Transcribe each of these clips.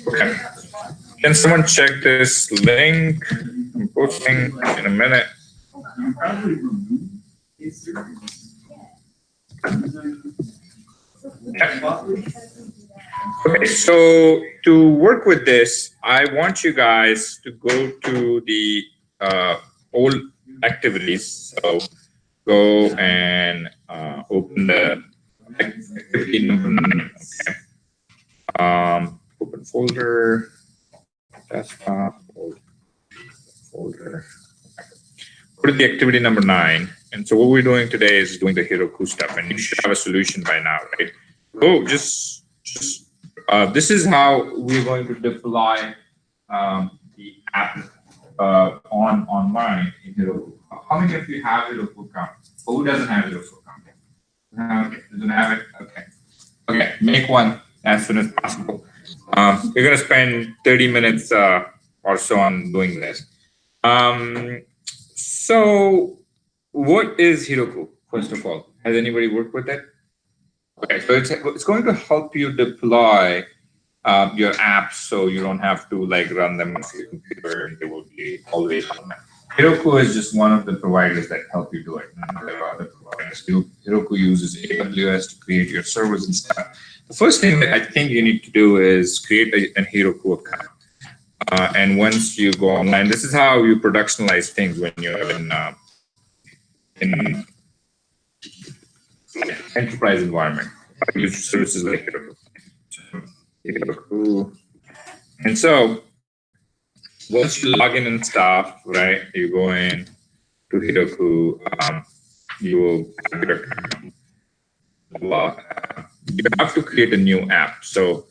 Okay. Can someone check this link? I'm posting in a minute. Okay, so to work with this, I want you guys to go to the old activities. So go and open the activity number 9. Okay. Open folder, desktop, folder. Go to the activity number 9. And so what we're doing today is doing the Heroku stuff, and you should have a solution by now, right? Go just this is how we're going to deploy the app online in Heroku. How many of you have Heroku account? Who doesn't have Heroku account? Doesn't have it? Okay. Okay, make one as soon as possible. We're going to spend 30 minutes or so on doing this. So what is Heroku, first of all? Has anybody worked with it? Okay, so it's going to help you deploy your apps so you don't have to like run them on your computer and they will be always on. Heroku is just one of the providers that help you do it. There are other providers. Heroku uses AWS to create your servers and stuff. The first thing that I think you need to do is create a Heroku account. And once you go online, this is how you productionalize things when you're in enterprise environment. Use services like Heroku. And so once you log in and stuff, right, you go in to Heroku, you will have your account. You have to create a new app. So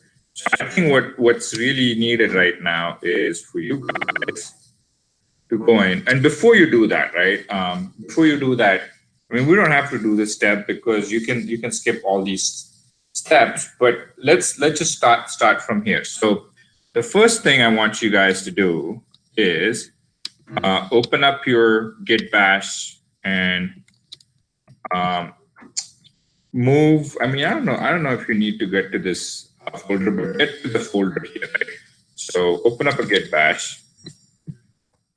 I think what's really needed right now is for you guys to go in. And before you do that, right? Before you do that, I mean, we don't have to do this step because you can skip all these steps. But let's just start from here. So the first thing I want you guys to do is open up your Git Bash and move. I mean, I don't know if you need to get to this folder, but get to the folder here. Right? So open up a Git Bash.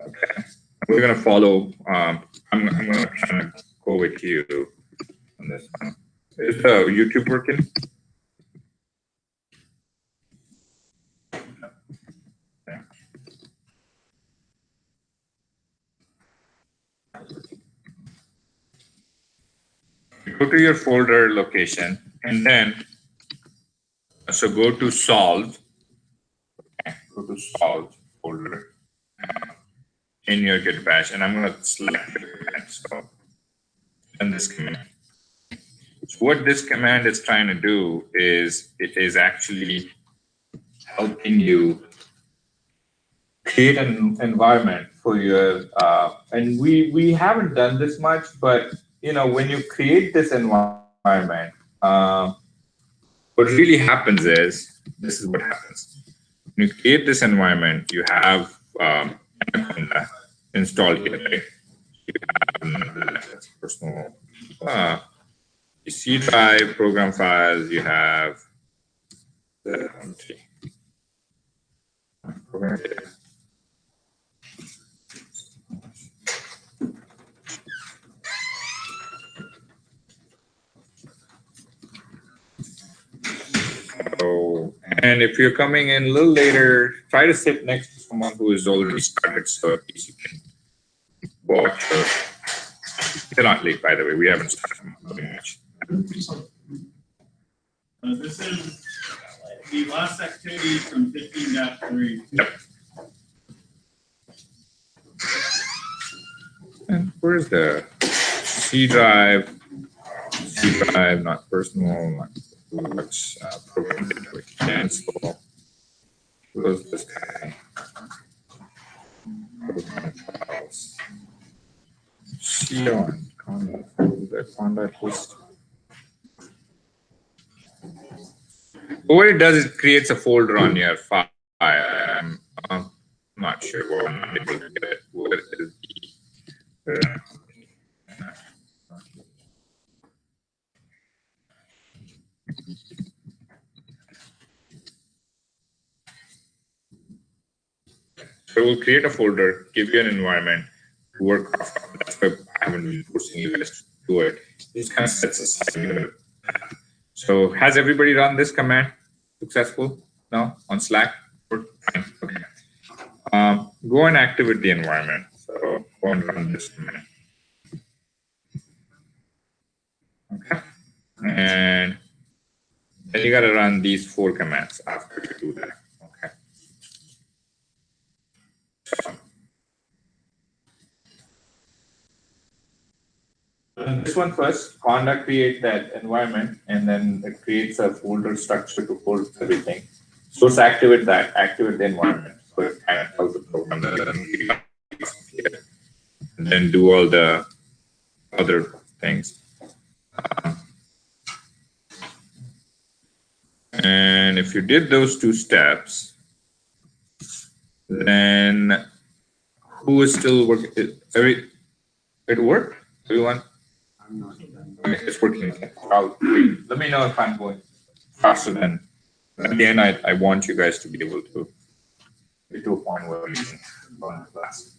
Okay, we're gonna follow. I'm gonna try to go with you on this one. Is YouTube working? Go to your folder location and then so go to solve. Okay, go to solve folder in your Git Bash, and I'm going to select the command. So run this command. So what this command is trying to do is it is actually helping you create an environment for your and we haven't done this much, but you know, when you create this environment, what really happens is this is what happens. When you create this environment, you have Anaconda installed here, right? You have personal C drive, program files, you have the program data. So, and if you're coming in a little later, try to sit next to someone who is already started, so at least you can watch. You're not late, by the way. We haven't started much. This is the last activity from 15-3. Yep. And where's the C drive? C drive, not personal, not much program data we can cancel. Close this guy. Program files. C on conduct list. What it does is it creates a folder on your file. I'm not sure what I'm able to get it. What is the So we'll create a folder, give you an environment, work off of. That's why I haven't been forcing you guys to do it. This kind of sets aside your. So has everybody run this command successful now on Slack? Okay. Go and activate the environment. So go and run this command. Okay. And then you got to run these 4 commands after you do that. Okay. This one first, conduct create that environment, and then it creates a folder structure to hold everything. Source activate that, activate the environment. So it kind of tells the program that and then do all the other things. And if you did those 2 steps, then who is still working? It worked? Everyone? Okay, it's working. Let me know if I'm going faster than. At the end, I want you guys to be able to get to a point where you can run class.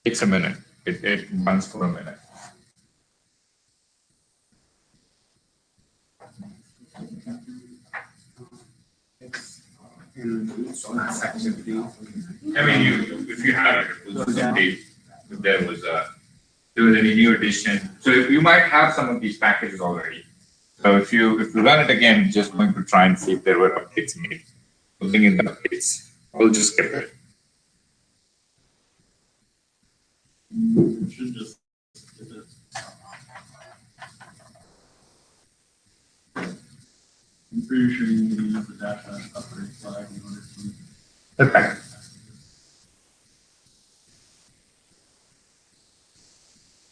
Takes a minute. It runs for a minute. I mean, if you had it, it was update. If there was any new addition. So if you might have some of these packages already. So if you run it again, just going to try and see if there were updates made. Something in the updates. I'll just skip it. Should just skip it. I'm pretty sure you need to use the dash upgrade flag in order to. Okay.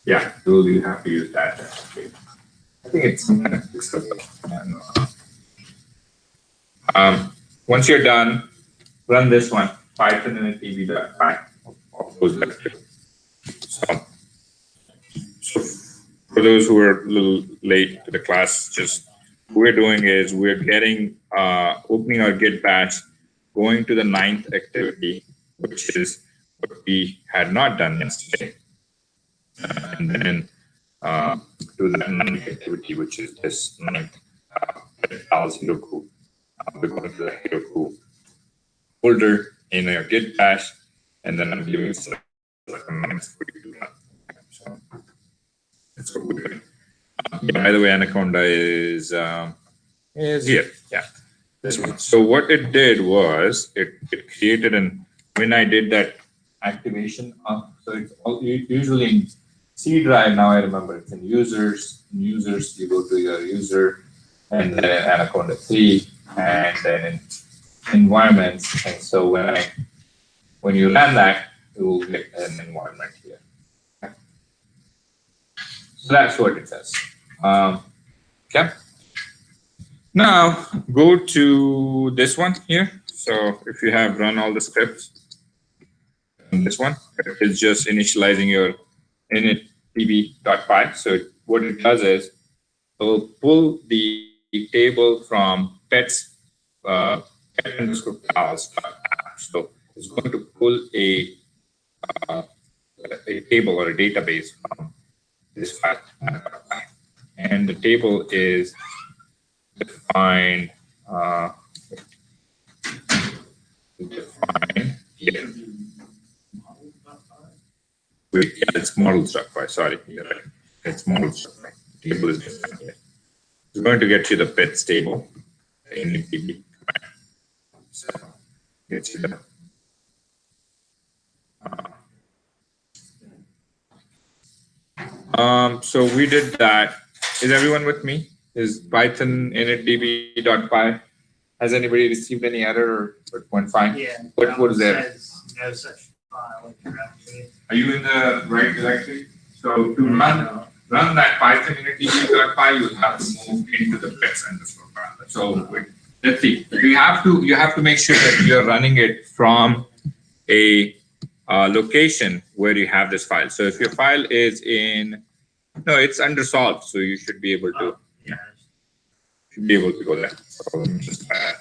Yeah, you have to use that. I think it's some kind of fixable. Once you're done, run this one, Python and tv.py. So for those who are a little late to the class, just what we're doing is we're getting opening our Git batch, going to the 9th activity, which is what we had not done yesterday. And then do that 9th activity, which is this 9th Heroku. We're going to the Heroku folder in our Git bash, and then I'm giving select commands for you to run. So that's what we're doing. By the way, Anaconda is here. Yeah, this one. So what it did was it created when I did that activation so it's all, usually in C drive. Now I remember it's in users. In users, you go to your user, and then in Anaconda 3, and then in environments. And so when you run that, you will get an environment here. Okay. So that's what it says. Okay. Now go to this one here. So if you have run all the scripts, this one is just initializing your init db.py. So what it does is it will pull the table from pets pet_pals. So it's going to pull a table or a database from this file, and the table is defined here. Wait, yeah, it's models.py. Sorry, it's models.py. Table is defined here. It's going to get you the pets table in the DB. So get you the so we did that. Is everyone with me? Is Python initdb.py? Has anybody received any error or it went fine? Yeah. What is there? No such file. Are you in the right directory? So to run that Python initdb.py, you have to move into the pets underscore file. So let's see. You have to make sure that you're running it from a location where you have this file. So if your file is it's under solved, so you should be able to. Yeah. Should be able to go there. So let me just try that.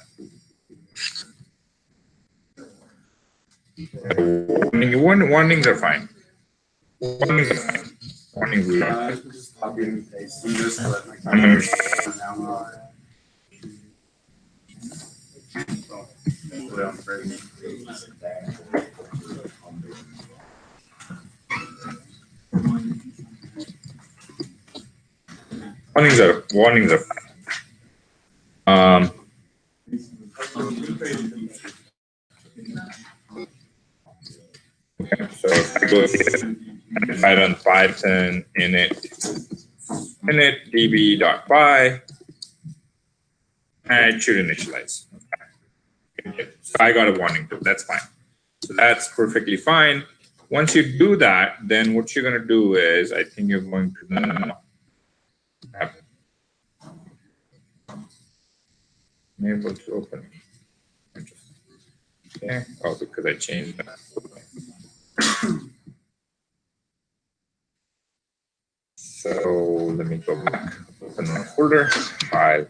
Warnings are fine. Warnings are fine. Warnings we are. Warnings are fine. Okay, so if I go here, if I run Python init db.py, and it should initialize. Okay. So I got a warning too. That's fine. So that's perfectly fine. Once you do that, then what you're going to do is, I think you're going to now enable to open. Okay. Oh, because I changed that. So let me go back. Open my folder. File.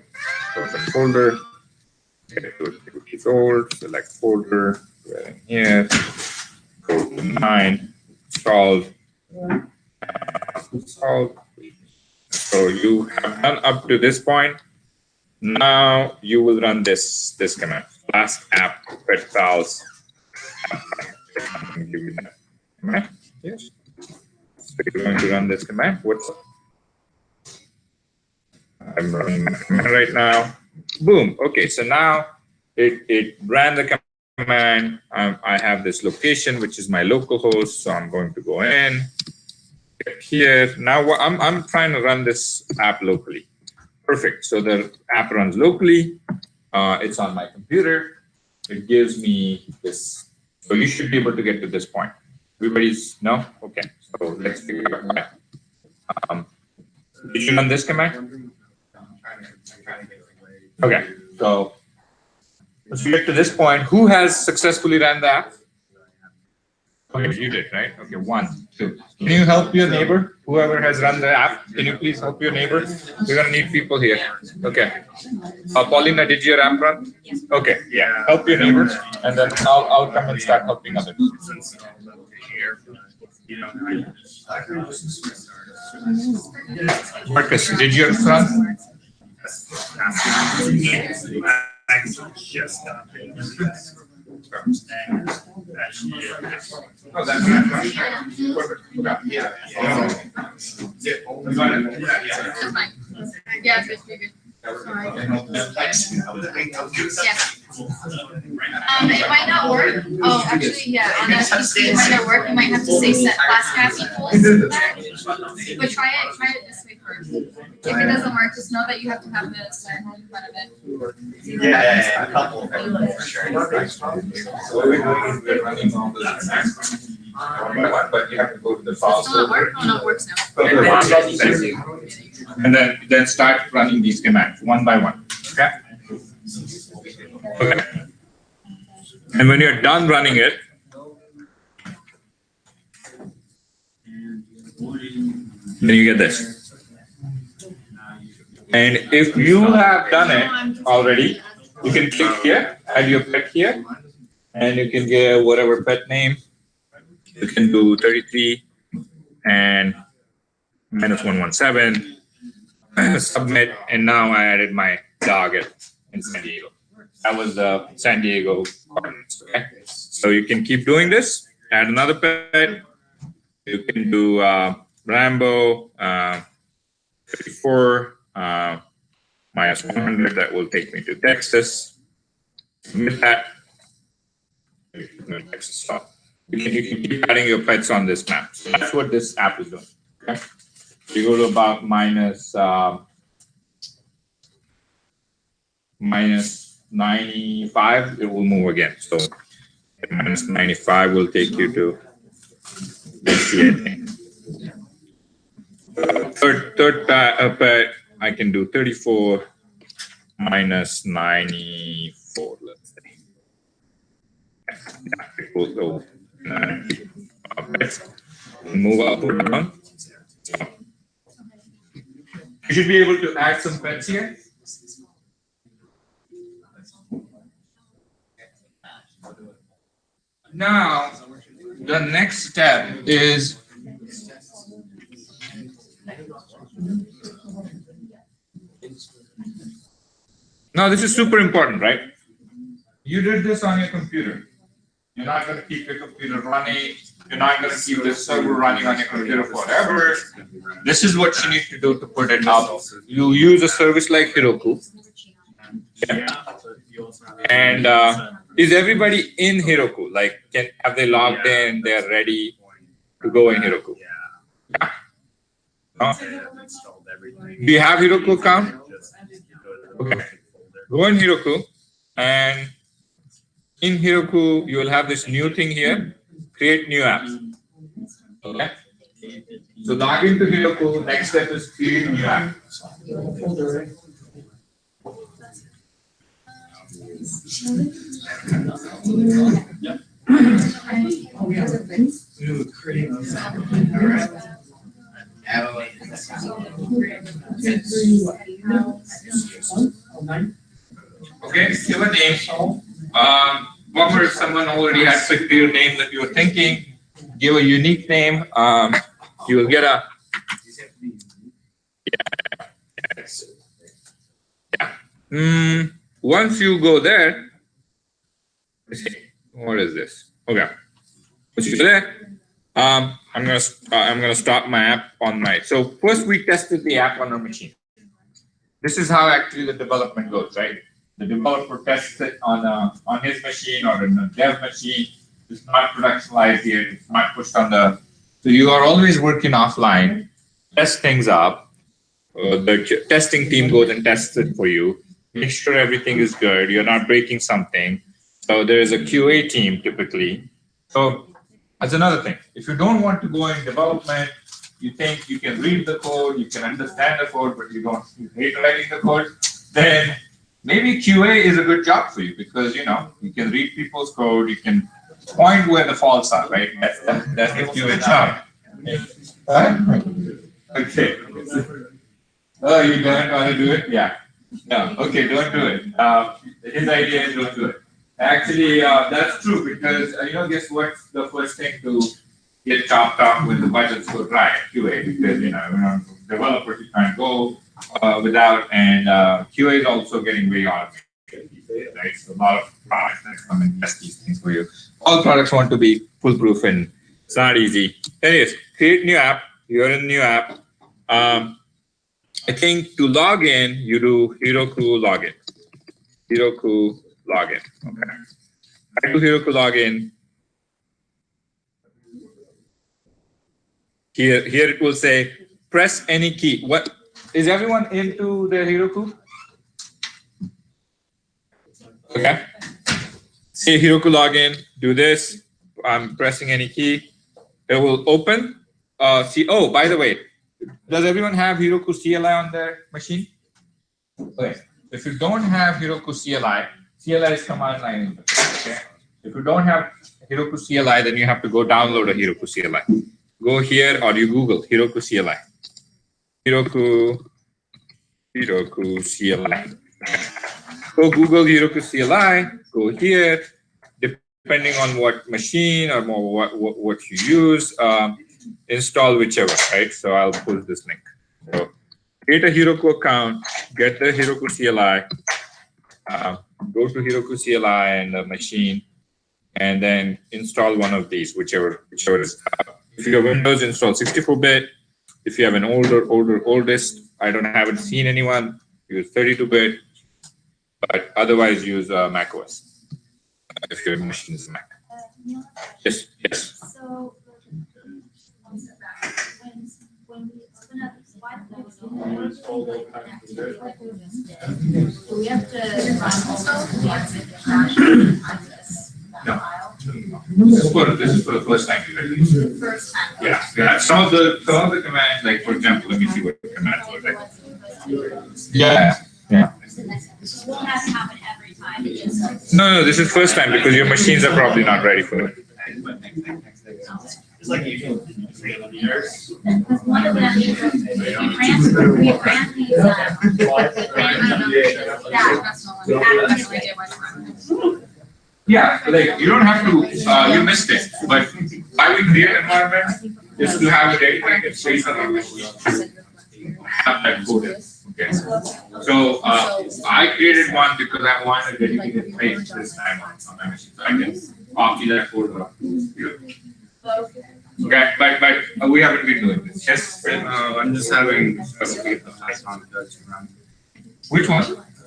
Open folder. Get to 2 years old. Select folder. Right in here. Go to 9. Solve. Solve. So you have done up to this point. Now you will run this command. Last app pet files. Give you that command. Yes. So you're going to run this command. What's I'm running my command right now. Boom. Okay. So now it ran the command. I have this location, which is my local host. So I'm going to go in. Get here. Now I'm trying to run this app locally. Perfect. So the app runs locally. It's on my computer. It gives me this. So you should be able to get to this point. Everybody's no? Okay. So let's figure out why. Did you run this command? Okay. So let's get to this point. Who has successfully ran the app? Okay, you did, right? Okay, 1, 2. Can you help your neighbor? Whoever has run the app, can you please help your neighbor? We're gonna need people here. Okay. Paulina, did your app run? Yes. Okay, yeah. Help your neighbors, and then I'll come and start helping others. Marcus, did yours run? Just got Oh, that's perfect. Yeah. Yeah, it's pretty good. It might not work. Oh, actually, yeah, on that PC it might not work. You might have to say set class cap equals that. But try it this way first. If it doesn't work, just know that you have to have the set in front of it. Yeah, a couple of them for sure. So what we're doing is we're running all the but you have to go to the file. Still not work? Oh no, it works now. And then start running these commands one by one. Okay. Okay. And when you're done running it, then you get this. And if you have done it already, you can click here, add your pet here, and you can get whatever pet name. You can do 33 and -117, submit, and now I added my dog in San Diego. That was the San Diego coordinates. Okay, so you can keep doing this. Add another pet. You can do Rambo 34 -100. That will take me to Texas. Submit that. Texas stop. You can keep adding your pets on this map. So that's what this app is doing. Okay. You go to about -95, it will move again. So -95 will take you to third pet. I can do 34 -94. Let's say. Yeah, it will go. Move up or down. You should be able to add some pets here. Now, the next step is now this is super important, right? You did this on your computer. You're not going to keep your computer running. You're not going to keep the server running on your computer forever. This is what you need to do to put it up. You use a service like Heroku. And is everybody in Heroku? Like, have they logged in? They're ready to go in Heroku. Yeah. No? Do you have Heroku account? Okay. Go in Heroku, and in Heroku, you will have this new thing here, create new apps. Okay. So log into Heroku, next step is create new app. Okay, give a name. Bummer if someone already had picked your name that you were thinking. Give a unique name. You will get a once you go there, let's see, what is this? Okay. Once you go there, I'm gonna stop my app on my. So first we tested the app on our machine. This is how actually the development goes, right? The developer tests it on his machine or in a dev machine. It's not productionalized yet. It's not pushed on the. So you are always working offline. Test things up. The testing team goes and tests it for you. Make sure everything is good. You're not breaking something. So there is a QA team typically. So that's another thing. If you don't want to go in development, you think you can read the code, you can understand the code, but you hate writing the code, then maybe QA is a good job for you because you can read people's code, you can point where the faults are, right? That's the QA job. Okay. Oh, you don't want to do it? Yeah. No. Okay, don't do it. His idea is don't do it. Actually, that's true because guess what's the first thing to get chopped off when the budgets go dry? QA, because developers you can't go without, and QA is also getting way automated these days, right? So a lot of products that come and test these things for you. All products want to be foolproof, and it's not easy. Anyways, create new app. You're in new app. I think to log in, you do Heroku login. Heroku login. Okay. I do Heroku login. Here it will say press any key. What is everyone into the Heroku? Okay. Say Heroku login. Do this. I'm pressing any key. It will open. Oh, by the way, does everyone have Heroku CLI on their machine? Okay. If you don't have Heroku CLI, CLI is command line. Okay. If you don't have Heroku CLI, then you have to go download a Heroku CLI. Go here or you Google Heroku CLI. Heroku CLI. Go Google Heroku CLI. Go here. Depending on what machine or more what you use, install whichever, right? So I'll put this link. So create a Heroku account, get the Heroku CLI, go to Heroku CLI and the machine, and then install one of these, whichever is. If you have Windows, install 64-bit. If you have an oldest, I haven't seen anyone use 32-bit, but otherwise use Mac OS. If your machine is Mac. Yes. So when we open up do we have to No. This is for the first time you read it. First time. Yeah. Some of the commands, like for example, let me see what commands look like. Yeah. This won't have to happen every time. It just No, this is first time because your machines are probably not ready for it. It's like you can see on the years. one of them we ran these Yeah, like you don't have to, you missed it, but why we create environment is to have a dedicated space on our machine. Have that coded. Okay. So I created one because I wanted a dedicated space this time on my machine. So I can copy that folder. Okay, but we haven't been doing this. Yes. I'm just having a Python code to run. Which one?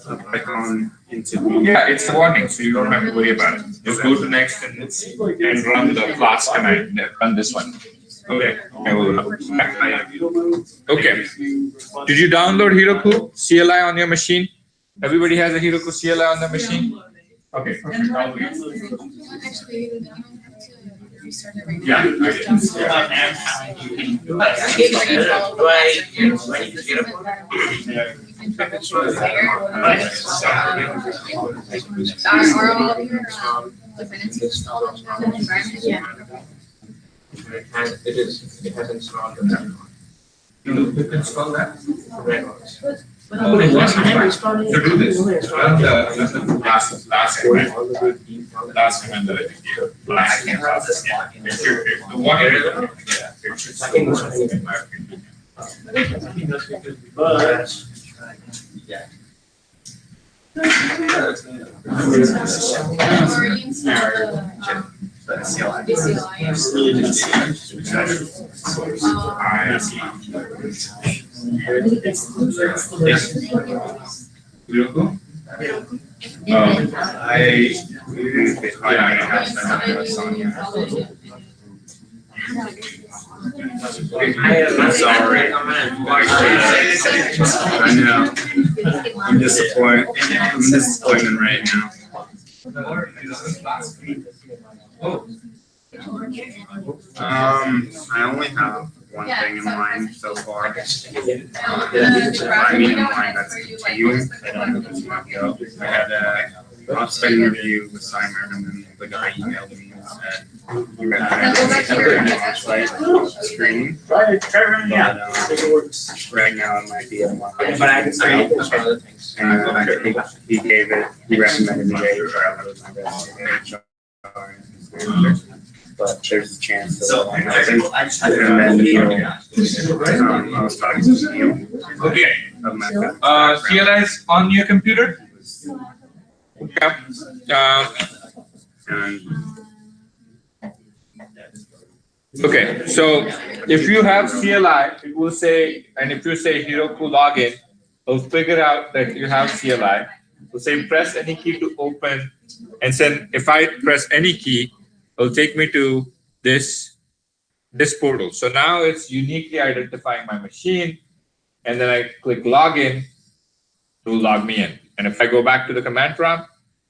A Python into. Yeah, it's a warning, so you don't have to worry about it. Just go to next and run the class command. Run this one. Okay. Okay. Did you download Heroku CLI on your machine? Everybody has a Heroku CLI on their machine? Okay. Yeah. Are all of your dependencies installed in the environment? Yeah. It has installed. You install that? Correct. Oh, to do this. Run the last command. Last command that I did here. I can't run this one. The one here. Yeah. It should start working in my opinion. Or you install But CLI. the Heroku? I'm sorry. I know. I'm disappointed. I'm disappointed right now. I only have one thing in mind so far. I mean, in mind that's to you. I don't know if it's going to go. I had a off-site interview with Simon, and then the guy emailed me and said, "You recommend an off-site screening." But right now it might be a month. But I can say other things. And he gave it. He recommended me to but there's a chance. So I just had And then Neil, I Okay. was talking to Neil. Of my CLI is on your computer? Okay. And Okay, so if you have CLI, it will say, and if you say Heroku login, it'll figure out that you have CLI. It'll say press any key to open, and then if I press any key, it'll take me to this portal. So now it's uniquely identifying my machine, and then I click login to log me in. And if I go back to the command prompt,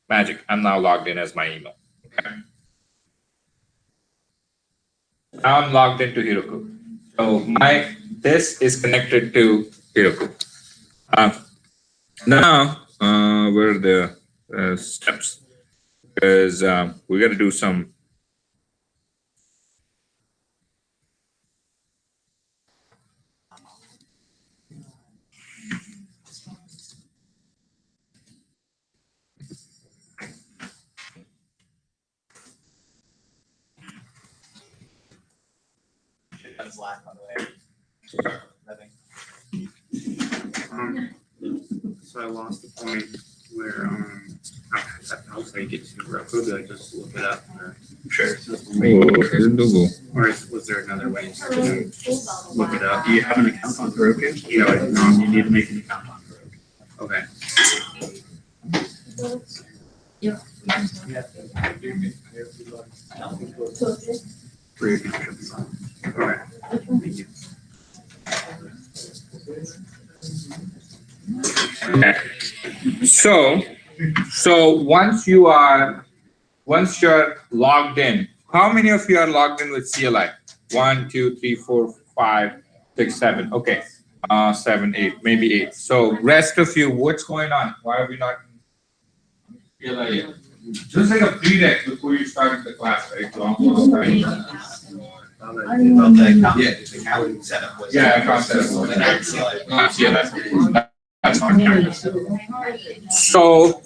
magic, I'm now logged in as my email. Okay. Now I'm logged into Heroku. So this is connected to Heroku. Now, where are the steps? Because we got to do some. That's lack on the way. so I lost the point where how do I get to Roku? Do I just look it up? Or, or was there another way to look it up? Do you have an account on Roku? You know, I do not. You need to make an account on Roku. Okay. For your connections. Okay. Thank you. Okay. So once you're logged in, how many of you are logged in with CLI? 1, 2, 3, 4, 5, 6, 7. Okay. 7, 8, maybe 8. So rest of you, what's going on? Why are we not in CLI yet? Just like a prereq before you start the class, right? Well, the account setup was. Yeah, account setup was. Not CLI. That's on campus. So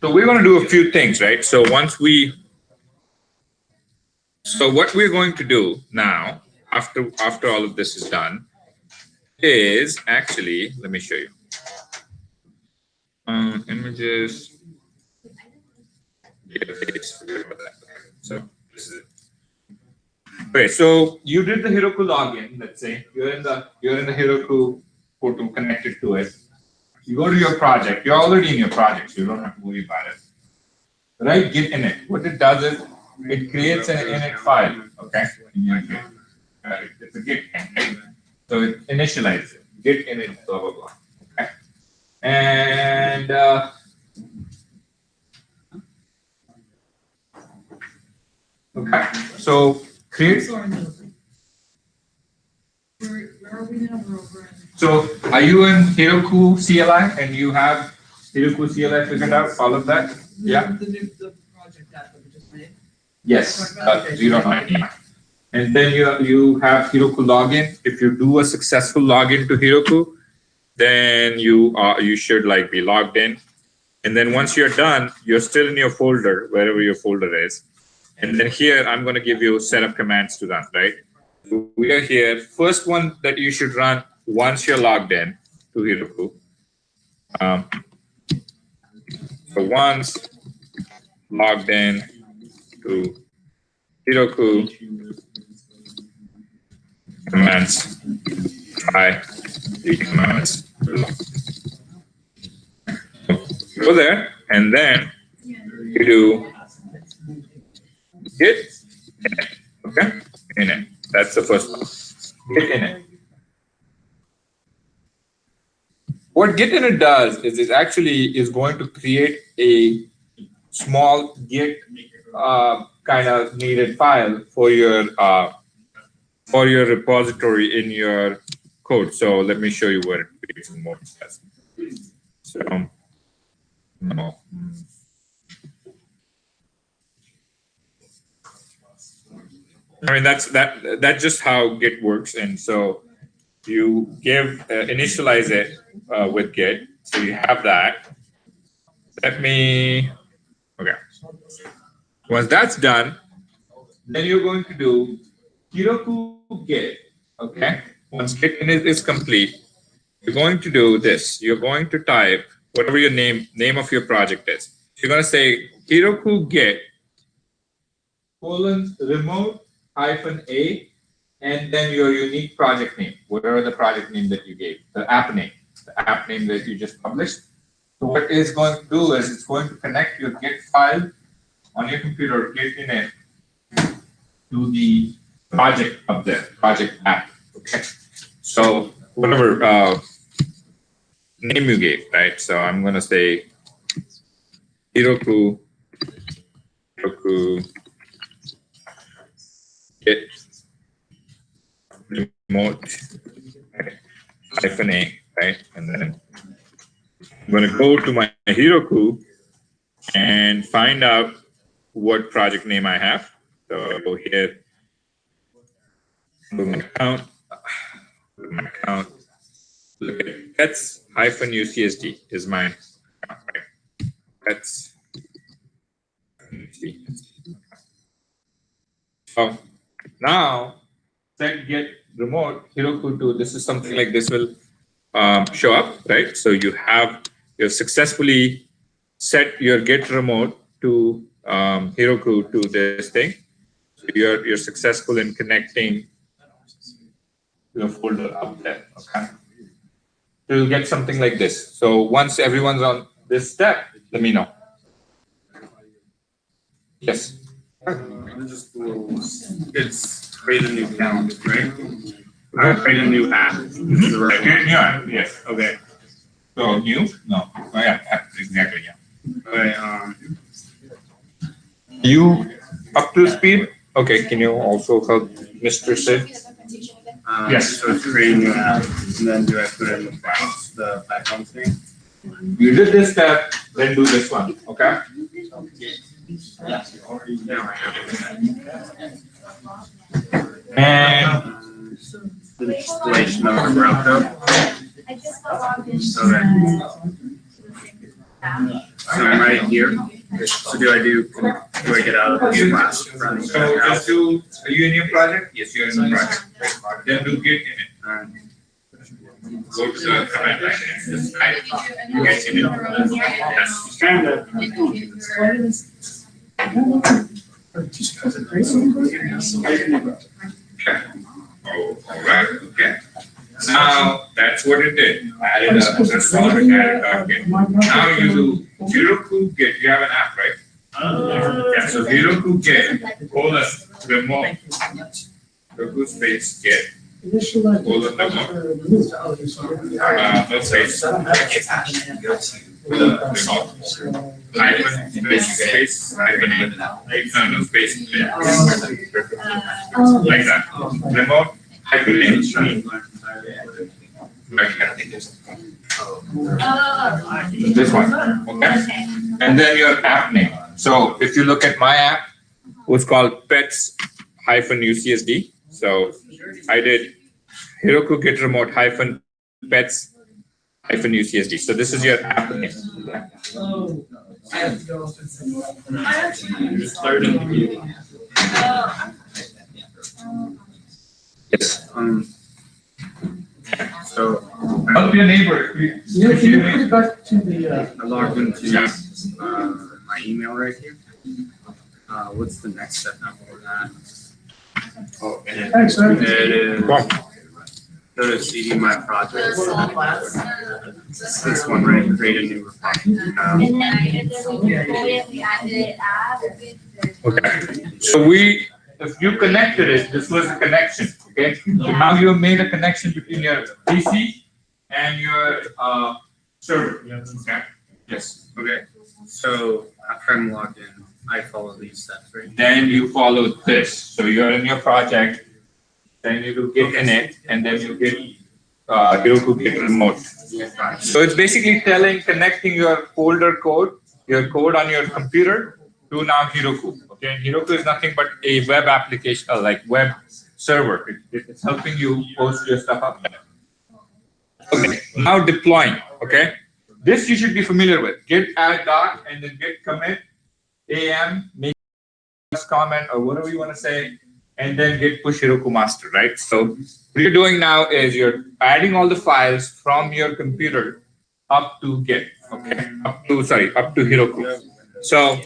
So we're going to do a few things, right? So what we're going to do now, after all of this is done, is actually, let me show you. Images. So this is it. Okay, so you did the Heroku login. Let's say you're in the Heroku portal connected to it. You go to your project. You're already in your project, so you don't have to worry about it. Right? Git init. What it does is it creates an init file. Okay, in your Git. It's a Git thing, right? So it initializes it. Git init blah blah blah. Okay, and okay, so create. Where are we now? We're over in. So are you in Heroku CLI and you have Heroku CLI figured out all of that? Yeah. The project that we just made. Yes, 0.9. And then you have Heroku login. If you do a successful login to Heroku, then you should like be logged in. And then once you're done, you're still in your folder, wherever your folder is. And then here, I'm going to give you a set of commands to run, right? So we are here. First one that you should run once you're logged in to Heroku. So once logged in to Heroku, commands, try the commands. Go there, and then you do git init. Okay, init. That's the first one. Git init. What git init does is it actually is going to create a small git kind of needed file for your repository in your code. So let me show you where it creates more. So no. I mean that's just how Git works, and so you initialize it with Git. So you have that. Okay. Once that's done, then you're going to do Heroku Git. Okay. Once Git init is complete, you're going to do this. You're going to type whatever your name of your project is. You're going to say Heroku Git :remote-a, and then your unique project name, whatever the project name that you gave, the app name that you just published. So what it's going to do is it's going to connect your Git file on your computer, Git init, to the project up there, project app. Okay. So whatever name you gave, right? So I'm going to say Heroku Git remote -a, right? And then I'm going to go to my Heroku and find out what project name I have. So I'll go here, go to my account, look at pets -UCSD is my account, right? Pets UCSD. So now set get remote Heroku to, this is something like this will show up, right? So you've successfully set your get remote to Heroku to this thing. So you're successful in connecting your folder up there. Okay. So you'll get something like this. So once everyone's on this step, let me know. Yes. It's create a new account, right? I create a new app. New app, yes. Okay. So new? No. Oh, yeah, exactly. Yeah. Okay. You up to speed? Okay. Can you also help Mr. Sid? Yes. So it's creating a new app, and then do I put in the background thing? You did this step, then do this one. Okay. Yeah, I have it. And The installation of the route code. just got logged in. So I'm right here. So do I get out of this class? So just do, are you in your project? Yes, you're in the project. Then do git in it. Go to the command line and just type get in it. Yes. Oh, all right, okay. Now, that's what it did. Added a product, added a git. Now you do Heroku Git. You have an app, right? Yeah, so Heroku Git, remote. Heroku space Git. Remote. No space. Hyphen space hyphen no space. Like that. Remote hyphen this one, okay? And then your app name. So if you look at my app, it was called pets-UCSD. So I did Heroku Git Remote -pets-UCSD. So this is your app name. Yes. So Help your neighbor. Yeah, can you put it back to the, I logged into my email right here. What's the next step after that? thanks, man. It is go to CD my project. This one right, create a new repository. And then we added add. Okay. So if you connected it, this was a connection, okay? So now you have made a connection between your PC and your server. Okay. Yes. Okay. So after I'm logged in, I follow these steps, right? Then you follow this. So you're in your project, then you do git init, and then you get Heroku Git Remote. So it's basically connecting your folder code, your code on your computer to now Heroku. Okay, and Heroku is nothing but a web application, like web server. It's helping you post your stuff up there. Okay, now deploying. Okay, this you should be familiar with. Git add dot and then git commit am make comment or whatever you want to say, and then git push Heroku master. Right. So what you're doing now is you're adding all the files from your computer up to Git. Okay, up to Heroku. So.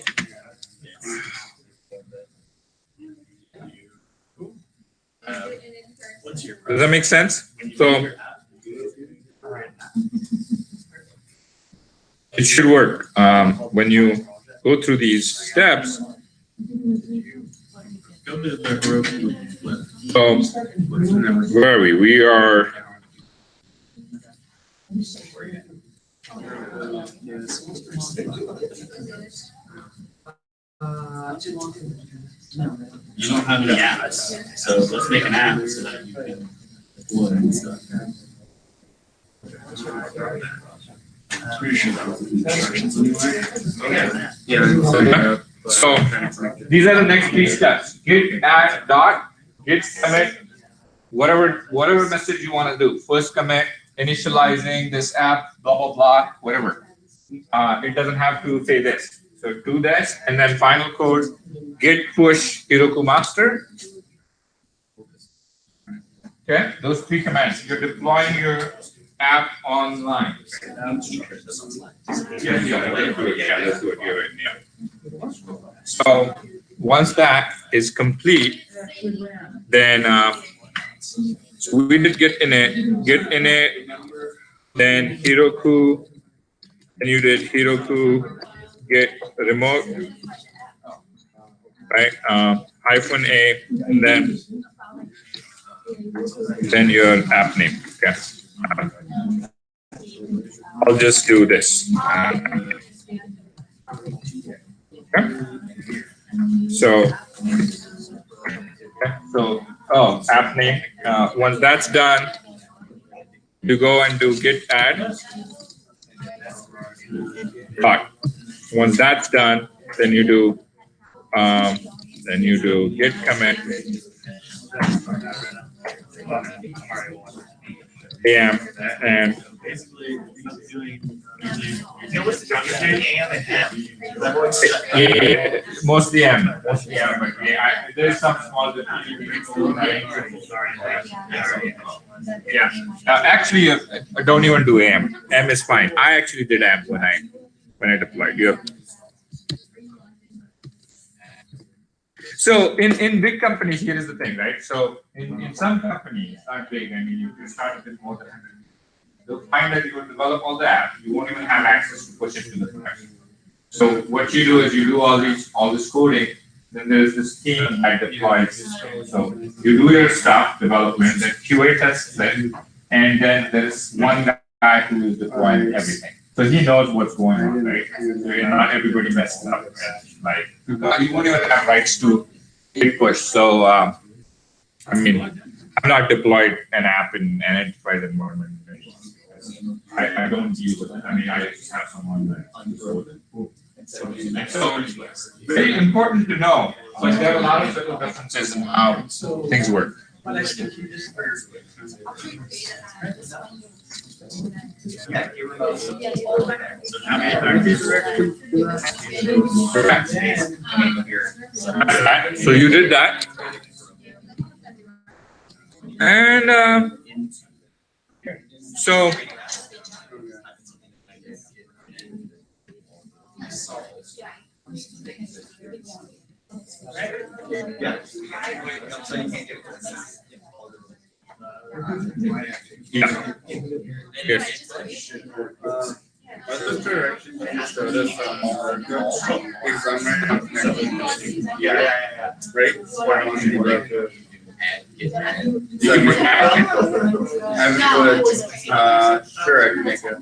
Does that make sense? So it should work. When you go through these steps. So where are we? We are. You don't have any apps, so let's make an app so that you can deploy and stuff. Pretty sure that was the instructions anyway. Yeah. So these are the next three steps: git add dot, git commit, whatever message you want to do. First commit, initializing this app, blah blah blah, whatever. It doesn't have to say this. So do this, and then final code: git push Heroku master. Okay, those three commands. You're deploying your app online. Let's do it. You're right. Yeah. So once that is complete, then so we did git init, then Heroku, and you did Heroku git remote, right? -a, and then your app name. Okay. I'll just do this. Okay. So app name. Once that's done, you go and do git add. Once that's done, then you do git commit am and basically doing. What's the difference between AM and M? Mostly M. Mostly M, but there's some small difference. Yeah. Actually, don't even do AM. M is fine. I actually did AM when I deployed. So in big companies, here is the thing, right? So in some companies, not big, I mean, you start a bit more than 100. You'll find that you will develop all the apps, you won't even have access to push it to the production. So what you do is you do all this coding, then there's this team that deploys. So you do your stuff, development, then QA tests it, and then there's one guy who is deploying everything. So he knows what's going on, right? So not everybody messes up. Like you won't even have rights to hit push. So I mean, I've not deployed an app in an enterprise environment. I don't use it. I mean, I just have someone that so very important to know. But there are a lot of little differences in how things work. So you did that, and so. Yeah. Yes. What's the direction you showed us exam yeah. Right? Where I want to go to. You can have it sure I can make it.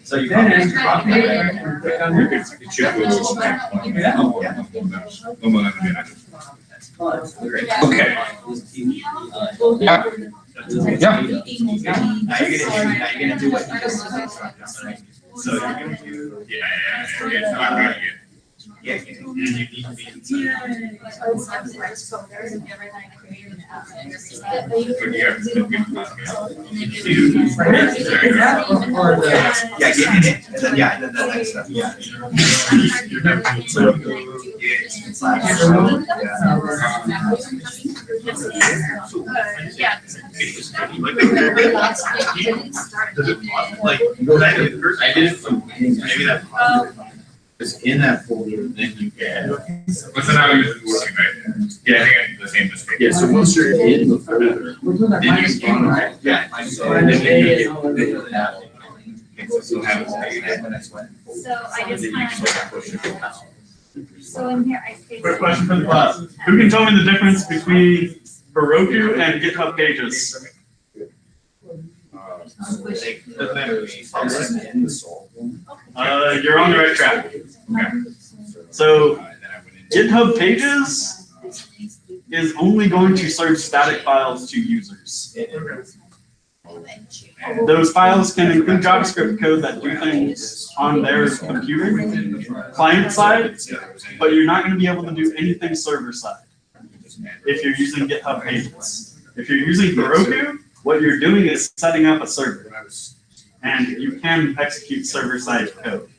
So you Okay. Yeah. Now you're gonna do what you just said. So you're gonna do. Yeah. Maybe that. It's in that folder, then you can. What's an hour usually working right there? Yeah, I think the same mistake. Yeah, so once you're in the folder, then you can, right? Yeah. So then you get that. So have it the next one. So I just kind of. So in here, I say. Quick question for the class. Who can tell me the difference between Heroku and GitHub Pages? You're on the right track. So GitHub Pages is only going to serve static files to users. Those files can include JavaScript code that do things on their computer, client side, but you're not going to be able to do anything server side if you're using GitHub Pages. If you're using Heroku, what you're doing is setting up a server, and you can execute server-side code.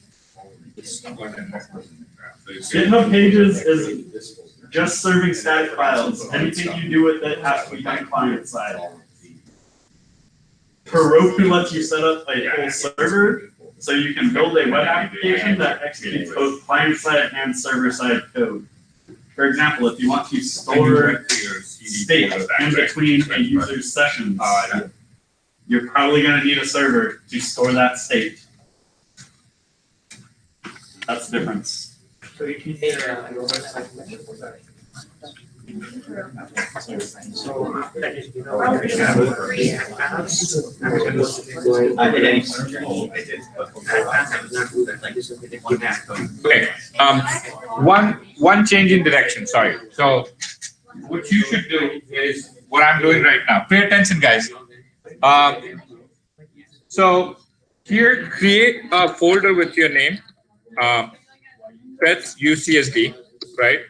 GitHub Pages is just serving static files. Anything you do with it has to be done client-side. Heroku lets you set up a whole server, so you can build a web application that executes both client-side and server-side code. For example, if you want to store state in between a user's sessions, you're probably going to need a server to store that state. That's the difference. So you can take your website. Okay. One change in direction. Sorry. So what you should do is what I'm doing right now. Pay attention, guys. So here, create a folder with your name, pets UCSD, right?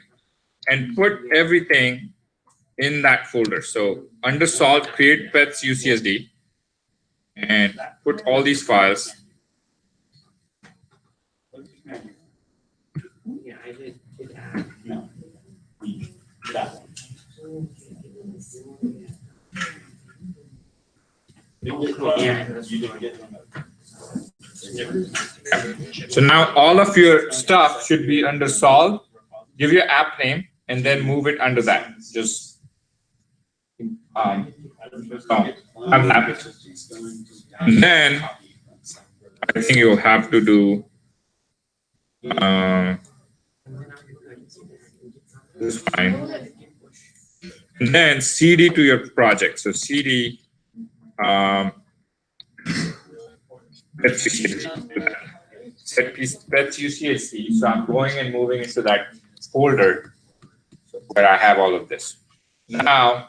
And put everything in that folder. So under solve, create pets UCSD and put all these files. Yeah, I did. So now all of your stuff should be under solve. Give your app name and then move it under that. Just have that. And then I think you'll have to do this is fine. And then CD to your project. So CD pets UCSD. So I'm going and moving into that folder where I have all of this. Now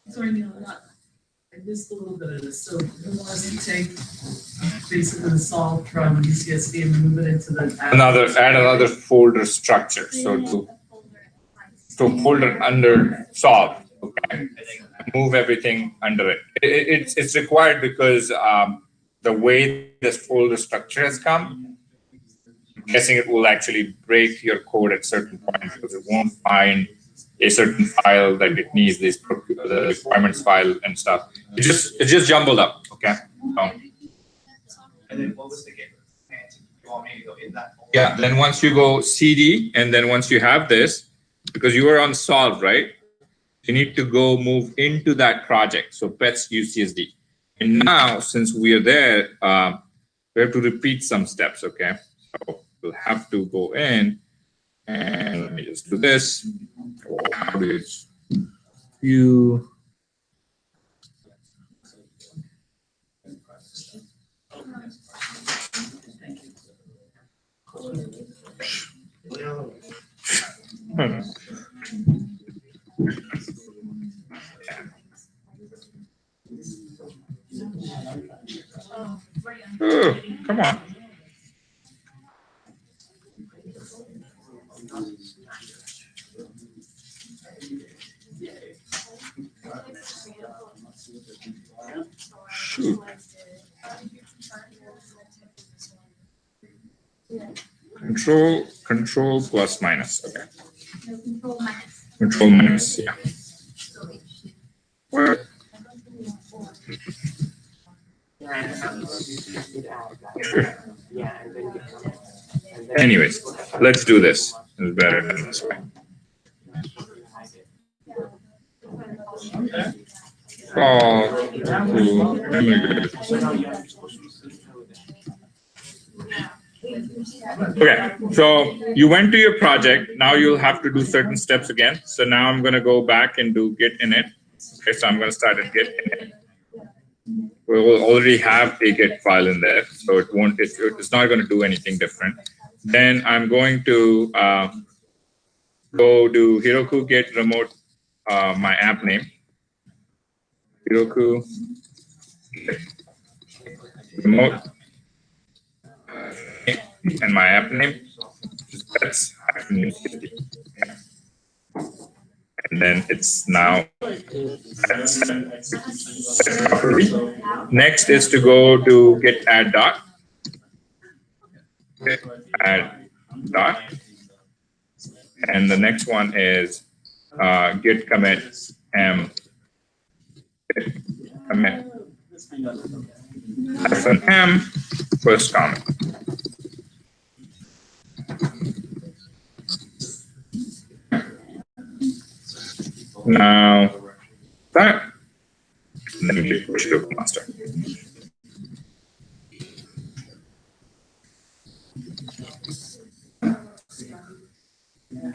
Sorry, Neil, I missed a little bit of this. So you want us to take basically the solve from UCSD and move it into the add another folder structure. So to folder under solve. Okay. Move everything under it. It's required because the way this folder structure has come, I'm guessing it will actually break your code at certain points because it won't find a certain file that it needs, the requirements file and stuff. It's just jumbled up. Okay. And then what was the game? You want me to go in that? Yeah. Then once you go CD, and then once you have this, because you were on solve, right? You need to go move into that project. So pets UCSD. And now, since we are there, we have to repeat some steps. Okay. So we'll have to go in and let me just do this. You oh, come on. Shoot. Control plus minus. Okay. Control minus. Control minus. Yeah. Where? Anyways, let's do this. It's better than this way. Okay, so you went to your project. Now you'll have to do certain steps again. So now I'm going to go back and do git init. Okay, so I'm going to start at git init. We will already have a git file in there, so it won't. It's not going to do anything different. Then I'm going to go do Heroku git remote my app name. Heroku remote and my app name. That's and then it's now next is to go to git add dot. Add dot. And the next one is git commit m commit -m first comment. Now that, let me click push to master.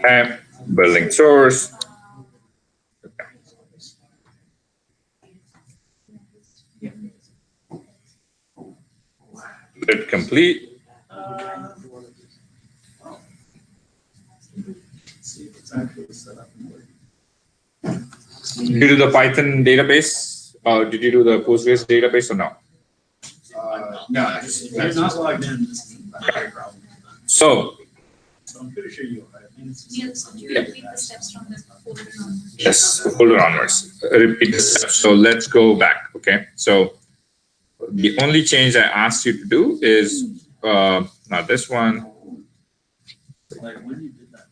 And building source. Hit complete. Did you do the Python database? Did you do the Postgres database or no? No, you're not logged in. So, I'm pretty sure you are. Niels, would you repeat the steps from the folder on? yes, folder onwards. Repeat the steps. So let's go back. Okay. So the only change I asked you to do is not this one. Like when you did that.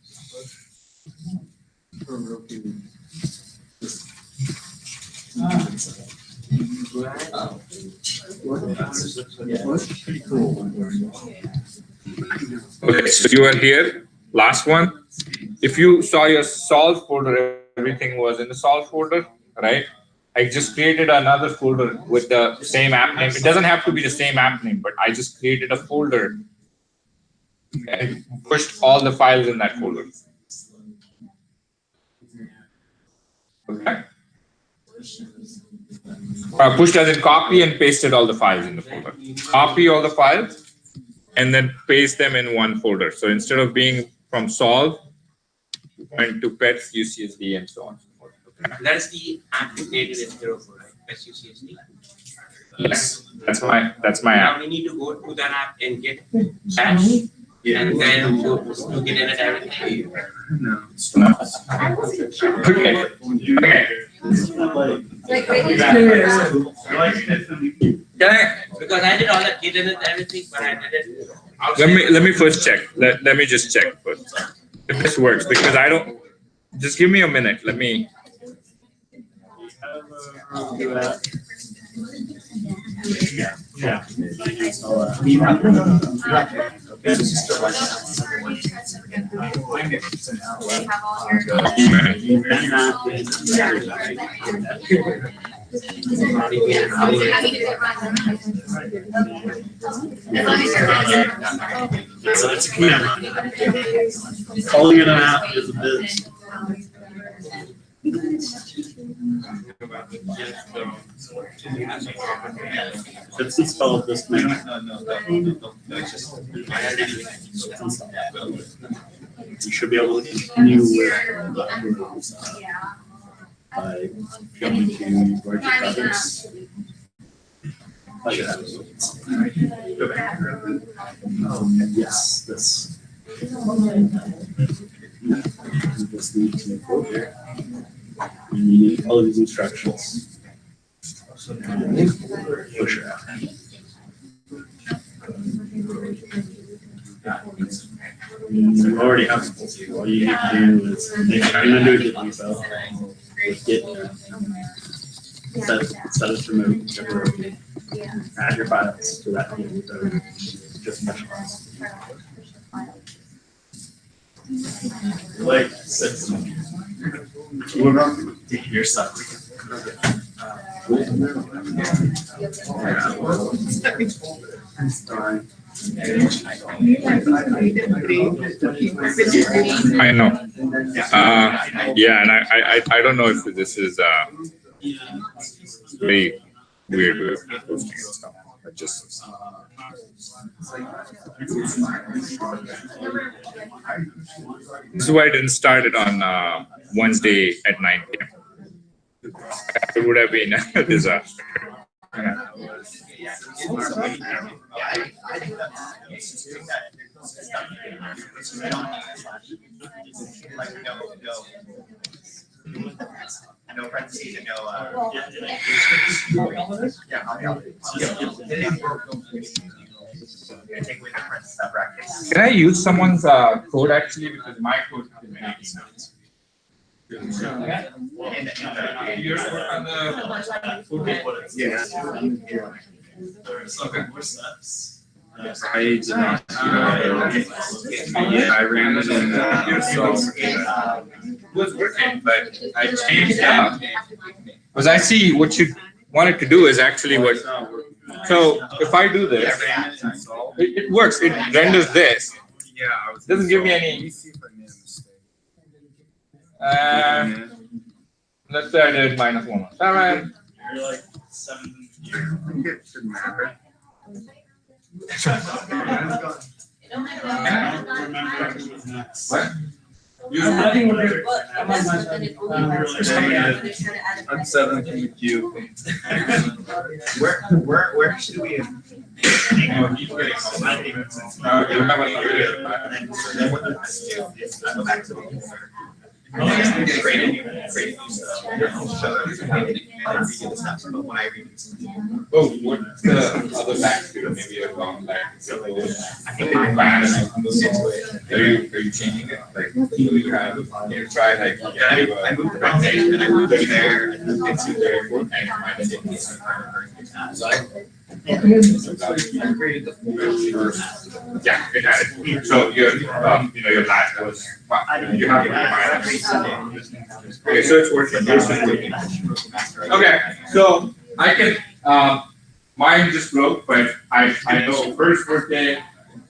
Pretty cool. Okay, so you are here. Last one. If you saw your solve folder, everything was in the solve folder, right? I just created another folder with the same app name. It doesn't have to be the same app name, but I just created a folder and pushed all the files in that folder. Okay. Pushed as in copy and pasted all the files in the folder. Copy all the files and then paste them in one folder. So instead of being from solve, went to pets, UCSD, and so on. That's the app you created in Hero, right? That's UCSD. Yes, that's my app. Now we need to go to that app and get cache and then go to get in it everything. No. Okay. Okay. Can I, Because I did all that get in it everything, but I did it outside. let me first check. Let me just check first if this works, because I don't. Just give me a minute. Let me. Yeah. So it's a command. Calling it an app is a bit. It's installed this minute. You should be able to continue with by going to larger products. Like that. Go back. Yes, this. You just need to quote here. And you need all of these instructions. Push it out. You already have it. All you need to do is make sure you're gonna do a git repo. Set it to remove. Add your files to that git repo. Just specialize. Like six. What about your stuff? I know. Yeah, and I don't know if this is very weird way of posting it. So I just. This is why I didn't start it on Wednesday at 9 p.m. It would have been a disaster. No parentheses and no. Can I use someone's code actually, because my code is many sense. Yours work on the. Yeah. Okay. I did not. I ran it in It was working, but I changed up. Because I see what you wanted to do is actually what. So if I do this, it works. It renders this. Yeah, I was. Doesn't give me any. Let's say I did -107. You're like 7 It shouldn't matter. I don't remember who was next. What? Nothing will do. I'm on my side. I'm seventh in the queue. Where should we? Oh, what's the other back to? Maybe a long back. Are you changing it? Like, you have, you try like. I moved the back page and I moved it there and moved it to there. So Yeah, it had it. So your, your last was, you have it. Okay, so it's working. Okay, so I can, mine just broke, but I know first working,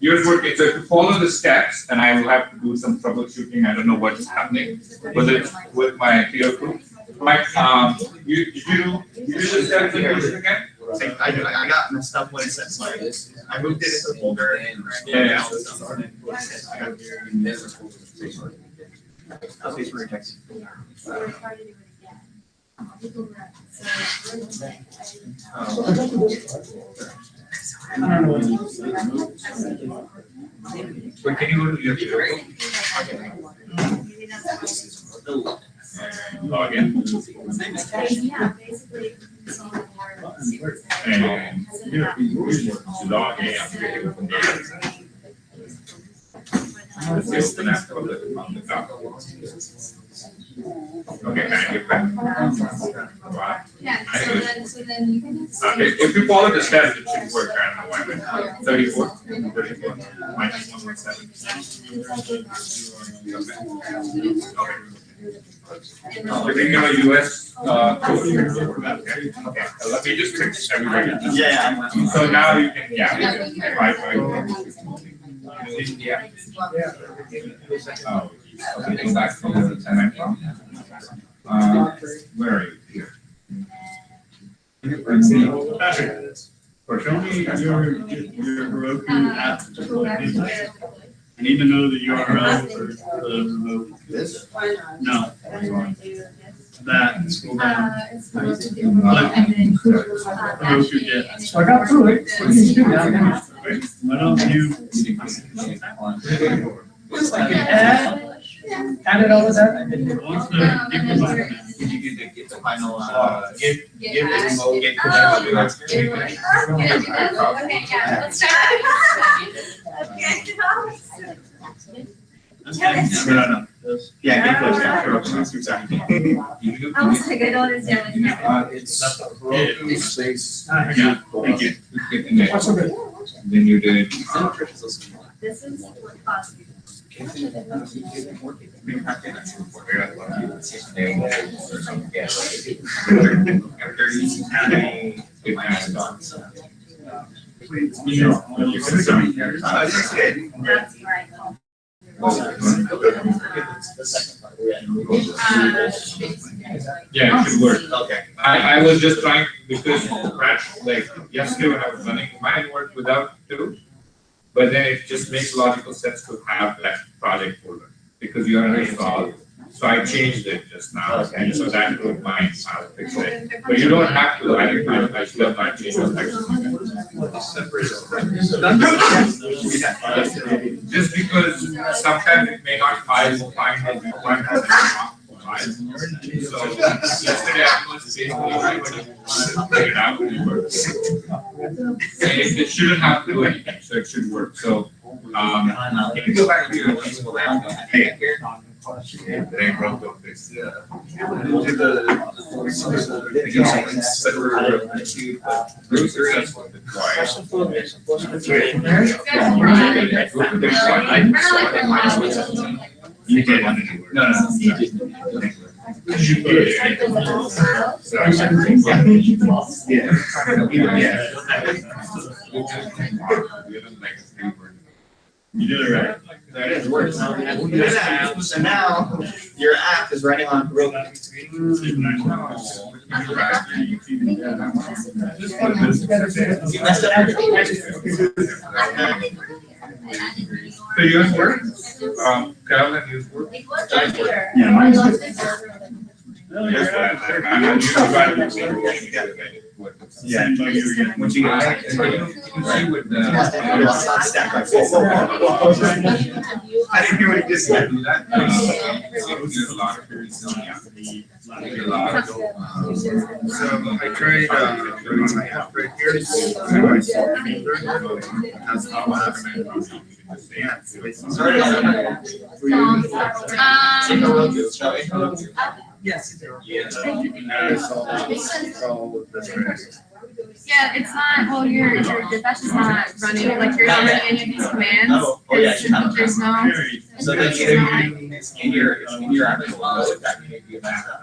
yours working. So if you follow the steps, and I will have to do some troubleshooting. I don't know what's happening with it with my clear proof. Like, you do the steps and push it again? I got messed up when it said slide. I moved it into the folder and But can you go to your log in? Yeah, basically. And log in. Let's open that on the top. Okay, can I get back? Wow. Yeah, so then you can. Okay, if you follow the steps, it should work. I don't know why, but 34, 34, minus 1.7. You're thinking of US, code? Okay, let me just fix everybody. yeah. So now you can, yeah. Right. Yeah. Oh, okay, exactly. Where are you? Here. Show me your Heroku app. I need to know the URL for the remote. This? No. That. Scroll down. It's Heroku, So I got through it. What do you do now? Why don't you? Added all of that. I didn't. What's the default? Did you get the final, Get give it hacked. remote, get Okay, yeah, let's start. No. Yeah, get push that. I was like, I don't understand what you're saying. It's Heroku space. Yeah, thank you. That's okay. Then you did. This is possible. That's right. Yeah, it should work. Okay. I was just trying, because like yesterday when I was running, mine worked without two. But then it just makes logical sense to have that project folder because you already installed. So I changed it just now, and so that would mine, I'll fix it. But you don't have to, I should have not changed it. Just because sometimes it may not find it, so yesterday I was basically figured it out and it worked. It shouldn't have to do anything, so it should work. So Can you go back to your peaceful land? Hey, here. they broke up this. We'll do the You did. No. You did. You did it right. That is work. So now your app is running on Heroku. So yours works? Carolyn, you work? It was right here. Yeah, I mine's lost good. it. Yeah. Once you get. She would, I didn't hear what he just said. do that. There's a lot of periods going on. There's a lot of, So I tried, running my app right here. That's how I recommend. Yeah. Yes, you do. You can notice all this right. Yeah, it's not, well, your dispatch is not running, like, you're not running any of these commands. Oh, yeah, you have. There's no. So then in your actual code, that can be a backup,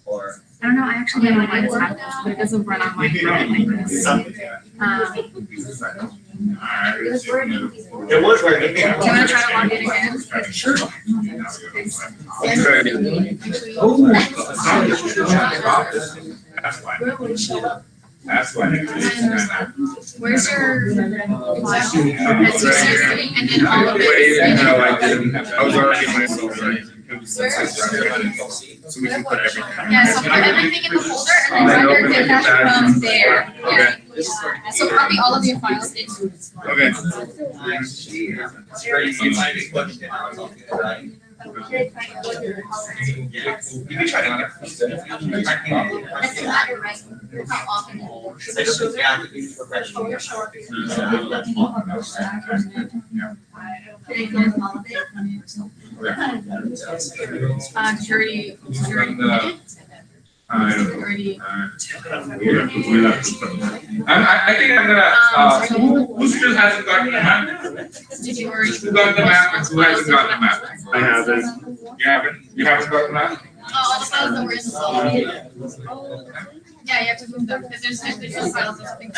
or. I don't know, I actually don't know why this happens, but it doesn't run on my phone like this. It was working. Do you wanna try to log in again? Sure. that's why. That's why. Where's your file? That's UCSD, and then all of Wait, no, I it. didn't. I was already myself, right? So we can put everything. Yeah, so put everything in the folder and then run your dispatch from there. Yeah. So copy all of your files in. Okay. You can try to. That's not your right. How often? They just look at the professional. Did I close all of it? Did you already already? I think I'm gonna, who still hasn't gotten the map? Did you already? Who got the map and who hasn't gotten the map? I haven't. You haven't got the map? All the files that were in the folder. Yeah, you have to move them, because there's individual files that think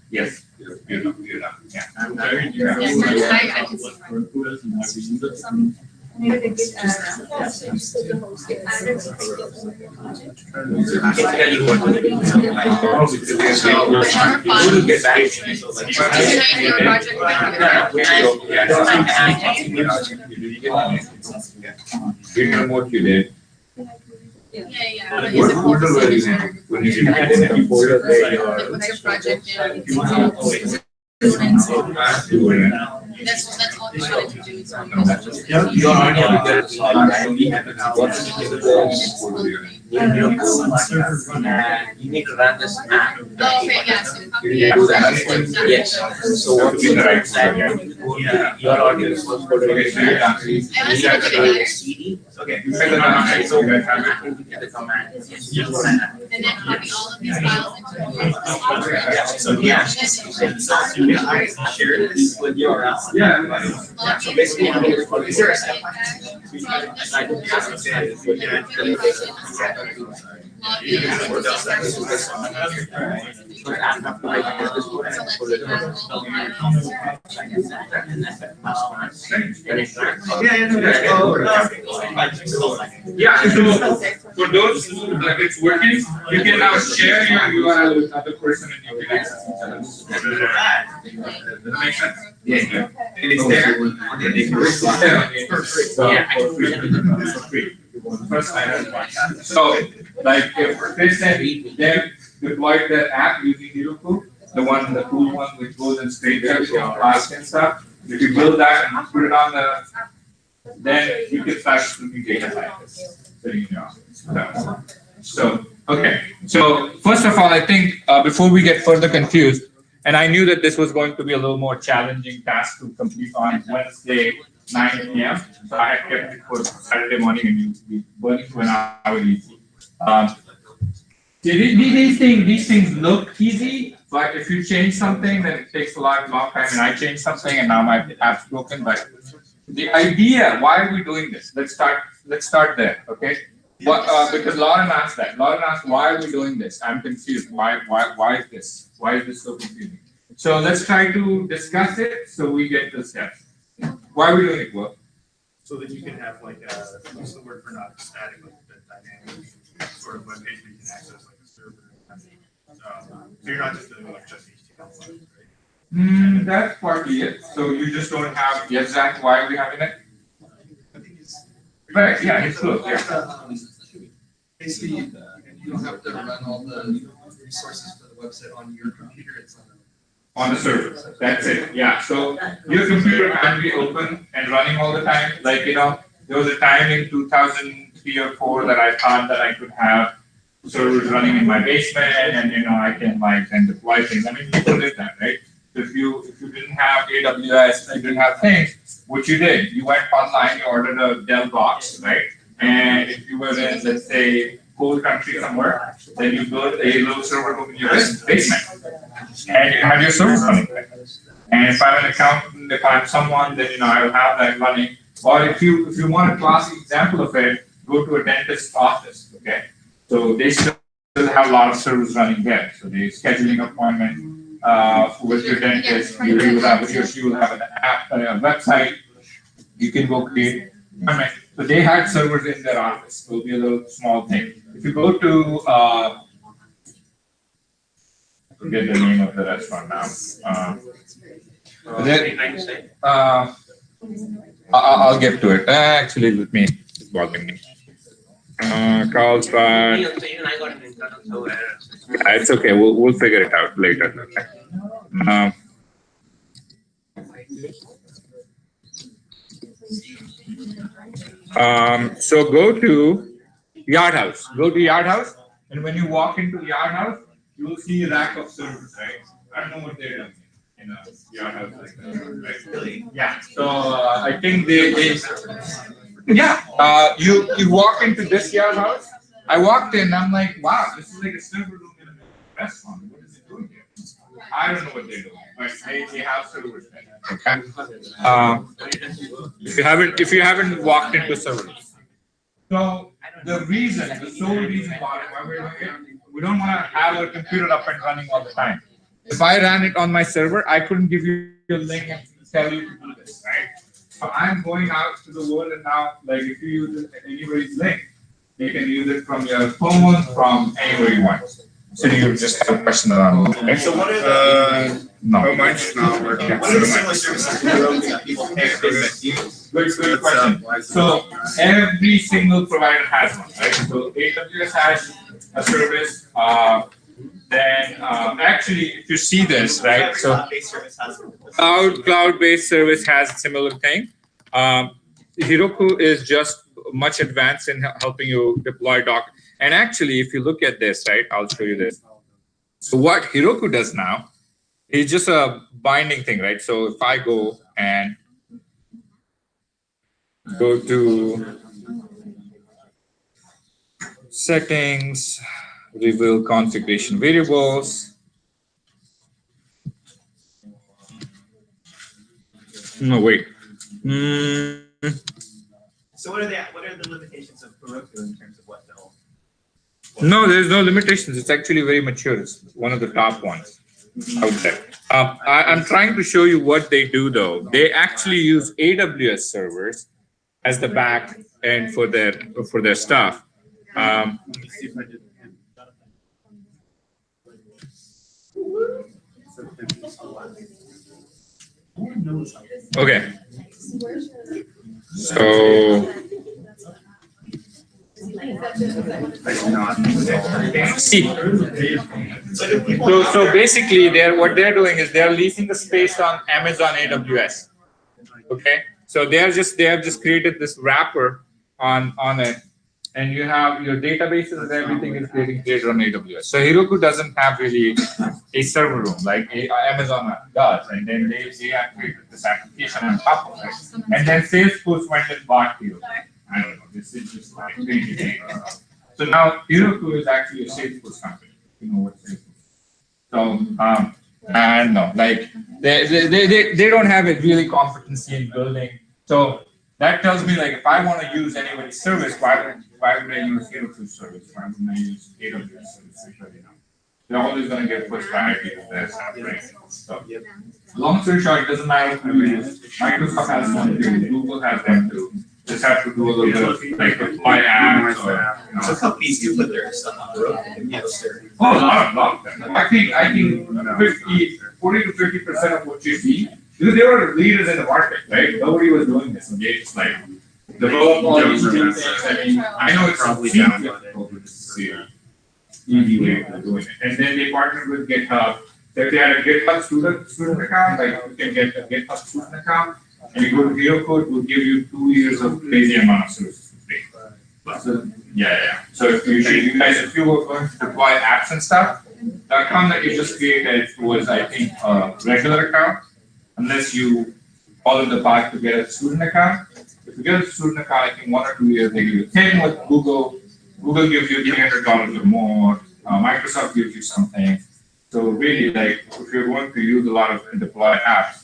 Yes. You're done, yeah. I can see. Maybe they get, Get back. You know what you did. Yeah. But use it for When you had it before the day, what's your project? That's all you wanted to do. You already have to get you need to run this app. Oh, okay, yeah, so copy You it. do that. Yes. So what you do is that your audio is supposed to go to the CD. Okay. So you get the command. And then copy all of these files into. So yeah. So I share this with your. So basically, is there a step? Yeah, so for those who like it's working, you can now share your URL with other person and you can access each other. Does that make sense? Yeah. It's there. First time. So, like, if they said they deployed the app using Heroku, the cool one which goes and straight there with your flask and stuff, if you build that and put it on then you can start looking data like this. So, okay. So, first of all, I think before we get further confused, and I knew that this was going to be a little more challenging task to complete on Wednesday, 9 p.m. So I had kept it for Saturday morning and you'll be burning to an hour easy. These things look easy, but if you change something, then it takes a long time. And I changed something and now my app's broken. But the idea, why are we doing this? Let's start there, okay? Because Lauren asked that. Lauren asked, why are we doing this? I'm confused. Why is this? Why is this so confusing? So let's try to discuss it so we get the steps. Why are we doing it, Will? So that you can have like use the word for not static, like the dynamic sort of web page where you can access like a server. So you're not just doing like just HTML, right? That's partly it. So you just don't have the exact why are we having it? Right, yeah, it's good, yeah. Basically, you don't have to run all the resources for the website on your computer, it's On the server, that's it, yeah. So your computer can be open and running all the time. Like, there was a time in 2003 or 4 that I thought that I could have servers running in my basement and, I can then deploy things. I mean, people did that, right? If you didn't have AWS, you didn't have things, what you did, you went online, you ordered a Dell box, right? And if you were in, let's say, cold country somewhere, then you build a little server room in your basement. And you have your server running there. And if I'm an accountant, if I'm someone, then I will have that running. Or if you want a classic example of it, go to a dentist's office, okay? So they still have a lot of servers running there. So the scheduling appointment with your dentist, you will have, she will have an app, a website. You can go create. So they had servers in their office. It will be a little small thing. If you go to, I forget the name of the restaurant now. I'll get to it. Actually, let me, it's bothering me. Carlsbad. It's okay. We'll figure it out later. So go to Yard House. Go to Yard House, and when you walk into Yard House, you will see a rack of servers, right? I don't know what they're doing in a Yard House like that, right? Yeah. So I think you walk into this Yard House. I walked in, I'm like, wow, this is like a server room in a restaurant. What is it doing here? I don't know what they're doing, but they have servers there. Okay. If you haven't walked into servers. So the sole reason why we're doing it, we don't want to have a computer up and running all the time. If I ran it on my server, I couldn't give you a link and tell you to do this, right? So I'm going out to the world, and now, like, if you use anybody's link, you can use it from your phone, from anywhere you want. So you just have a question around. Okay? So what are no. Oh, mine's not working. What are the similar services that people pay for that use? Good question. So every single provider has one, right? So AWS has a service. Then actually, if you see this, right? So cloud-based service has a similar thing. Heroku is just much advanced in helping you deploy Docker. And actually, if you look at this, right, I'll show you this. So what Heroku does now is just a binding thing, right? So if I go and go to settings, reveal configuration variables. No, wait. So what are the limitations of Heroku in terms of what they'll? No, there's no limitations. It's actually very mature. It's one of the top ones out there. I'm trying to show you what they do, though. They actually use AWS servers as the back end for their stuff. Okay. So. See, so basically, what they're doing is they're leasing the space on Amazon AWS. Okay, so they have just created this wrapper on it, and you have your databases and everything is getting created on AWS. So Heroku doesn't have really a server room like Amazon does, and then they have created this application on top of it, and then Salesforce went and bought Heroku. I don't know. This is just like crazy thing. So now Heroku is actually a Salesforce company. You know what Salesforce is. So and no, like they don't have a really competency in building. So that tells me, like, if I want to use anybody's service, why would I use Heroku service? Why wouldn't I use AWS service? They're always going to get pushed priority to their stuff, right? So long story short, it doesn't matter who it is. Microsoft has them too. Google has them too. Just have to do a little bit of like apply apps or, So companies do put their stuff on the road. Yes, sir. Oh, a lot of them. I think 50, 40 to 50% of what you see, because they were leaders in the market, right? Nobody was doing this, and they just like develop all these new things. I mean, I know it's Probably seems download it. difficult, but it's easy way of doing it. And then they partnered with GitHub. So if they had a GitHub student account, like you can get a GitHub student account, and you go to Hero Code, will give you 2 years of crazy amount of services for free. So, yeah. So if you were going to deploy apps and stuff, the account that you just created was, I think, a regular account, unless you follow the path to get a student account. If you get a student account, I think 1 or 2 years they give you. Same with Google. Google gives you $300 or more. Microsoft gives you something. So really, like, if you're going to use a lot of deploy apps,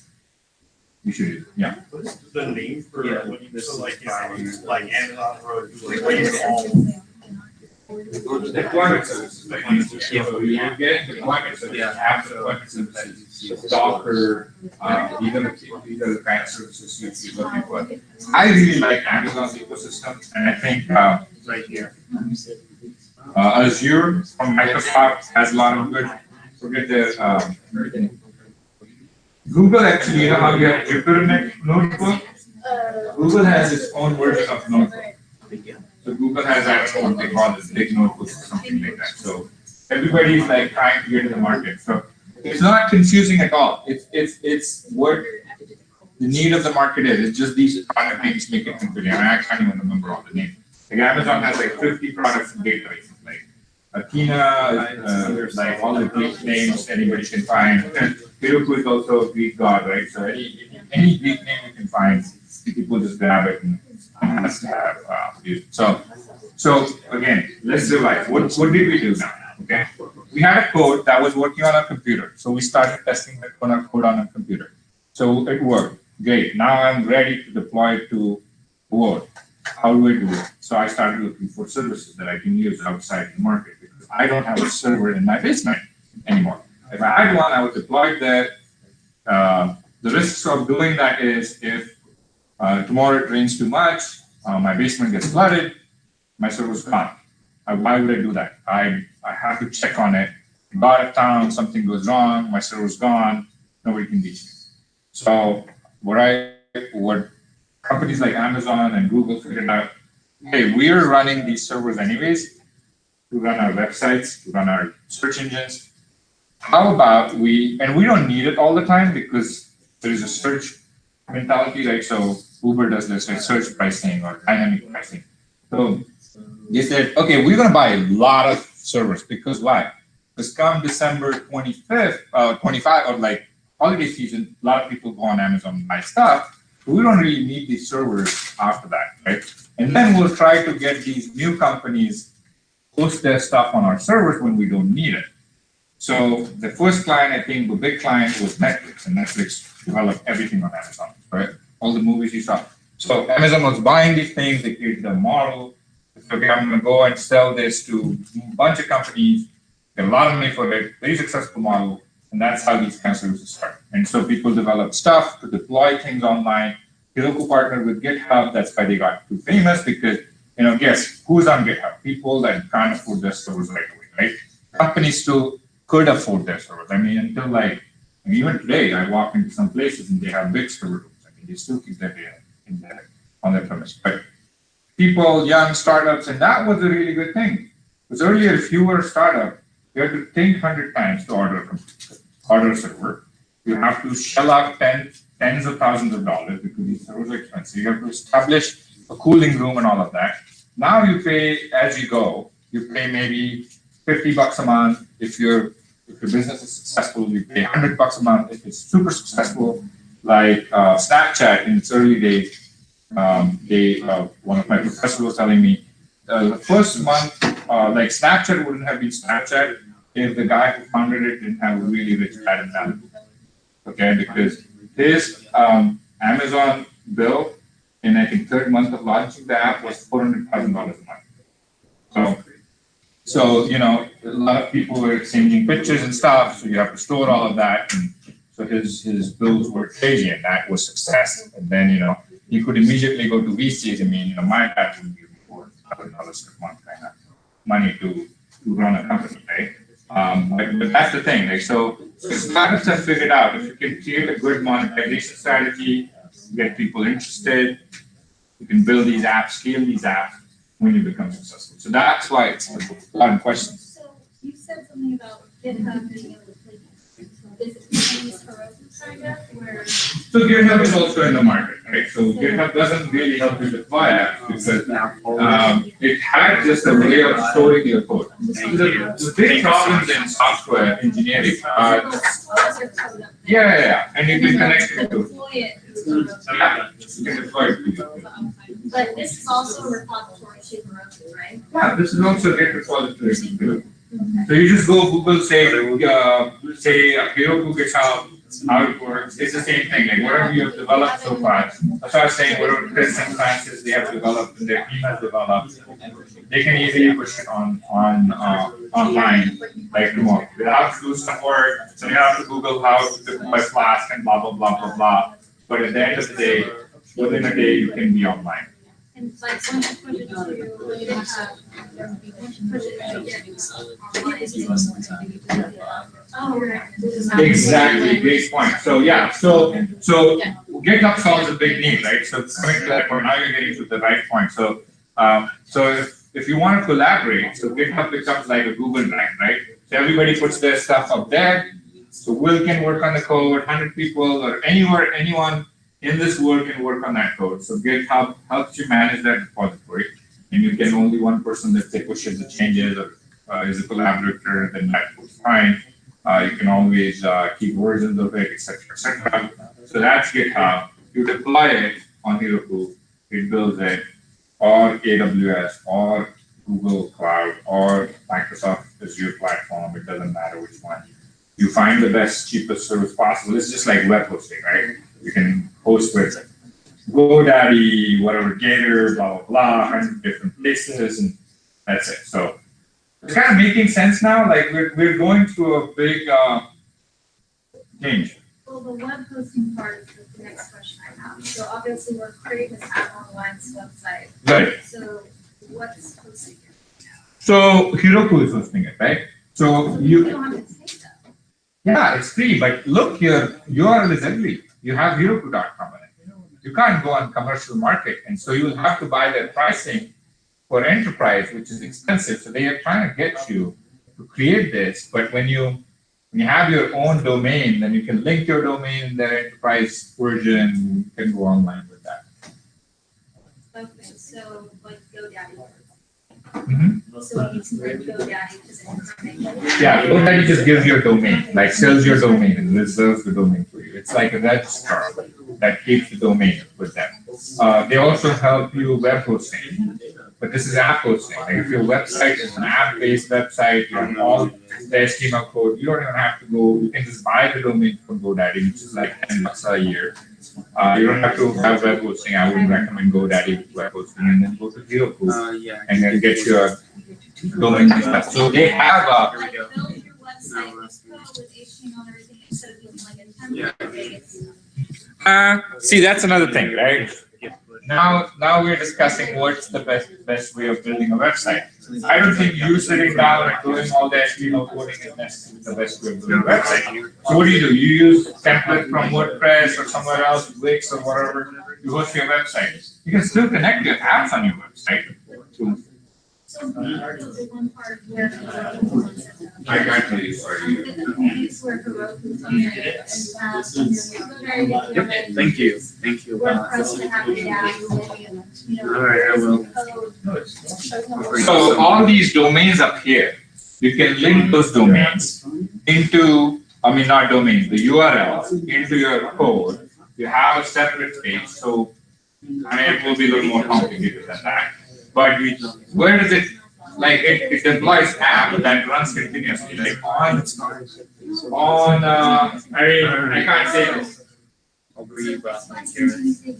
you should use it. Yeah. What's the name for Yeah, when you, this so is like, fine. like Amazon Road, like what you call. Deployment services, like, so you get deployment services, apps deployment services, Docker, these are the kind of services you're looking for. I really like Amazon's ecosystem, and I think Right here. Azure from Microsoft has a lot of good. Forget the Google actually, you know how you have Jupyter Notebook? Google has its own version of Notebook. So Google has actually what they call this big notebook or something like that. So everybody's like trying to get in the market. So it's not confusing at all. It's what the need of the market is. It's just these kind of things make it confusing. I can't even remember all the names. Like Amazon has like 50 products in databases, like Athena, like all the Greek names anybody can find. Heroku is also a Greek god, right? So any Greek name you can find, people just grab it and has to have use. So again, let's revise. What did we do now? Okay, we had a code that was working on a computer, so we started testing the code on a computer. So it worked. Great. Now I'm ready to deploy it to Word. How do I do it? So I started looking for services that I can use outside the market because I don't have a server in my basement anymore. If I had one, I would deploy that. The risks of doing that is if tomorrow it rains too much, my basement gets flooded, my server's gone. Why would I do that? I have to check on it. I go out of town, something goes wrong, my server's gone, nobody can reach me. So what companies like Amazon and Google figured out, hey, we're running these servers anyways to run our websites, to run our search engines. How about we don't need it all the time because there is a search mentality, right? So Uber does this, like search pricing or dynamic pricing. So they said, okay, we're going to buy a lot of servers because why? Because come December 25th, 25, or like holiday season, a lot of people go on Amazon and buy stuff. But we don't really need these servers after that, right? And then we'll try to get these new companies host their stuff on our servers when we don't need it. So the first client, I think, the big client was Netflix, and Netflix developed everything on Amazon, right? All the movies you saw. So Amazon was buying these things, they created a model. Okay, I'm gonna go and sell this to a bunch of companies, get a lot of money for it, very successful model, and that's how these kind of services start. And so people develop stuff to deploy things online. Heroku partnered with GitHub, that's why they got too famous because, guess who's on GitHub? People that can't afford their servers right away, right? Companies still could afford their servers. I mean, until even today, I walk into some places and they have big server rooms. I mean, they still keep their data on their premise. But people, young startups, and that was a really good thing. Because earlier, if you were a startup, you had to think 100 times to order a server. You have to shell out tens of thousands of dollars because these servers are expensive. You have to establish a cooling room and all of that. Now you pay as you go. You pay maybe $50 a month if your business is successful. You pay $100 a month if it's super successful. Like Snapchat in its early days, one of my professors was telling me the first month, like Snapchat wouldn't have been Snapchat if the guy who founded it didn't have a really rich dad and family. Okay, because his Amazon bill in I think third month of launching the app was $400,000 a month. So a lot of people were exchanging pictures and stuff, so you have to store all of that. And so his bills were crazy, and that was success. And then he could immediately go to VCs. I mean, my dad would give me $400,000 a month kind of money to run a company, right? But that's the thing, like, so startups have figured out if you can create a good monetization strategy, get people interested, you can build these apps, scale these apps when you become successful. So that's why it's a lot of questions. So you said something about GitHub being able to play. Is it Chinese Heroku kind of where? So GitHub is also in the market, right? So GitHub doesn't really help you deploy apps because it had just a way of storing your code. The big problems in software engineering are, and you can connect it to, you can deploy it. But this is also a repository to Heroku, right? Yeah, this is also a Git repository too. So you just go Google, say Heroku GitHub, how it works. It's the same thing. Like whatever you have developed so far. That's why I was saying whatever Chris and Francis they have developed and their team has developed, they can easily push it on online like tomorrow. They have to do some work. So you have to Google how to deploy Flask and blah blah blah blah blah. But at the end of the day, within a day you can be online. And like when you push it to GitHub, once you push it to GitHub, Exactly, great point. So yeah, so GitHub solves a big need, right? So coming to that point, now you're getting to the right point. So if you want to collaborate, so GitHub becomes like a Google Drive, right? So everybody puts their stuff up there. So Will can work on the code, 100 people or anyone in this world can work on that code. So GitHub helps you manage that repository, and you can only one person that pushes the changes or is a collaborator, then that goes fine. You can always keep versions of it, etc., etc. So that's GitHub. You deploy it on Heroku, it builds it, or AWS, or Google Cloud, or Microsoft Azure platform. It doesn't matter which one. You find the best, cheapest service possible. It's just like web hosting, right? You can host with GoDaddy, whatever, Gator, blah, blah, blah, 100 different places, and that's it. So it's kind of making sense now. Like we're going through a big change. well, the web hosting part is the next question I have. So obviously we're creating this app on Line's website. Right. So what's hosting it? So Heroku is hosting it, right? So You don't have to pay that. yeah, it's free, but look, your URL is ugly. You have Heroku.com in it. You can't go on commercial market, and so you will have to buy their pricing for enterprise, which is expensive. So they are trying to get you to create this, but when you have your own domain, then you can link your domain in their enterprise version. You can go online with that. Okay, so like GoDaddy. Mm-hmm. So you can bring GoDaddy to the internet. Yeah, GoDaddy just gives you a domain, like sells your domain and reserves the domain for you. It's like a registrar that keeps the domain with them. They also help you web hosting, but this is app hosting. Like if your website is an app-based website, you have all the HTML code, you don't even have to go, you can just buy the domain from GoDaddy, which is like $10 a year. You don't have to have web hosting. I would recommend GoDaddy with web hosting, and then go to Heroku and then get your domain and stuff. So they have a. Like build your website with HTML and everything instead of using like a template. See, that's another thing, right? Now we're discussing what's the best way of building a website. I don't think you sitting down and doing all the HTML coding is necessarily the best way of building a website. So what do? You use template from WordPress or somewhere else, Wix or whatever. You host your website. You can still connect your apps on your website. So the one part where I can't tell you, sorry. the piece where Heroku's on there and Thank you. Thank you. WordPress would have the apps, you know. All right, I will. So all these domains up here, you can link those domains into, I mean not domains, the URLs into your code. You have a separate page, so I mean, it will be a little more complicated than that. But where does it, like it deploys app that runs continuously, like I mean, I can't say this. I'll breathe Like things being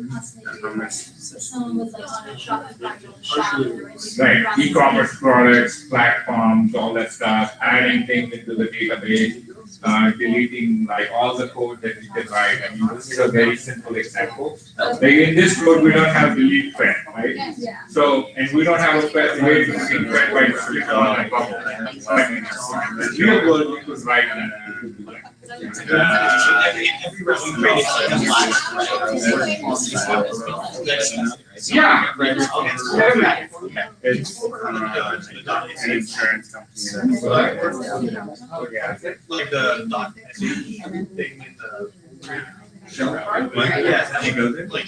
customized. So someone was like on a Shopify shop. Right, e-commerce products, platforms, all that stuff, adding things into the database. deleting like all the code that you can write. I mean, this is a very simple example. Like in this code, we don't have delete thread, right? So, and we don't have a way to see thread by click on a bubble. But in the real world, we could write yeah. It's an insurance company that's Like the dot thing in the shell. Yeah, you go there, like,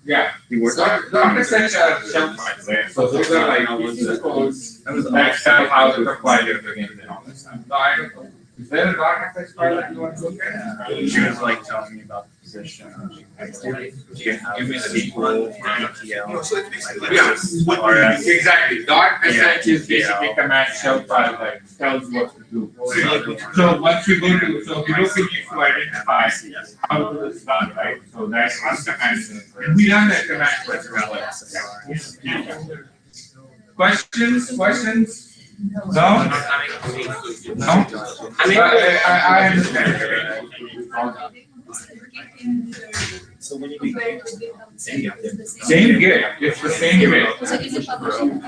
Yeah. Not essential shell files, right? So those are like pieces of codes that tell how the compiler begins and all that stuff. So I don't know. Is there a .sh file that you want to look at? She was like telling me about the position. Give me the SQL, ETL. Yeah, exactly. .sh is basically a command shell file that tells what to do. So once you go to, so you look needs to identify how to do this done, right? So that's one command. And we run that command for Questions? No? No? I understand. so when you do Same Git, it's the same Git. So is it publishing?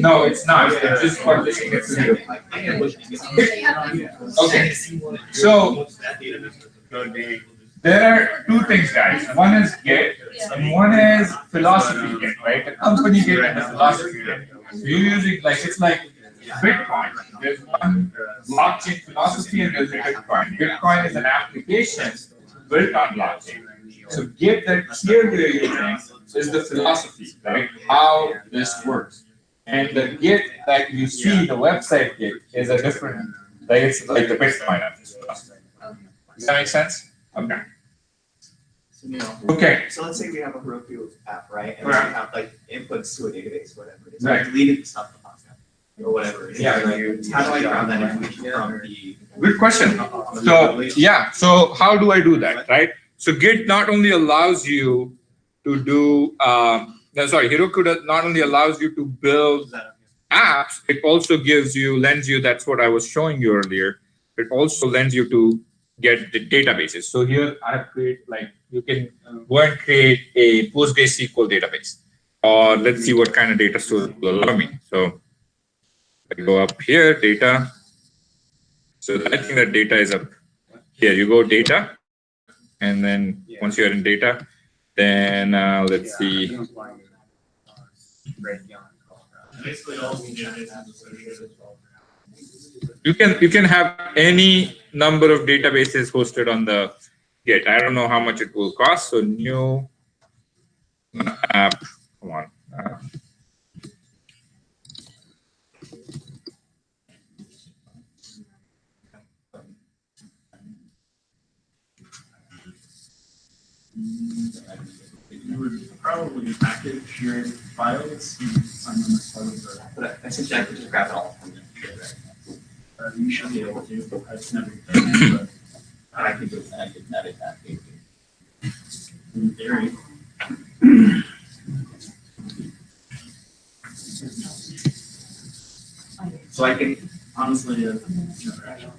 No, it's not, it's just publishing it to you. Okay, so there are two things, guys. One is Git and one is philosophy Git, right? The company Git and the philosophy Git. So you're using like, it's like Bitcoin. There's one blockchain philosophy and there's Bitcoin. Bitcoin is an application built on blockchain. So Git that here we're using is the philosophy, right? How this works. And the Git that you see, the website Git, is a different, like it's like the Bitcoin of this philosophy. Does that make sense? Okay. So, you know, Okay. so let's say we have a Heroku app, right? And we Right. have like inputs to a database, whatever it is. Right. We deleted the stuff from Kafka or whatever it is. Yeah. Right? How do I grab that information from the? Good question. So yeah, so how do I do that, right? So Git not only allows you to do, Heroku not only allows you to build apps, it also lends you, that's what I was showing you earlier. It also lends you to get the databases. So here I have created, like, you can go and create a PostgreSQL database. Or let's see what kind of data source will allow me. So I go up here, data. So I think that data is up here. You go data, and then once you're in data, then let's see. Basically, all we did is associated. You can have any number of databases hosted on the Git. I don't know how much it will cost. So new app. Come on. You would probably package your files on the side of the. But essentially, I could just grab it all from there. You should be able to, but I've never done it, I could just edit that. but in theory. So I can, Honestly, never actually.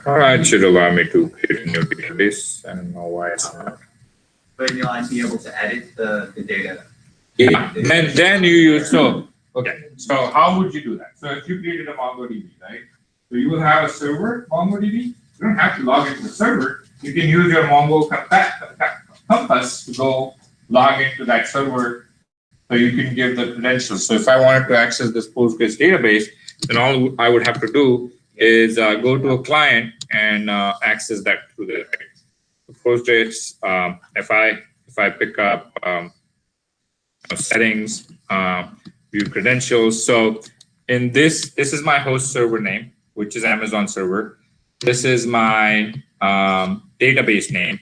It should allow me to create a new database. I don't know why it's not. but you'll be able to edit the data. Yeah, and then you use, so how would you do that? So if you created a MongoDB, right? So you will have a server, MongoDB. You don't have to log into the server. You can use your Mongo Compass to go log into that server so you can give the credentials. So if I wanted to access this Postgres database, then all I would have to do is go to a client and access that through the Postgres. If I pick up settings, view credentials. So in this is my host server name, which is Amazon server. This is my database name.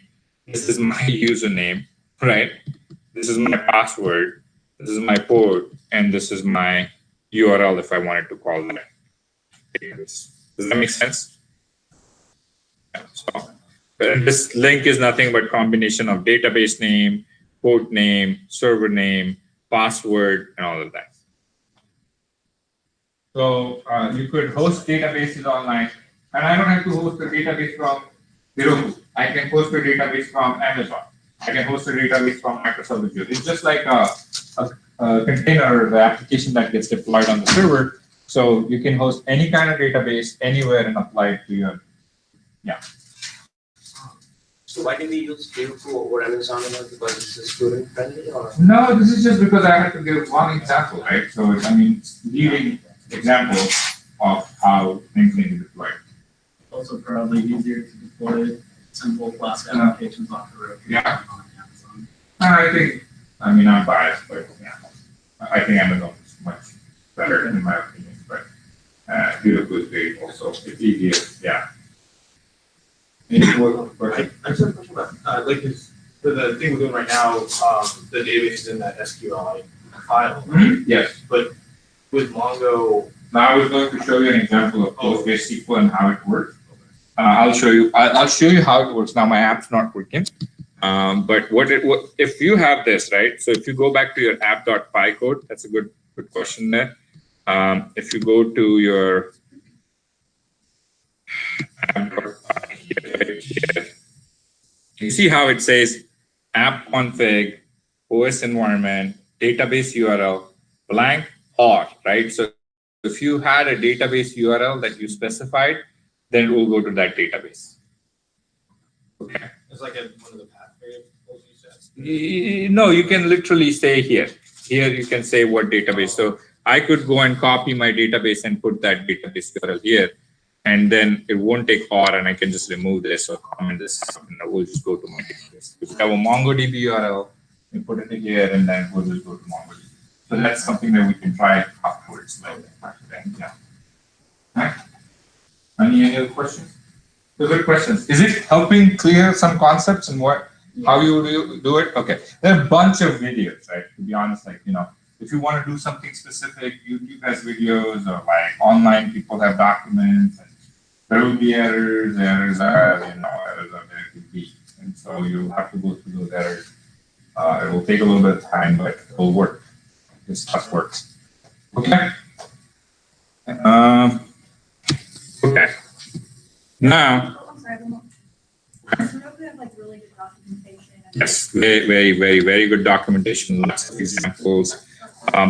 This is my username, right? This is my password. This is my port, and this is my URL if I wanted to call that database. Does that make sense? Yeah, so this link is nothing but combination of database name, port name, server name, password, and all of that. So you could host databases online, and I don't have to host a database from Heroku. I can host a database from Amazon. I can host a database from Microsoft Azure. It's just like a container, the application that gets deployed on the server. So you can host any kind of database anywhere and apply it to your, yeah. So why did we use Heroku over Amazon? Because this is student friendly or? No, this is just because I had to give one example, right? So I mean, it's leading example of how things can be deployed. Also probably easier to deploy simple Flask applications off the road. Yeah. On Amazon. I mean, I'm biased, but yeah, I think Amazon is much better in my opinion, but Heroku is great also. It's easier, yeah. Any more questions? I just have a question about, like this, for the thing we're doing right now, the database is in that SQLite file. Yes. But with Mongo, Now I was going to show you an example of PostgreSQL and how it works. I'll show you how it works. Now my app's not working. But if you have this, right? So if you go back to your app.py code, that's a good question there. If you go to your app.py here, you see how it says app config, OS environment, database URL, blank, or, right? So if you had a database URL that you specified, then it will go to that database. Okay. it's like one of the path variables you said. No, you can literally say here. Here you can say what database. So I could go and copy my database and put that database URL here, and then it won't take OR, and I can just remove this or comment this, and I will just go to my database. If you have a MongoDB URL, you put it here, and then we'll just go to MongoDB. So that's something that we can try afterwards. Yeah. Right. Any other questions? So good questions. Is it helping clear some concepts and how you do it? Okay. There are a bunch of videos, right? To be honest, like, if you want to do something specific, YouTube has videos, or like online people have documents, and there will be errors are, errors are there to be. And so you have to go through those errors. It will take a little bit of time, but it will work. This stuff works. Okay. Okay. Now, yes, very, very, very, very good documentation, lots of examples.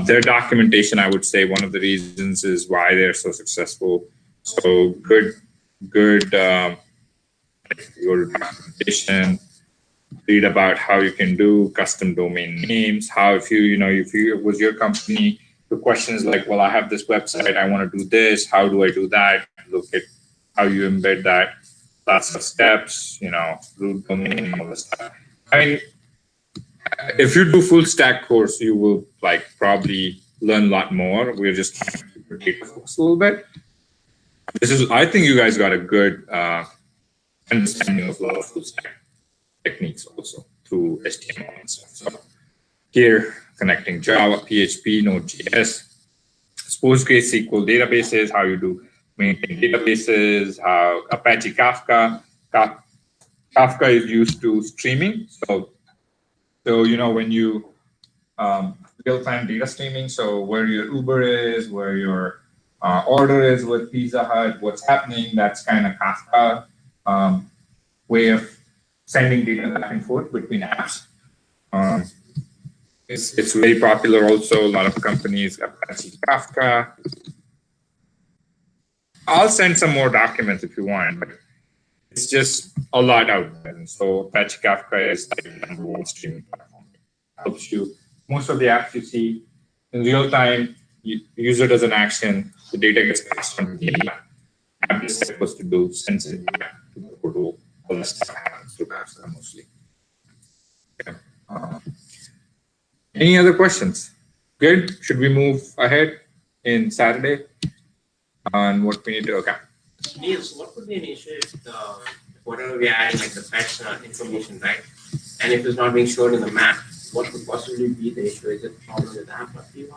Their documentation, I would say, one of the reasons is why they're so successful. So good your documentation, read about how you can do custom domain names, how if it was your company, the question is like, well, I have this website, I want to do this, how do I do that? Look at how you embed that, lots of steps, root domain, all this stuff. I mean, if you do full stack course, you will probably learn a lot more. We're just trying to predict a little bit. I think you guys got a good understanding of a lot of full stack techniques also through HTML and stuff. So here, connecting Java, PHP, Node.js, PostgreSQL databases, how you do maintain databases, how Apache Kafka. Kafka is used to streaming. So when you real-time data streaming, so where your Uber is, where your order is with Pizza Hut, what's happening, that's kind of Kafka way of sending data back and forth between apps. It's very popular also. A lot of companies, Apache Kafka. I'll send some more documents if you want, but it's just a lot out there. And so Apache Kafka is like the number one streaming platform. It helps you. Most of the apps you see in real time, user does an action, the data gets passed on to the app. App is supposed to do sends it back to the portal. All this stuff happens through Kafka mostly. Okay. Any other questions? Good. Should we move ahead in Saturday on what we need to? Okay. Neil, so what would be an issue if whatever we are adding, like the fetch information, right? And if it's not being showed in the map, what could possibly be the issue? Is it a problem with app.py?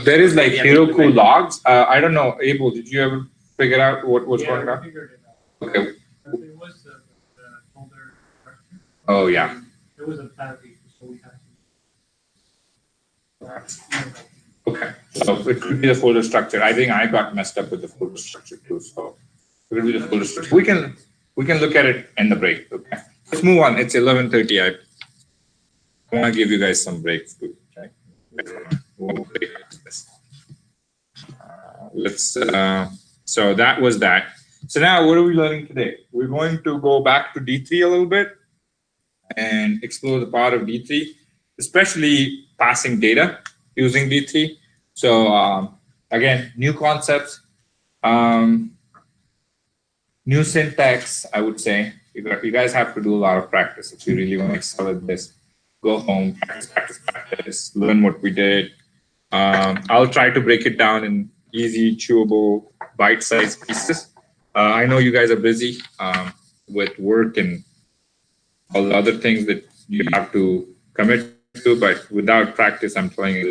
There is like Heroku logs. I don't know. Abel, did you ever figure out what was going on? Figured it out. Okay. There was the folder structure. Oh yeah. There was a path issue, so we had to. Okay, so it could be the folder structure. I think I got messed up with the folder structure too, so it could be the folder structure. We can look at it in the break. Okay, let's move on. It's 11:30. I want to give you guys some break too. Okay, we'll break this. So that was that. So now what are we learning today? We're going to go back to D3 a little bit and explore the part of D3, especially passing data using D3. So again, new concepts, new syntax, I would say. You guys have to do a lot of practice if you really want to excel at this. Go home, practice, learn what we did. I'll try to break it down in easy, chewable, bite-sized pieces. I know you guys are busy with work and all the other things that you have to commit to, but without practice, I'm telling you,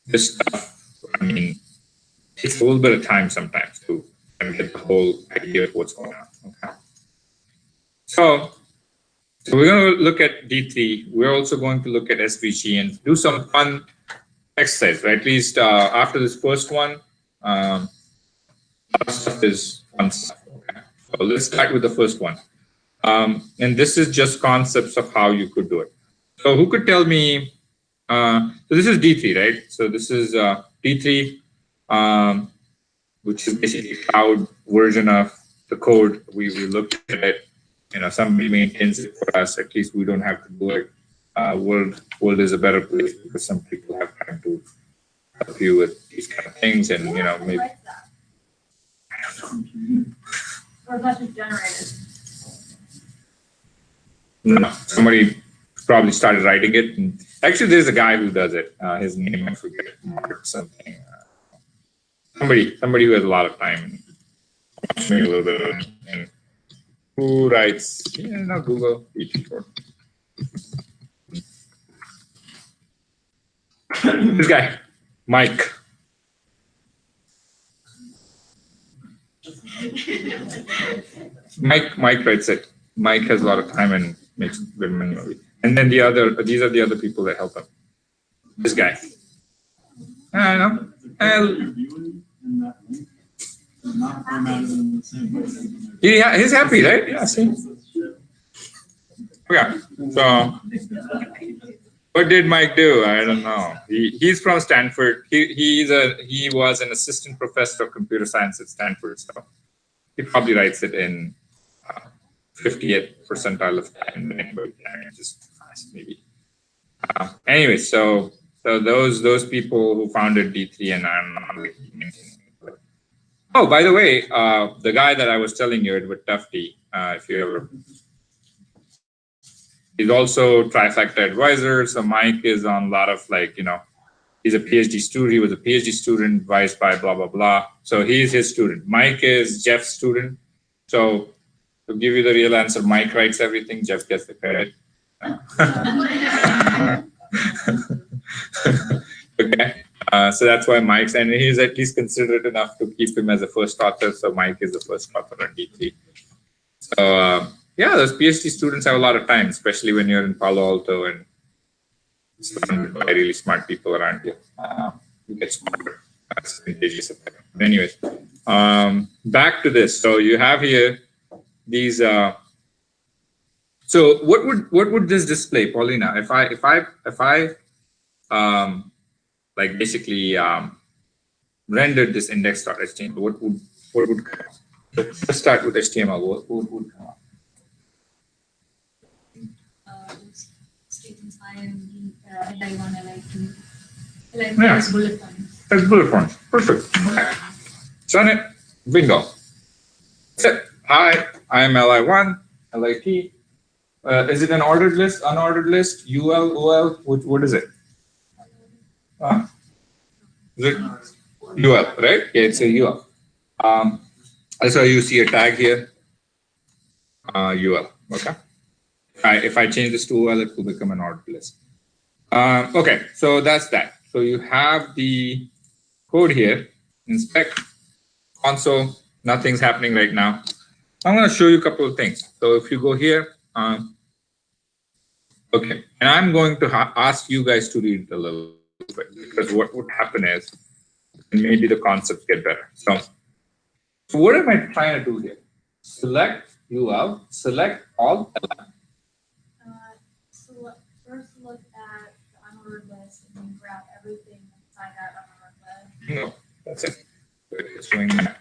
this stuff, I mean, it takes a little bit of time sometimes to get the whole idea of what's going on. Okay. So we're going to look at D3. We're also going to look at SVG and do some fun exercise, right? At least after this first one, stuff is fun stuff. Okay. So let's start with the first one. And this is just concepts of how you could do it. So who could tell me, so this is D3, right? So this is D3, which is basically cloud version of the code. We looked at it, somebody maintains it for us. At least we don't have to do it. World is a better place because some people have time to help you with these kind of things, and maybe. Or that is generated. No, somebody probably started writing it. And actually, there's a guy who does it. His name I forget, Mark something. Somebody who has a lot of time. A little bit. And who writes? Not Google. This guy, Mike. Mike writes it. Mike has a lot of time and makes good money. And then these are the other people that help him. This guy. I know. He's happy, right? Yeah, see. Okay. So what did Mike do? I don't know. He's from Stanford. He was an assistant professor of computer science at Stanford. So he probably writes it in 50th percentile of time, but just fast maybe. Anyway, so those people who founded D3, and I don't know. Oh, by the way, the guy that I was telling you, Edward Tufte, if you ever, he's also Trifecta advisor. So Mike is on a lot of he's a PhD student. He was a PhD student advised by blah, blah, blah. So he's his student. Mike is Jeff's student. So to give you the real answer, Mike writes everything, Jeff gets the credit. Okay. So that's why Mike's, and he's at least considerate enough to keep him as a first author. So Mike is the first author on D3. So yeah, those PhD students have a lot of time, especially when you're in Palo Alto and surrounded by really smart people around you. You get smarter. That's contagious effect. Anyways, back to this. So you have here these. So what would this display, Paulina? If I basically rendered this index.html, what would come up? Let's start with HTML. What would come up? Statements I and li1, li2. Yeah. Bullet points. That's bullet points. Perfect. Okay. Run it. Bingo. That's it. Hi, I am li1, lit. Is it an ordered list, unordered list, ul, ol? What is it? Is it ul, right? Yeah, it's a ul. Also, you see a tag here. Ul. Okay. If I change this to ul, it will become an ordered list. Okay, so that's that. So you have the code here. Inspect console. Nothing's happening right now. I'm going to show you a couple of things. So if you go here, okay, and I'm going to ask you guys to read it a little of it, because what would happen is maybe the concepts get better. So what am I trying to do here? Select UL, select all LI. So first look at the unordered list and then grab everything inside that unordered list. No, that's it. It's doing that.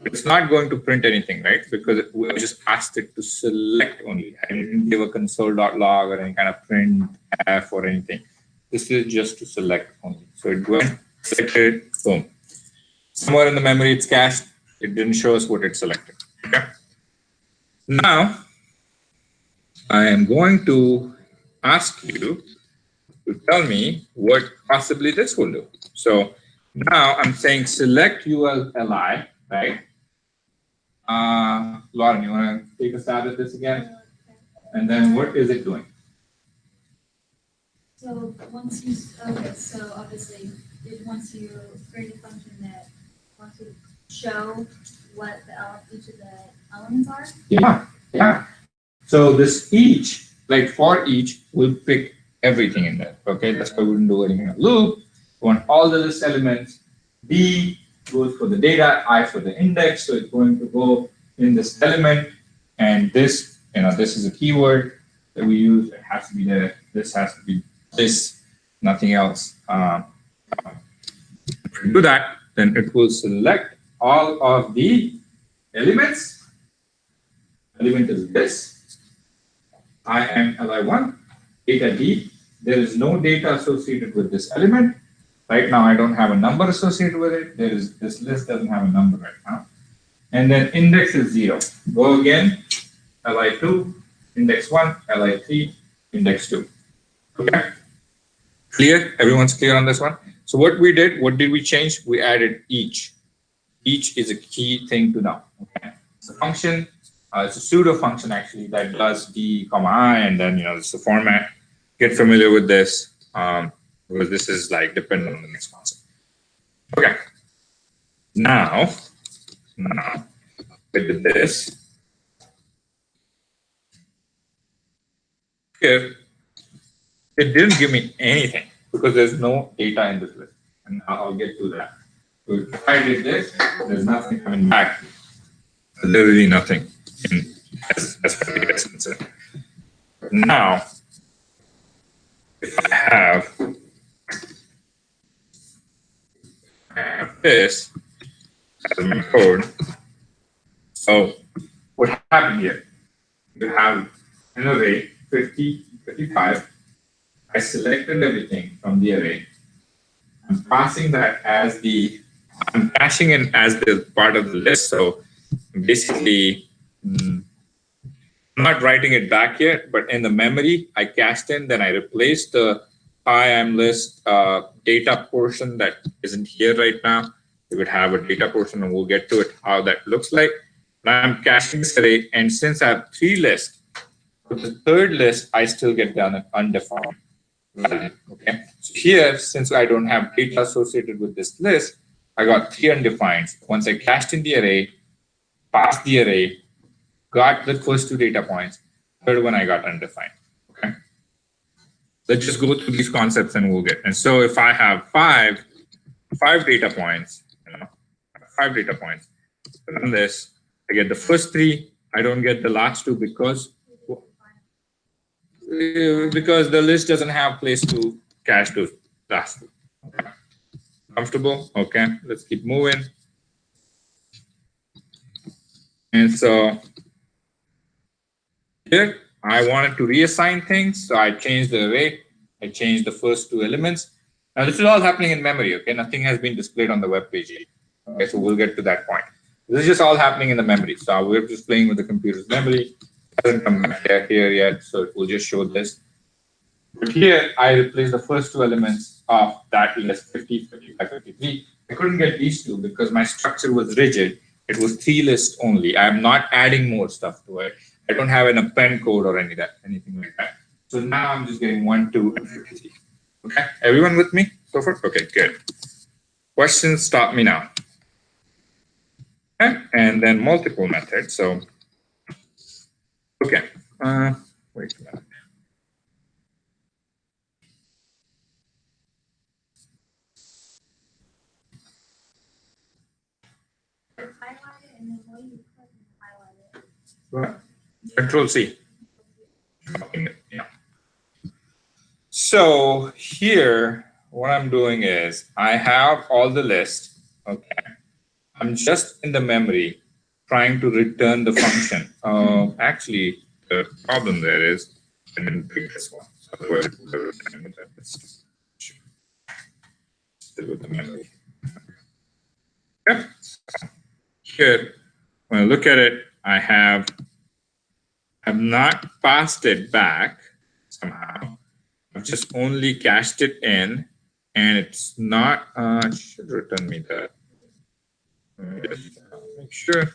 It's not going to print anything, right? Because we just asked it to select only. I didn't give a console.log or any kind of print f or anything. This is just to select only. So it went, selected, boom. Somewhere in the memory it's cached. It didn't show us what it selected. Okay. Now, I am going to ask you to tell me what possibly this will do. So now I'm saying select ULLI, right? Lauren, you want to take a stab at this again? And then what is it doing? So once you, okay, so obviously, once you create a function that wants to show what each of the elements are. Yeah. So this each, like for each, will pick everything in there. Okay, that's why we wouldn't do anything in a loop. We want all the list elements. B goes for the data, I for the index. So it's going to go in this element, and this, this is a keyword that we use. It has to be there. This has to be this, nothing else. If we do that, then it will select all of the elements. Element is this. I am li1, data D. There is no data associated with this element. Right now, I don't have a number associated with it. This list doesn't have a number right now. And then index is 0. Go again, li2, index 1, li3, index 2. Okay? Clear? Everyone's clear on this one? So what we did, what did we change? We added each. Each is a key thing to know. Okay? It's a function. It's a pseudo function actually that does d comma I, and then it's the format. Get familiar with this because this is like dependent on the next concept. Okay. Now with this here, it didn't give me anything because there's no data in this list, and I'll get to that. So if I did this, there's nothing coming back. Literally nothing. As far as it's concerned. Now, if I have this as my code, so what happened here? You have an array 50, 55. I selected everything from the array. I'm passing that as I'm caching in as the part of the list. So basically, I'm not writing it back yet, but in the memory, I cached in, then I replaced the I am list data portion that isn't here right now. We would have a data portion, and we'll get to it, how that looks like. But I'm caching this array, and since I have 3 lists, for the third list, I still get down an undefined value. Okay. So here, since I don't have data associated with this list, I got 3 undefined. Once I cached in the array, passed the array, got the first 2 data points, third one I got undefined. Okay. Let's just go through these concepts and we'll get. And so if I have five data points, 5 data points, run this, I get the first 3, I don't get the last 2 because the list doesn't have place to cache those last 2. Okay. Comfortable? Okay, let's keep moving. And so here, I wanted to reassign things, so I changed the array. I changed the first 2 elements. Now, this is all happening in memory, okay? Nothing has been displayed on the web page yet. Okay, so we'll get to that point. This is just all happening in the memory. So we're just playing with the computer's memory. It hasn't come back here yet, so it will just show this. But here, I replaced the first 2 elements of that list, 50, 55, 53. I couldn't get these 2 because my structure was rigid. It was 3 lists only. I'm not adding more stuff to it. I don't have an append code or anything like that. So now I'm just getting 1, 2, and 53. Okay, everyone with me so far? Okay, good. Questions, stop me now. Okay, and then multiple methods. So, okay, wait a minute. Control C. Yeah. So here, what I'm doing is I have all the list. Okay. I'm just in the memory trying to return the function. Actually, the problem there is I didn't pick this one. So otherwise it would have returned that list. Still with the memory. Yep. Here, when I look at it, I have not passed it back somehow. I've just only cached it in, and it's not. It should return me that. Let me just make sure.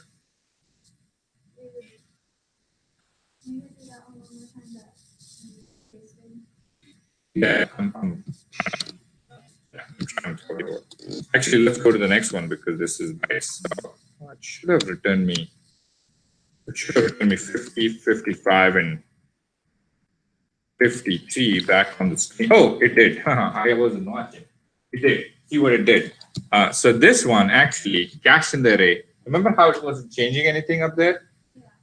Yeah, I'm trying to tell you what. Actually, let's go to the next one because this is nice. So it should have returned me. It should have returned me 50, 55, and 53 back on the screen. Oh, it did. I wasn't watching. It did. See what it did. So this one actually cached in the array. Remember how it wasn't changing anything up there?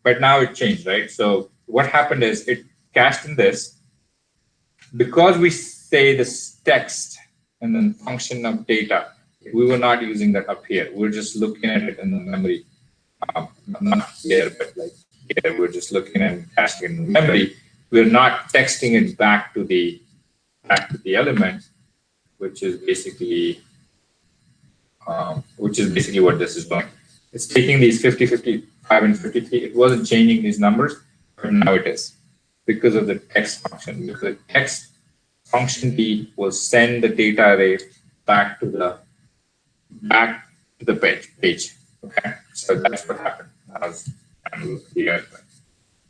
But now it changed, right? So what happened is it cached in this. Because we say this text and then function of data, we were not using that up here. We're just looking at it in the memory. Not here, but like here, we're just looking at caching in the memory. We're not texting it back to the element, which is basically what this is doing. It's taking these 50, 55, and 53. It wasn't changing these numbers, but now it is because of the text function. Because the text function B will send the data array back to the page. Okay, so that's what happened.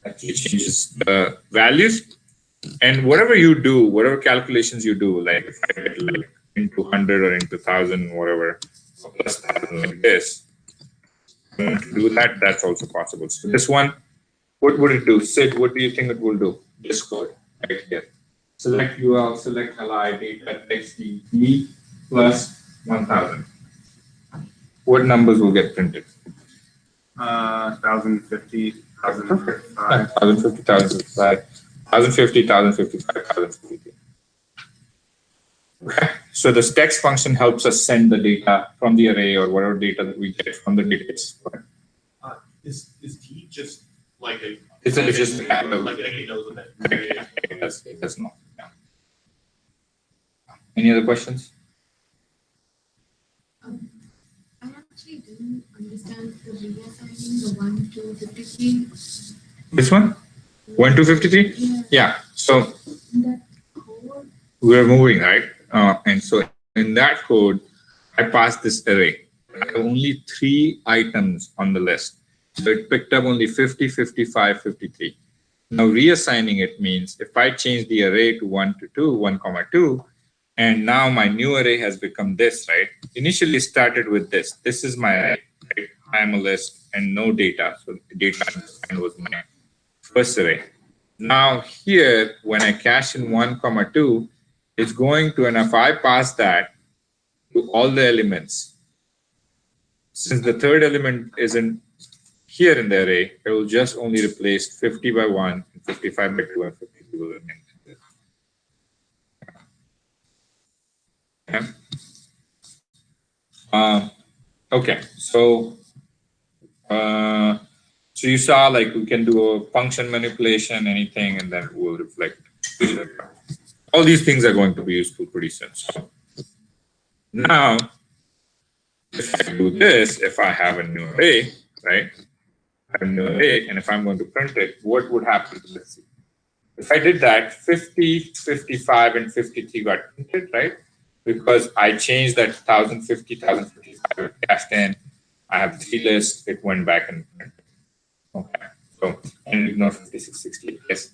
Actually changes the values, and whatever you do, whatever calculations you do, like if I get like into 100 or into 1,000, whatever, plus 1,000 like this, to do that, that's also possible. So this one, what would it do? Sid, what do you think it will do? This code right here. Select UL, select li, data, XD, plus 1,000. What numbers will get printed? 1,050, 1,055. 1,050, 1,055, 1,050, 1,055, 1,053. Okay. So this text function helps us send the data from the array or whatever data that we get from the database. Is T just like a? It's just like it knows what that. It does not. Yeah. Any other questions? I actually didn't understand the reassigning the 1 to 53. This one? 1 to 53? Yeah. So That code. we're moving, right? And so in that code, I passed this array. I have only 3 items on the list. So it picked up only 50, 55, 53. Now reassigning it means if I change the array to 1 to 2, 1, 2, and now my new array has become this, right? Initially started with this. This is my array, right? I'm a list and no data. So the data was my first array. Now here, when I cache in 1, 2, it's going to, and if I pass that to all the elements, since the third element isn't here in the array, it will just only replace 50 by 1, 55 by 2, and 52 will remain. Okay. Okay, so so you saw like we can do a function manipulation, anything, and then we'll reflect. All these things are going to be useful pretty soon. So now, if I do this, if I have a new array, right? I have a new array, and if I'm going to print it, what would happen? Let's see. If I did that, 50, 55, and 53 got printed, right? Because I changed that 1,050, 1,055 cached in. I have 3 lists, it went back and printed. Okay, so, and ignore 56, 68, yes.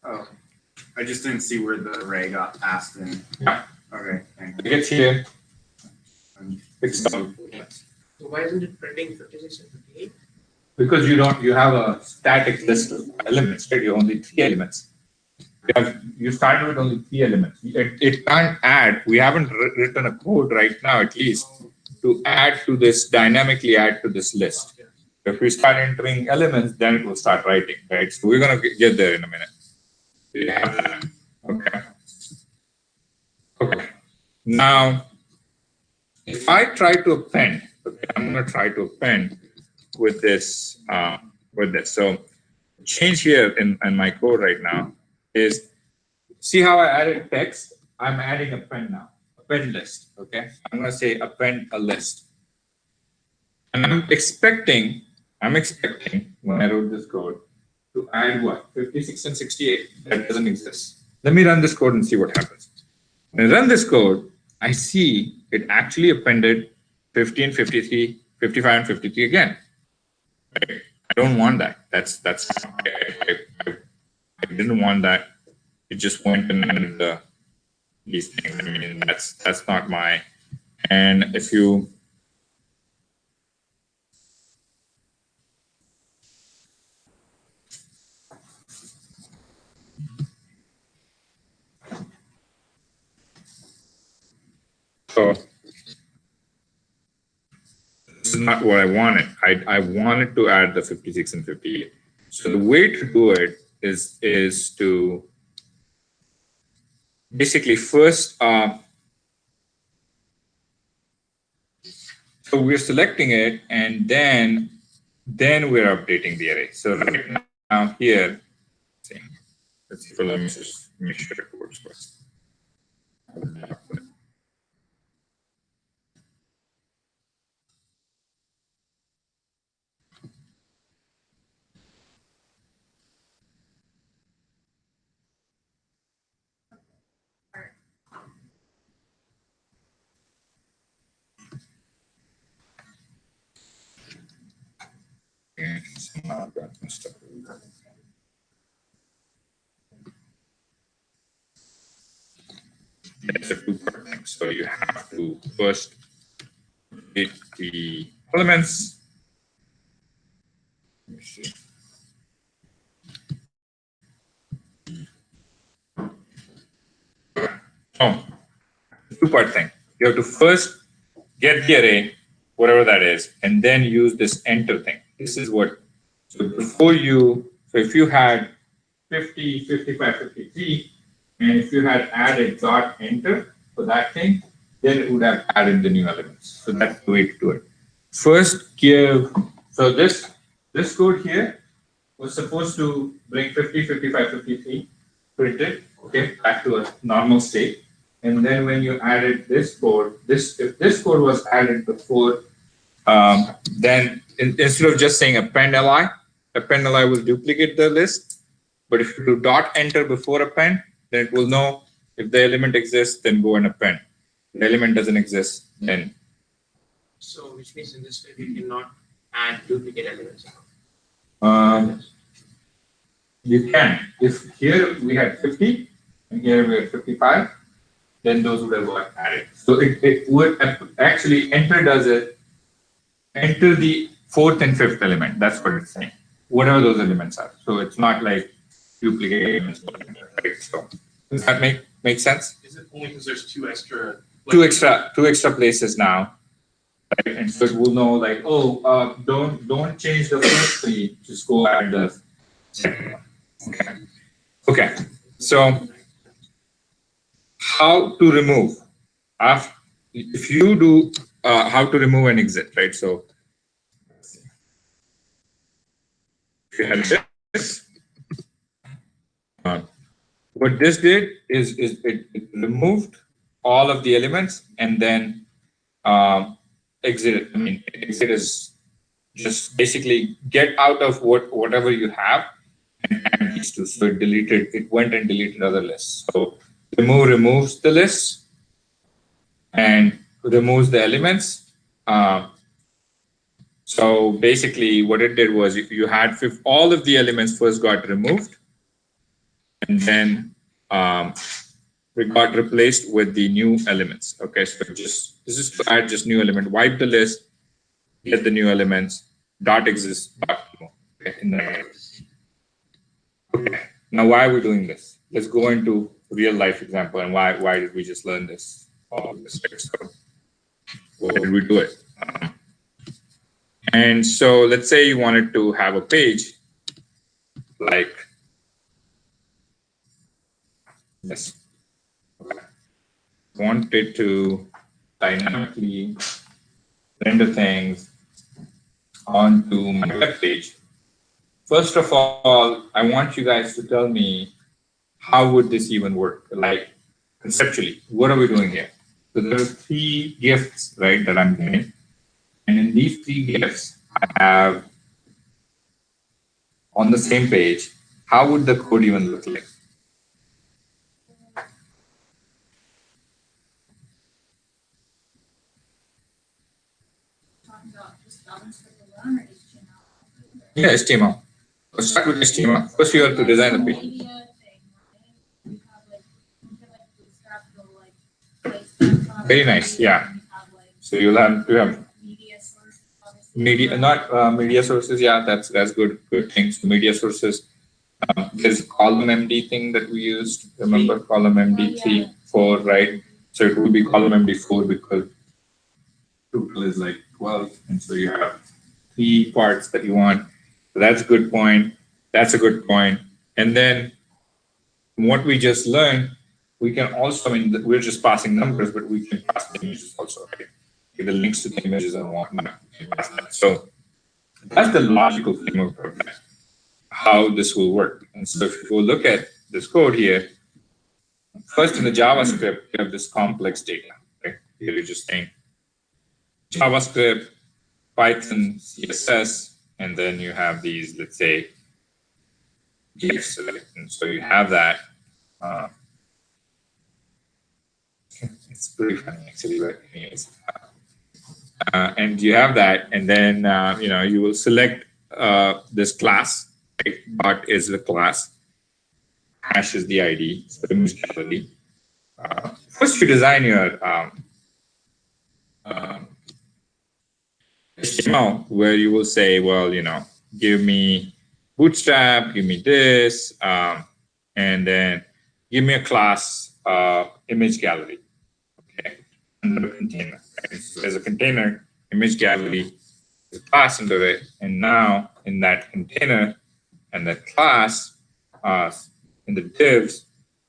Oh, I just didn't see where the array got passed in. Yeah. Okay, thank It gets here. Fix it. So why isn't it printing 56 and 58? Because you have a static list of elements, right? You only 3 elements. You started with only 3 elements. It can't add. We haven't written a code right now, at least, to add to this, dynamically add to this list. If we start entering elements, then it will start writing, right? So we're going to get there in a minute. We have that. Okay. Okay. Now, if I try to append, okay, I'm going to try to append with this, So change here in my code right now is, see how I added text? I'm adding append now, append list, okay? I'm going to say append a list. And I'm expecting when I wrote this code to add what? 56 and 68. That doesn't exist. Let me run this code and see what happens. When I run this code, I see it actually appended 15, 53, 55, and 53 again. Right? I don't want that. I didn't want that. It just went and added these things. I mean, that's not my. And if you So this is not what I wanted. I wanted to add the 56 and 58. So the way to do it is to basically first, so we're selecting it and then we're updating the array. So right now here, let's see, let me just make sure it works first. And somehow I got messed up. It's a two-part thing. So you have to first get the elements. Let me see. Oh, two-part thing. You have to first get the array, whatever that is, and then use this enter thing. This is what, so before you, so if you had 50, 55, 53, and if you had added dot enter for that thing, then it would have added the new elements. So that's the way to do it. First give, so this code here was supposed to bring 50, 55, 53 printed, okay, back to a normal state. And then when you added this code, if this code was added before, then instead of just saying append li will duplicate the list. But if you do dot enter before append, then it will know if the element exists, then go and append. If the element doesn't exist, then. So which means in this way we cannot add duplicate elements. You can. If here we had 50 and here we had 55, then those would have got added. So it would actually enter the fourth and fifth element. That's what it's saying. Whatever those elements are. So it's not like duplicate elements. Right? So does that make sense? Is it only because there's two extra places now? Right? And so it will know like, oh, don't change the first three, just go add the second one. Okay. So how to remove? If you do how to remove and exit, right? So if you had this, what this did is it removed all of the elements and then exit. I mean, exit is just basically get out of whatever you have and add these two. So it went and deleted other lists. So remove removes the list and removes the elements. So basically what it did was if you had all of the elements first got removed and then it got replaced with the new elements. Okay, so this is to add just new element, wipe the list, get the new elements, dot exists, dot no. Okay, okay, now why are we doing this? Let's go into real life example and why did we just learn this? All of this. So Why did we do it? And so let's say you wanted to have a page like this. Okay. Wanted to dynamically render things onto my web page. First of all, I want you guys to tell me how would this even work? Like conceptually, what are we doing here? So there are 3 gifts, right, that I'm getting. And in these 3 gifts, I have on the same page, how would the code even look like? Talking about just JavaScript alone or HTML? Yeah, HTML. Let's start with HTML. First, you have to design the page. Media thing, right? We have like, we can like bootstrap the like place. Very nice, yeah. We have like So you'll have to have media sources, obviously. media, not media sources. Yeah, that's good things. So media sources. There's a column MD thing that we used. Remember column MD 3, 4, right? So it would be column MD 4 because total is like 12, and so you have 3 parts that you want. So that's a good point. That's a good point. And then from what we just learned, we can also, I mean, we're just passing numbers, but we can pass the images also, right? The links to the images and whatnot. So that's the logical framework of that, how this will work. And so if you look at this code here, first in the JavaScript, you have this complex data, right? Here you're just saying JavaScript, Python, CSS, and then you have these, let's say, GIFs. And so you have that. It's pretty funny, actually, but anyways. And you have that, and then you will select this class. Right? Dot is the class. Hash is the ID. So image gallery. First, you design your HTML, where you will say, well, give me Bootstrap, give me this, and then give me a class image gallery. Okay, under a container. Right? So there's a container image gallery, there's a class under it, and now in that container and that class, in the divs,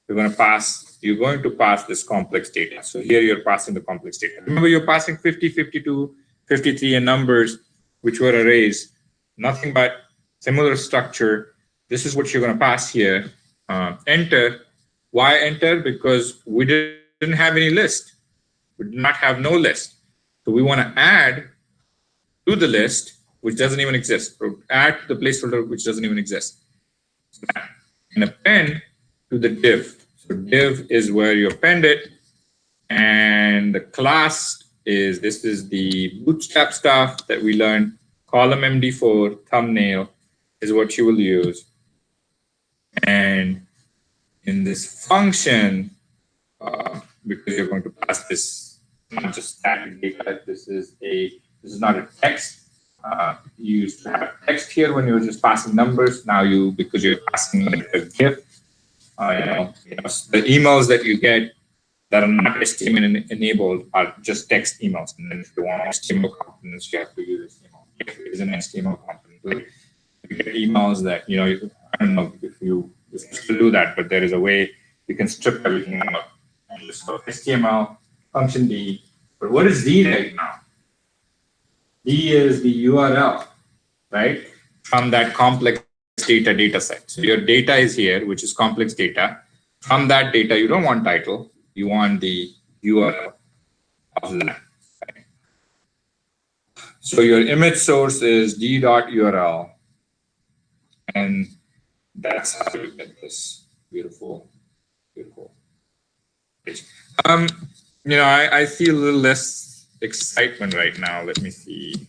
you're going to pass this complex data. So here you're passing the complex data. Remember, you're passing 50, 52, 53 and numbers, which were arrays, nothing but similar structure. This is what you're going to pass here. Enter. Why enter? Because we didn't have any list. We did not have no list. So we want to add to the list, which doesn't even exist. Or add to the placeholder, which doesn't even exist. And append to the div. So div is where you append it. And the class is, this is the Bootstrap stuff that we learned. Column MD4, thumbnail is what you will use. And in this function, because you're going to pass this, not just static data, this is not a text. You used to have text here when you were just passing numbers. Now because you're passing like a GIF, the emails that you get that are not HTML enabled are just text emails. And then if you want HTML components, you have to use HTML. If it is an HTML component, you get emails that, I don't know if you still do that, but there is a way you can strip everything out. And just go HTML, function D. But what is D right now? D is the URL, right? From that complex data set. So your data is here, which is complex data. From that data, you don't want title. You want the URL of that. Right? So your image source is d.url. And that's how you get this beautiful page. I feel a little less excitement right now. Let me see.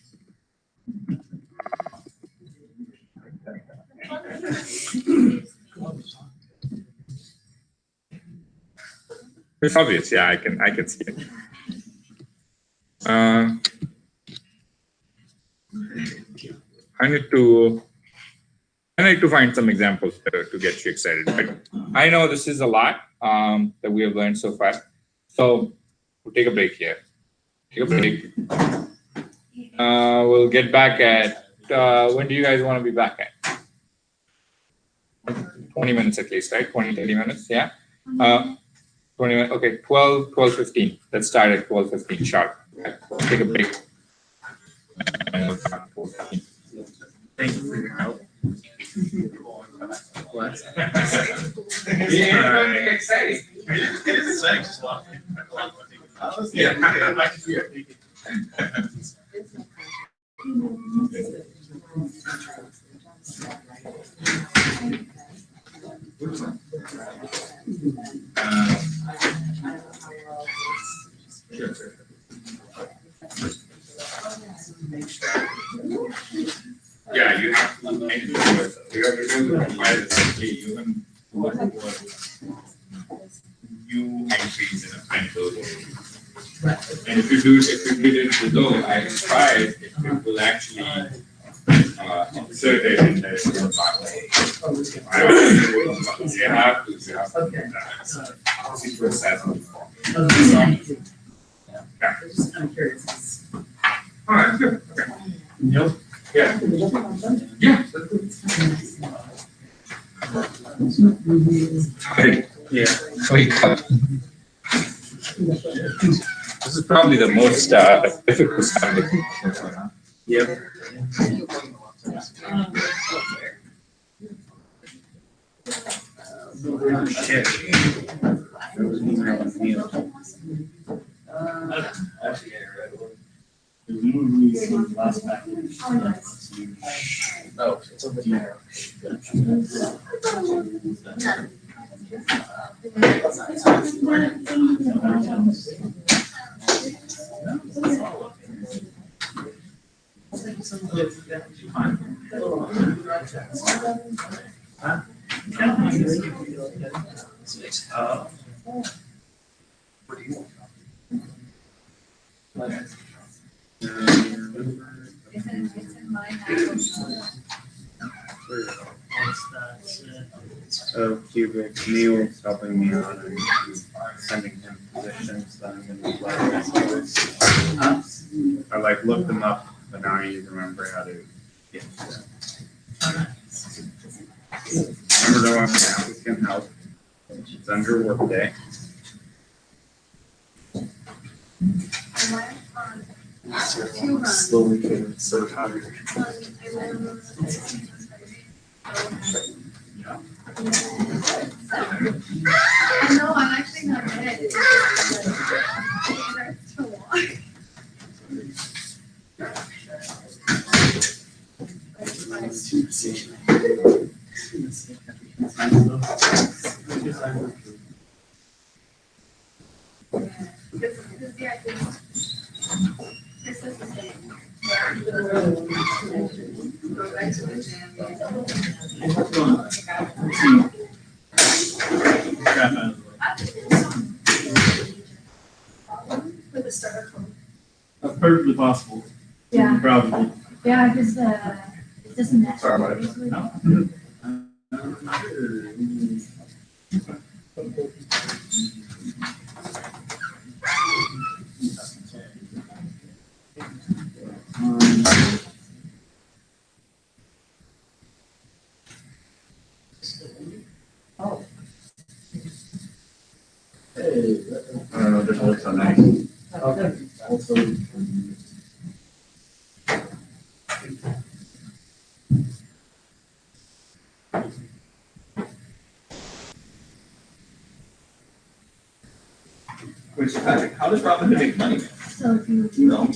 It's obvious, yeah, I can see it. I need to find some examples to get you excited. But I know this is a lot that we have learned so far. So we'll take a break here. Take a break. We'll get back at, when do you guys want to be back at? 20 minutes at least, right? 20, 30 minutes, yeah? 20 minutes, okay, 12:15. Let's start at 12:15 sharp. Take a break. And we'll start at 12:15. Thank you for your help. What? Yeah, exciting. It is exciting. Yeah. Yeah, you have to make it work. You have to do the comparatively, you increase in a pencil. And if you did it below, I tried, it will actually insert it in the box. You have to do that. It was as before. Just kind of curious. All right, good. Okay. Yep. Yeah. Yeah. Yeah. Wake up. This is probably the most difficult subject. Yep. Shit. Oh, it's over there. So Cubic, Neil's helping me on and sending him positions that I'm gonna apply. I like looked them up, but now I need to remember how to get to them. Remember though, I'm an applicant help. It's under Workday. Slowly getting so tired. I know, I'm actually not ready. This is the same. Go back to the For the starter code. That's perfectly possible. Yeah, Probably. yeah, because, it doesn't match. Sorry about it. Basically. I don't know, just looks so nice. Okay. Also. Wait, so Patrick, how does Robinhood make money? So if you. You know?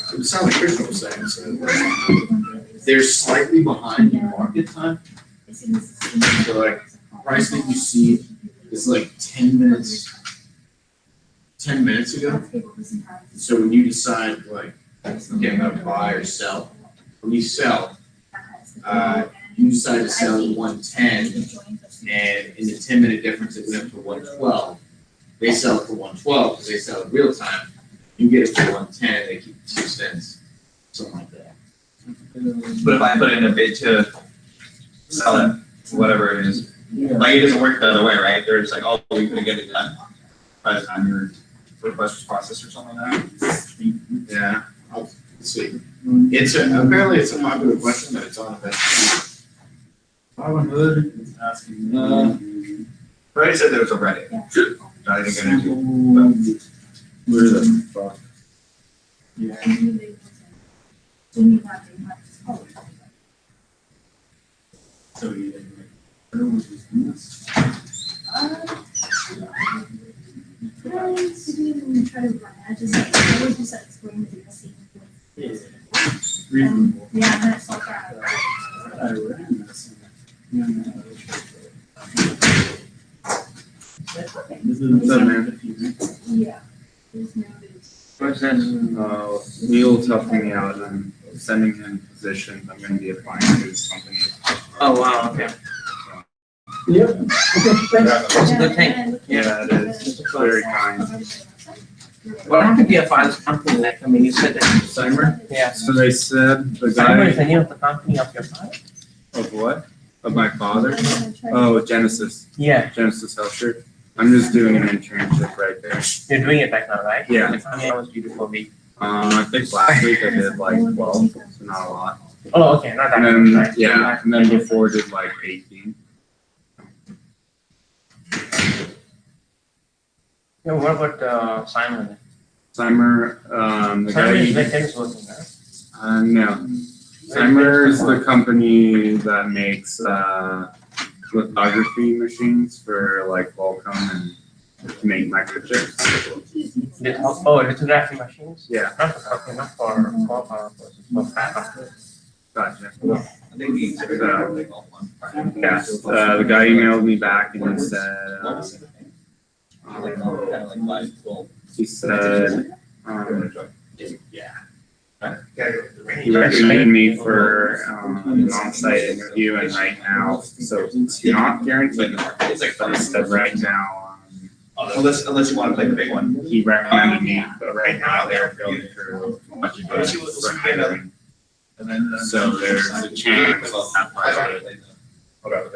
It sounds like Krishna was saying, so they're slightly behind in market time. So like, price that you see is like 10 minutes ago. So when you decide like, okay, I'm gonna buy or sell, when you sell, you decide to sell at 110, and in the 10-minute difference, it went up to 112. They sell it for 112 because they sell it real time. You get it for 110, they keep 2 cents, something like that. But if I put in a bid to sell it, whatever it is, like it doesn't work the other way, right? They're just like, oh, we couldn't get it done by the time you're request process or something like that. Yeah, let's see. Apparently it's a popular question, but it's on a bench. Robin Hood is asking. I already said there was a Reddit. I didn't get into it. Where the fuck? Yeah. We need that to have this call. So you didn't make. Everyone was doing this. Trying to do, try to run, I would just explain to the Yeah. Reasonable. Yeah, and then it's all that. I ran this. This is. What's up, man? Yeah. There's no. What's this? Neil's helping me out. I'm sending him positions. I'm gonna be applying to his company. Oh, wow, okay. Yep. That's a good thing. Yeah, it is. Very kind. What happened to your father's company? Like, I mean, you said that. Simer? Yeah. So they said the Simon is guy the name of the company of your father? of what? Of my father? Oh, Genesis. Yeah, Genesis Healthcare. I'm just doing an internship right there. you're doing it right now, right? Yeah. It's how many hours do you do per week? I think last week I did like 12, so not a lot. Oh, okay, not that And much, then, right? yeah, and then before did like 18. Yeah, what about Simon? Simer, the Simon is guy, like tennis working, right? no. Simer is the company that makes, lithography machines for like Qualcomm and to make microchips. Oh, lithography machines? Yeah, Not for company, not for fat. gotcha. I think he's Yeah, the guy emailed me back and he said, he said, he recommended me for an on-site interview, and right now, so it's not guaranteed, but he said right now, Unless you want to play the big one. he recommended me, but right now they're going through a bunch of things for hiring. So there's a chance that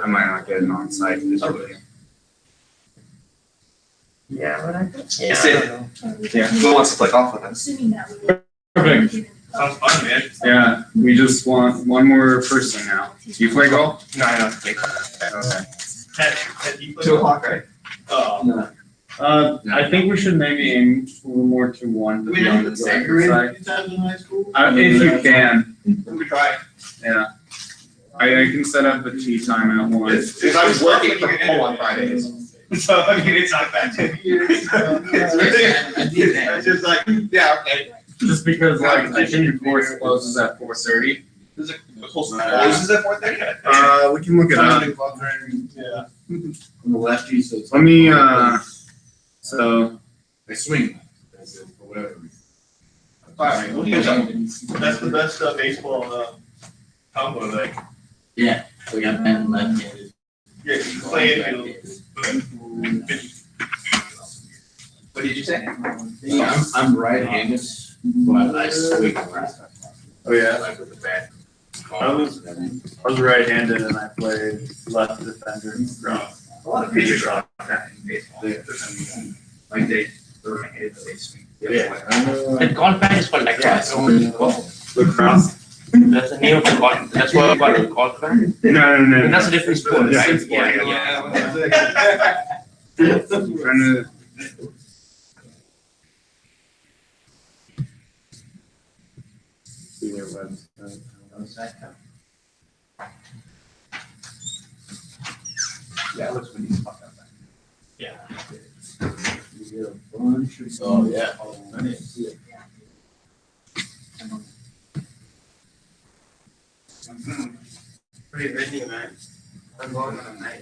I might not get an on-site interview. Yeah, but I think. Is I it- don't know. Yeah, who wants to play golf with us? Assuming that we. Perfect. Sounds fun, man. Yeah, we just want one more person now. Do you play golf? No, I don't think. Okay. Ted, you play 2 o'clock, right? Oh. I think we should maybe aim a little more to one to be on the safer side. times in high school? If you can, We try. yeah. I can set up a tea time at one. It's I was working from home on Fridays. So, I mean, it's not bad. It's just like, yeah, okay. Just because like, I think the course closes at 4:30. This is at 4:30? We can look it up. Yeah. On the lefty, so it's. Let me, so, I swing. That's it, for whatever reason. Fine, what do you think? That's the best baseball combo, like, Yeah, we got that left-handed. yeah, you can play it. What did you say? Yeah, I'm right-handed, but I swing right. Oh, yeah. Like with the bat. I was right-handed and I played left defender. A lot of pitchers are like that in baseball. Like they're right-handed, but they swing. The golf bag is called like that. lacrosse? That's the name of the golf, that's what I call it, golf bag. No. And that's a different sport, Yeah, right? it's sport, Yeah. I'm trying to. See their website. Yeah, it looks pretty fucked up. Oh, yeah. Pretty windy, man. I'm going on a night.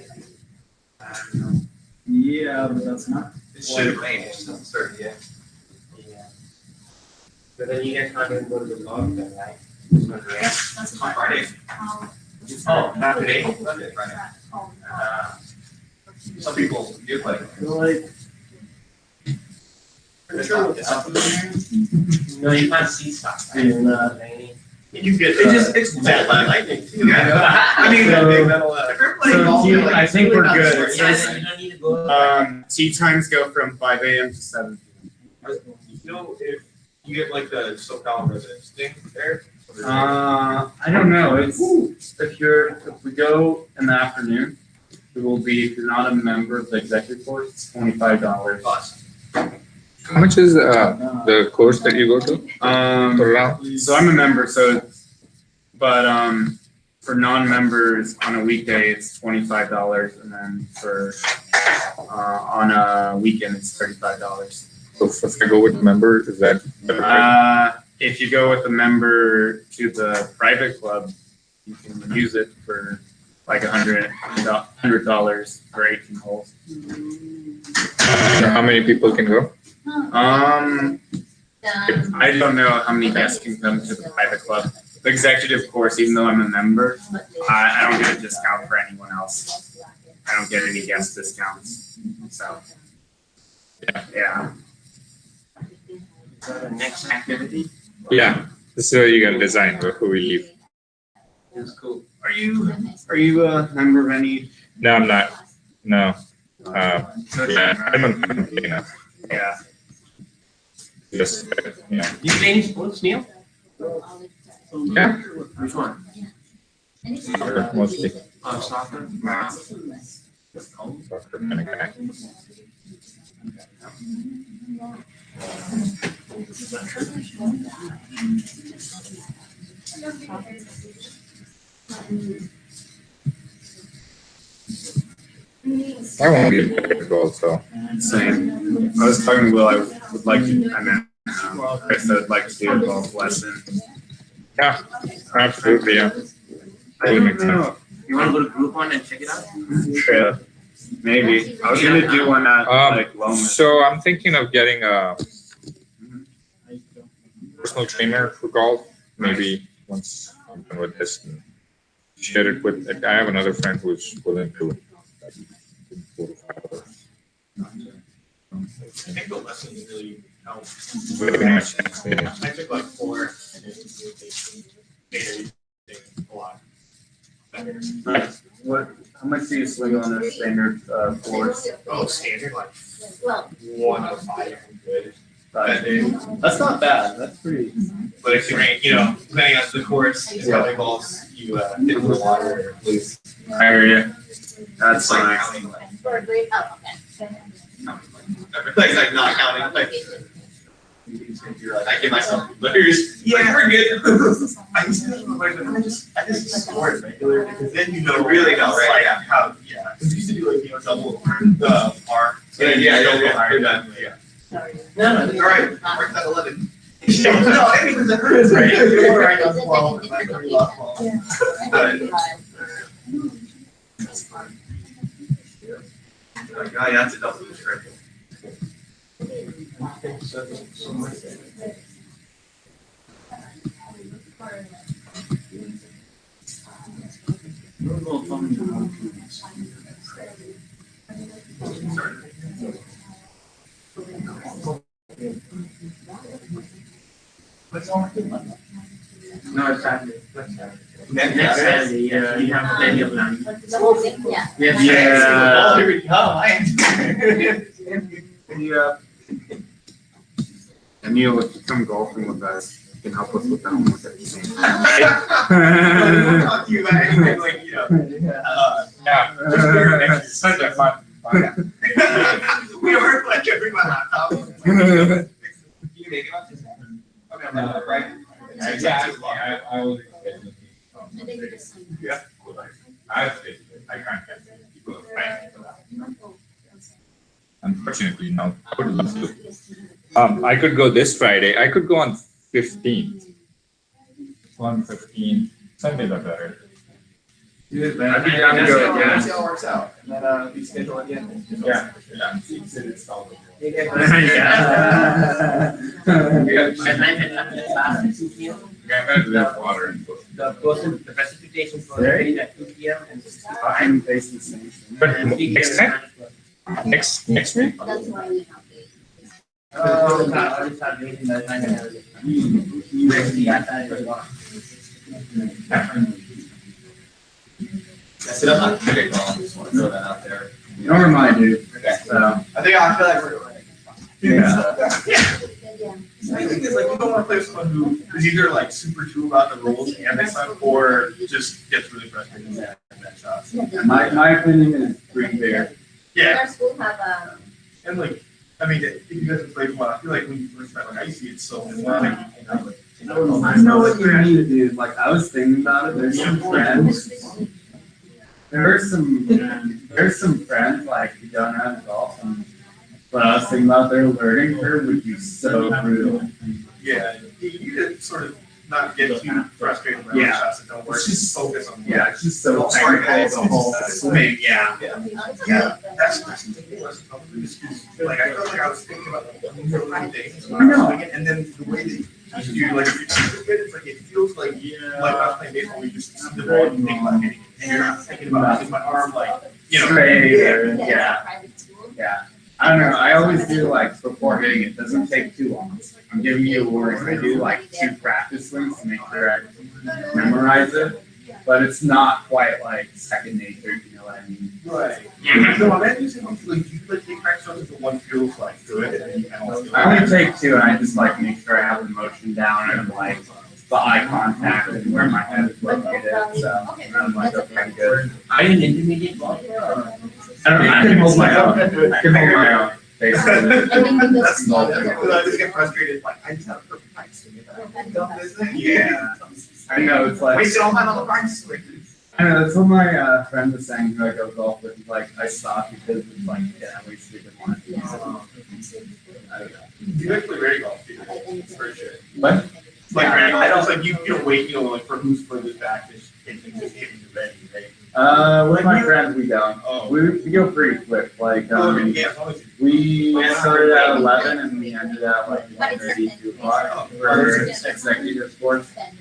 Yeah, but that's not. It should have rained, it's still 30, yeah. Yeah. But then you guys can't even go to the golf then, right? It's not rain. That's On Friday. Oh, not today? Sunday, Friday. Some people do play. Like, No, you can't see stuff. Right? Yeah. Raining. You get. It's bad lightning too. I mean, So- big metal, If you're playing So golf, tea- you're like, I think we're good. It Yeah, says, you don't need to go. tea times go from 5 a.m. to 7 p.m. You know, if you get like the SoCal residence thing there? I don't know, if we go in the afternoon, it will be, if you're not a member of the executive board, it's $25. How much is the course that you go to? So I'm a member, but for non-members on a weekday, it's $25, and then for on a weekend, it's $35. So if I go with a member, is that better? If you go with a member to the private club, you can use it for like $100 for 18 holes. How many people can go? I don't know how many guests can come to the private club. The executive course, even though I'm a member, I don't get a discount for anyone else. I don't get any guest discounts. So, yeah. Next activity? Yeah, this is how you gotta design who we leave. That's cool. Are you a member of any? No, I'm not. No. Yeah, I don't play enough. Yeah. Just, yeah. You play any sports, Neil? Yeah, Which one? soccer mostly. Soccer? Soccer kind of guy. I won't be able to go, so. Same. I was talking to Will, I would like to, Chris, I would like to do a golf lesson. Yeah, absolutely, yeah. I don't know. You wanna go to Groupon and check it out? Sure. Maybe. I was gonna do one at like Lomas. So I'm thinking of getting a personal trainer for golf, maybe once I'm done with this and share it with, I have another friend who's willing to. I think the lessons really help. Very much. I took like 4 and it made everything a lot better. How much do you swing on a standard course? Oh, standard like Well, 1 out of 5 I'm good. That's not bad. That's pretty. But if you rank, depending on the course, it's how many balls you hit in the water or lose. I hear you. That's It's like fine. counting, like, for a grade, oh, okay. everything's like not counting, like, you're like, I give myself letters. Yeah, we're good. I used to do like, I just score it regular, because then you know, really know, right? Like, how, yeah. Because we used to do like, double the par. Yeah. No, All right, mark that 11. No, anything's a hurt, right? You're right on 12, and like, we lost 12. Like, oh, yeah, that's a double right? No, it's Saturday. Next Saturday, yeah, you have plenty of time. The whole thing, yeah. Oh, here we go. Yeah. And Neil, if you come golfing with us, you can help us with the homework at the same time. We'll talk to you about anything like, Yeah, it's such a fun. we work like every my laptop. You can make it up to that. Okay, I'm not right. I will. I think we just. Yeah. I can't get people to find for that. Unfortunately, no. I would love to. I could go this Friday. I could go on 15th. On 15th. Sundays are better. I'd be down to go, yeah. See how it works out. And then we schedule again. Yeah. The precipitation for the day at 2 p.m. and I'm facing the same. But next week? That's why we have it. I'll start waiting by the time I have it. That's it. I'm not kidding. I just want to throw that out there. Nor am I, dude. Okay. So I feel like we're. Yeah. The thing is, like, you don't want to play with someone who is either like super true about the rules and they suck, or just gets really frustrated and bad shots. My opinion is pretty fair. Yeah, Our school have, and like, I mean, if you guys have played a while, I feel like when you first met, like, I used to get so annoying, I know what you mean, dude. Like, I was thinking about it. There's some friends. There's some friends like who don't have golf, but I was thinking about their learning curve would be so brutal. Yeah, you need to sort of not get too frustrated with Yeah. shots that don't work. Just focus on. Yeah, it's just so Sorry, technical, guys. the whole swing. Yeah. Yeah, that's the thing. Like, I felt like I was thinking about one thing, I know. and then the way that you do, like, if you do it, it's like, it feels like, like I was playing baseball, you just see the ball and you think about hitting it, and you're not thinking about, is my arm like, you know. Straight, Yeah. yeah. Yeah. I don't know. I always do like before hitting it. Doesn't take too long. I'm giving you a warning. I do like 2 practice swings to make sure I memorize it. But it's not quite like second nature, you know what I mean? Right. No, I meant you said, like, you like take practice on if the one feels like good, and then you kind of. I only take 2 and I just like make sure I have the motion down and like the eye contact and where my head is located. So I'm like, okay, good. Are you an intermediate ball? I don't know. I can hold my own. I can hold my own. Basically. That's small. I just get frustrated, like, I just have a perfect practice swing. Yeah. I know, it's like. Wasted all mine on the practice swing. I know, that's what my friend was saying who I go golf with. He's like, I stopped because it's like, yeah, I wasted the money. I don't know. You actually very golf, dude, for sure. But Like, I don't like you don't wait, like for who's furthest back, just hitting ready, right? with my friends, we don't. Oh. We go pretty quick. Like, Yeah, we started at 11 and we ended at like 1:30, 2 o'clock for executive sports. Like,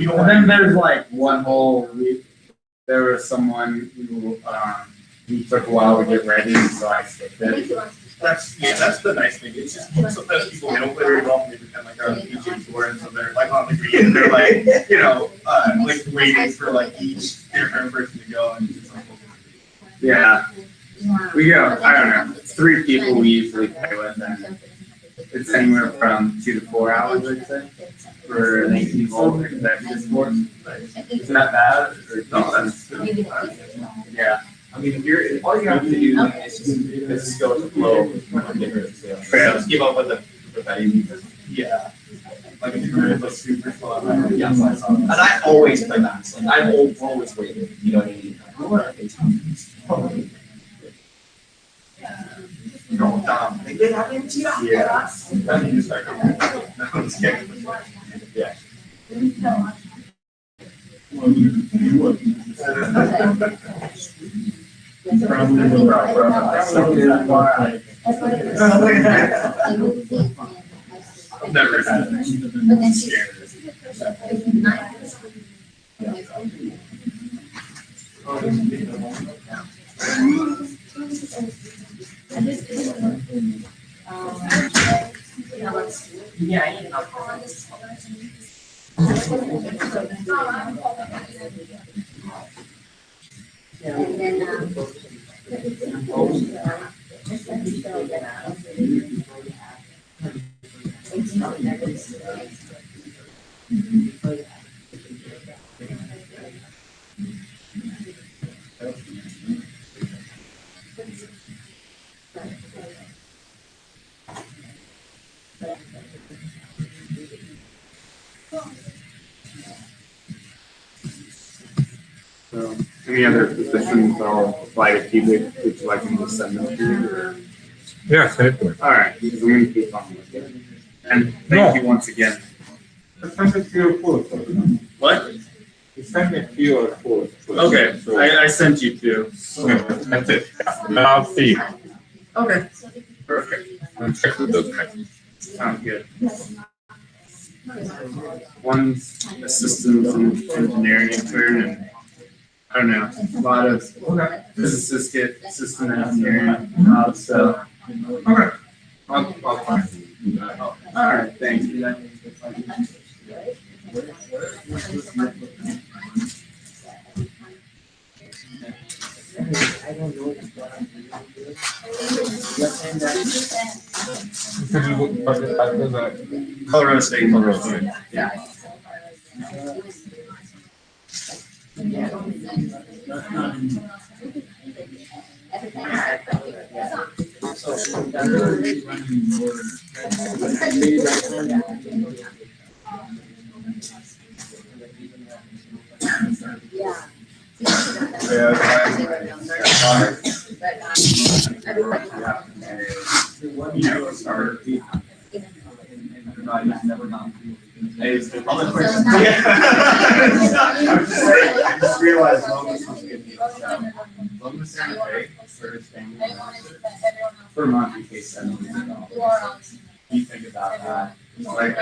you don't And want then there's like one hole. There was someone who he took a while to get ready, so I skipped it. that's the nice thing. It's just sometimes people, they don't play very well, and they pretend like they're on the PGA Tour, and so they're like on the green, and they're like, like waiting for like each different person to go, and it's just like. Yeah, we go. I don't know. 3 people we usually play with, and it's anywhere from 2 to 4 hours, I'd say, for an 18-hole executive sport. Is that bad? Or no, that's yeah. I mean, if all you have to do is just go with the flow. Just give up with the easy. Yeah. Like if you're like super slow. Yeah, and I always play that. Like I'm always waiting. You know what I mean? No, Dom. Yeah. Then you just start going. No, I'm just kidding. Yeah. Never had it. Scared. So, any other positions I'll apply to keep it, would you like me to send them to you? Yeah, certainly. All right, I'm going to keep on with it. And thank you once again. Send it to your phone. What? Send it to your phone. Okay, I sent you 2. That's it. I'll see. Okay. Perfect. I'll check with those guys. Sounds good. One's assistant in engineering intern, and I don't know, a lot of physicists get assistant engineering jobs, so. Okay. I'll find you. All right, thanks. Colorado State. Colorado State. Yeah. I just realized Lomas was giving me Lomas and Bay first thing for Monty case $7 You think about that. Like,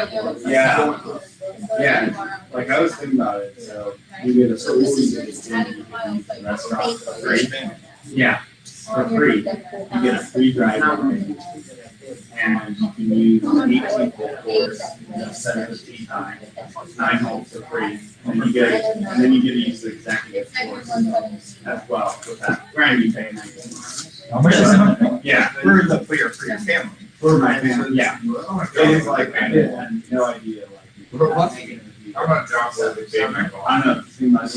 yeah, like I was thinking about it, so you get a restaurant for free. Yeah, for free. You get a free drive and you can use 18 floors, 7 time, 9 homes for free. And then you get to use the executive floors as well with that. Granted, you pay yeah, for your family. For my family, yeah. It is like, I had no idea, like. How about jobs that they pay? I don't know, too much.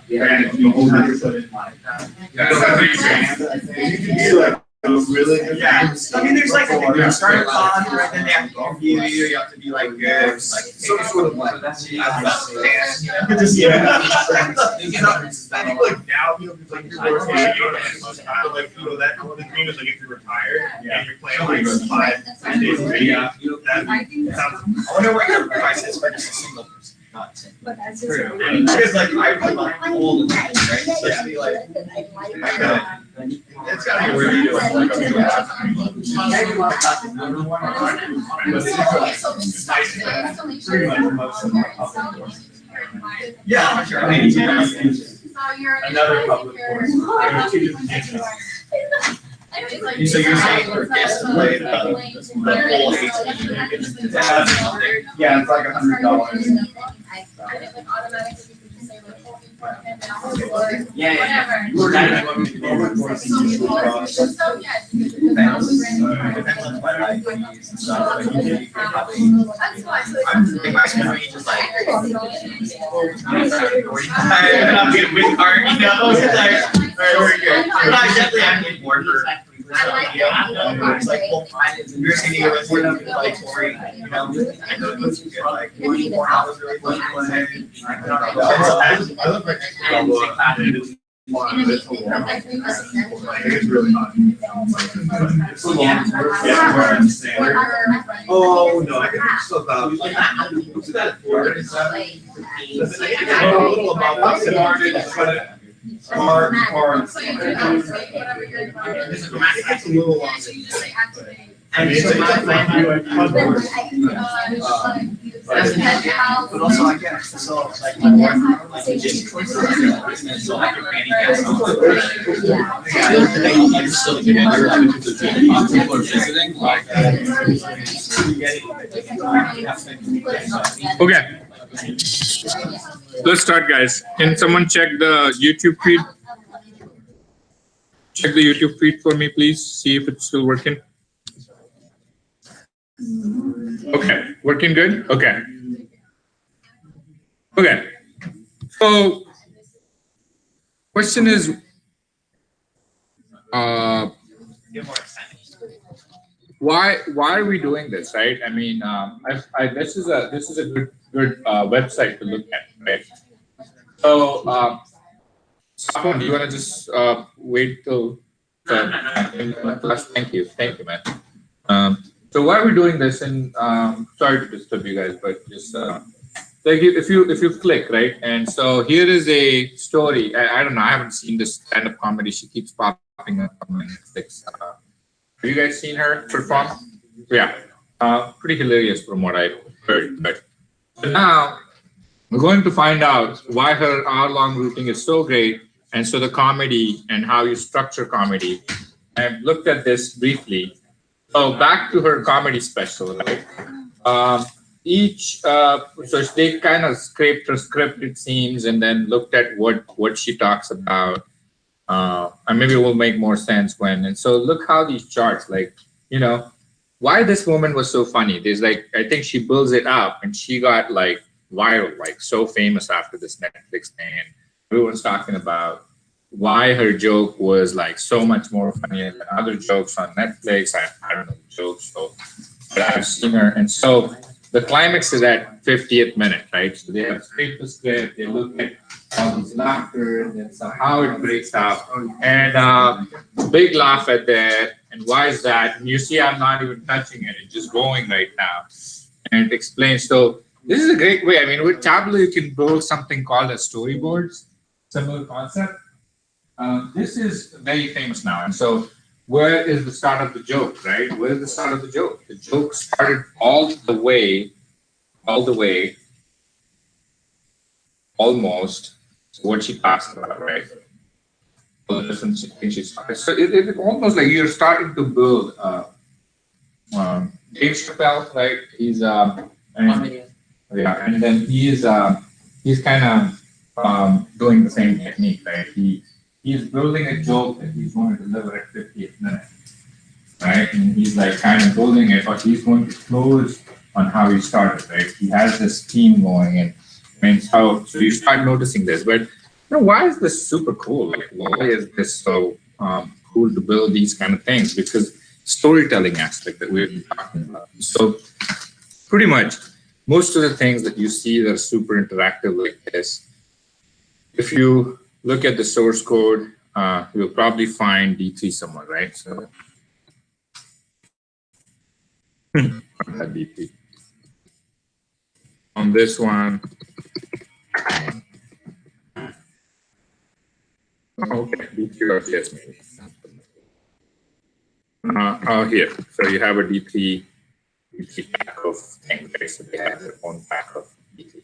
Granted, you have to put in like. Really? Yeah. I mean, there's like a start a con, right? Then they have to interview you. You have to be like good, like some sort of like. Just yeah. I think like now, like you're rotating, and like that the dream is like if you retire and you're playing like 5 days a week. Yeah. That sounds. I wonder what your advice is for just a single person. Not true. Because like I like all the time, right? Especially like it's gotta be where you do it. Yeah, sure. I mean, another public course. So you're saying for guests to play the whole 18? Yeah, it's like $100. Yeah. I'm getting with art, you know. Very good. I definitely am getting more for. It's like, well, you're saying it was more than like Tori, you know, I know it was good, like 24 hours really fun playing. I look like it's really fun. It's so long. Oh, no, I can think so about. What's that? A little about what's Hard. It's a little long. I mean, but also I get it. So like my wife, like just so I can manage. You're still people are visiting. Okay. Let's start, guys. Can someone check the YouTube feed? Check the YouTube feed for me, please. See if it's still working. Okay, working good? Okay. Okay. So, question is, why are we doing this, right? I mean, this is a good website to look at, right? So, do you want to just wait till? Thank you, man. So why are we doing this? And sorry to disturb you guys, but just like if you click right, and so here is a story. I don't know. I haven't seen this stand-up comedy. She keeps popping up on Netflix. Have you guys seen her perform? Yeah, pretty hilarious from what I've heard. But now we're going to find out why her hour-long routing is so great, and so the comedy and how you structure comedy. I've looked at this briefly. So back to her comedy special, right? So they kind of scraped her script, it seems, and then looked at what she talks about. And maybe it will make more sense when. And so look how these charts, like why this woman was so funny. There's like, I think she builds it up and she got like viral, like so famous after this Netflix thing. And everyone's talking about why her joke was like so much more funnier than other jokes on Netflix. I don't know the jokes, but I've seen her. And so the climax is at 50th minute, right? So they have straight to script, they look at all these laughter and then somehow it breaks up. And big laugh at that. And why is that? And you see, I'm not even touching it, it's just going right now. And it explains. So this is a great way. I mean, with Tableau, you can build something called a storyboards, similar concept. This is very famous now. And so where is the start of the joke, right? Where is the start of the joke? The joke started all the way, almost to what she talks about, right? All the different things she started. So it's almost like you're starting to build Dave Chappelle, right? He's and then he's kind of doing the same technique, right? He's building a joke that he's going to deliver at 50th minute, right? And he's like kind of building it, but he's going to close on how he started, right? He has this theme going, and I mean, so you start noticing this. But why is this super cool? Like, why is this so cool to build these kind of things? Because storytelling aspect that we've been talking about. So pretty much most of the things that you see that are super interactive like this, if you look at the source code, you'll probably find D3 somewhere, right? So D3. On this one, okay, D3.js maybe. Here, so you have a D3 pack of things, right? So they have their own pack of D3.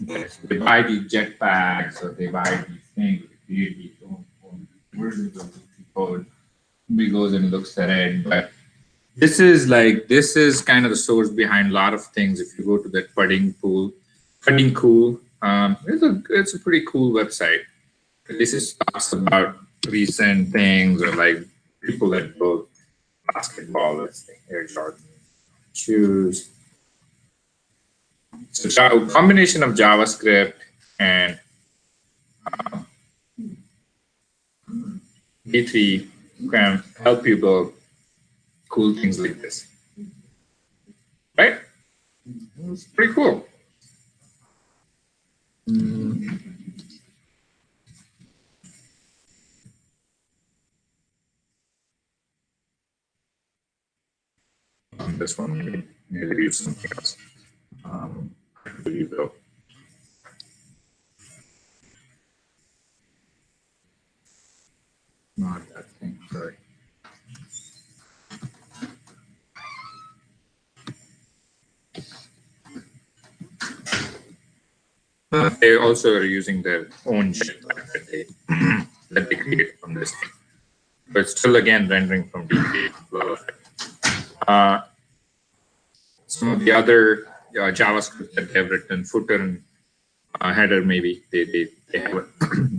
Yes, they buy these jetpacks, or they buy these things, they create these own versions of D3 code. Somebody goes and looks at it, but this is kind of the source behind a lot of things. If you go to that Pudding Cool, it's a pretty cool website. This is talks about recent things, or like people that build basketball, let's say Air Jordan shoes. So a combination of JavaScript and D3 can help you build cool things like this, right? It's pretty cool. This one, maybe use something else. Not that thing, sorry. They also are using their own shit that they create from this thing. But still, again, rendering from D3. Some of the other JavaScript that they've written, footer and header, maybe they have a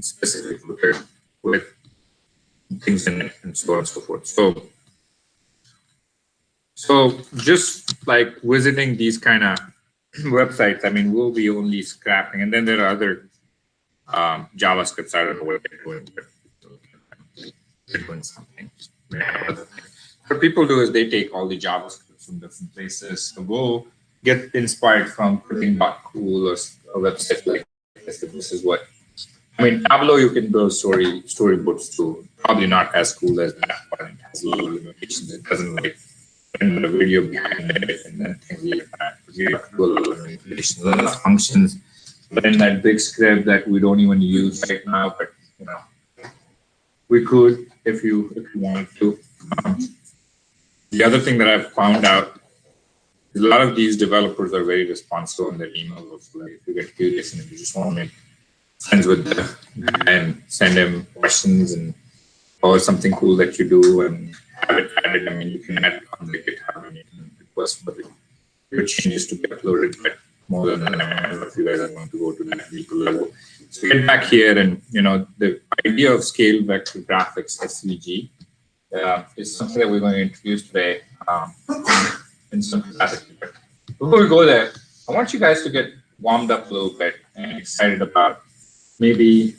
specific footer with things in it and so on and so forth. So just like visiting these kind of websites, I mean, we'll be only scrapping. And then there are other JavaScripts. I don't know what they're doing, but they're doing something. What people do is they take all the JavaScripts from different places. So we'll get inspired from Pudding.cool or a website like this. This is what, I mean, Tableau, you can build storyboards too. Probably not as cool as that, but it has a lot of limitations. It doesn't like render the video behind it and then things like that. You have to do a lot of manipulations, a lot of functions. But in that big script that we don't even use right now, but we could if you wanted to. The other thing that I've found out is a lot of these developers are very responsive on their emails. So like if you get curious and if you just want to make friends with them and send them questions or something cool that you do and have it added. I mean, you can add on the GitHub and you can request for your changes to be uploaded, but more than that, I don't know if you guys are going to go to that deeper level. So get back here and, the idea of scale vector graphics, SVG, is something that we're going to introduce today in some capacity. But before we go there, I want you guys to get warmed up a little bit and excited about maybe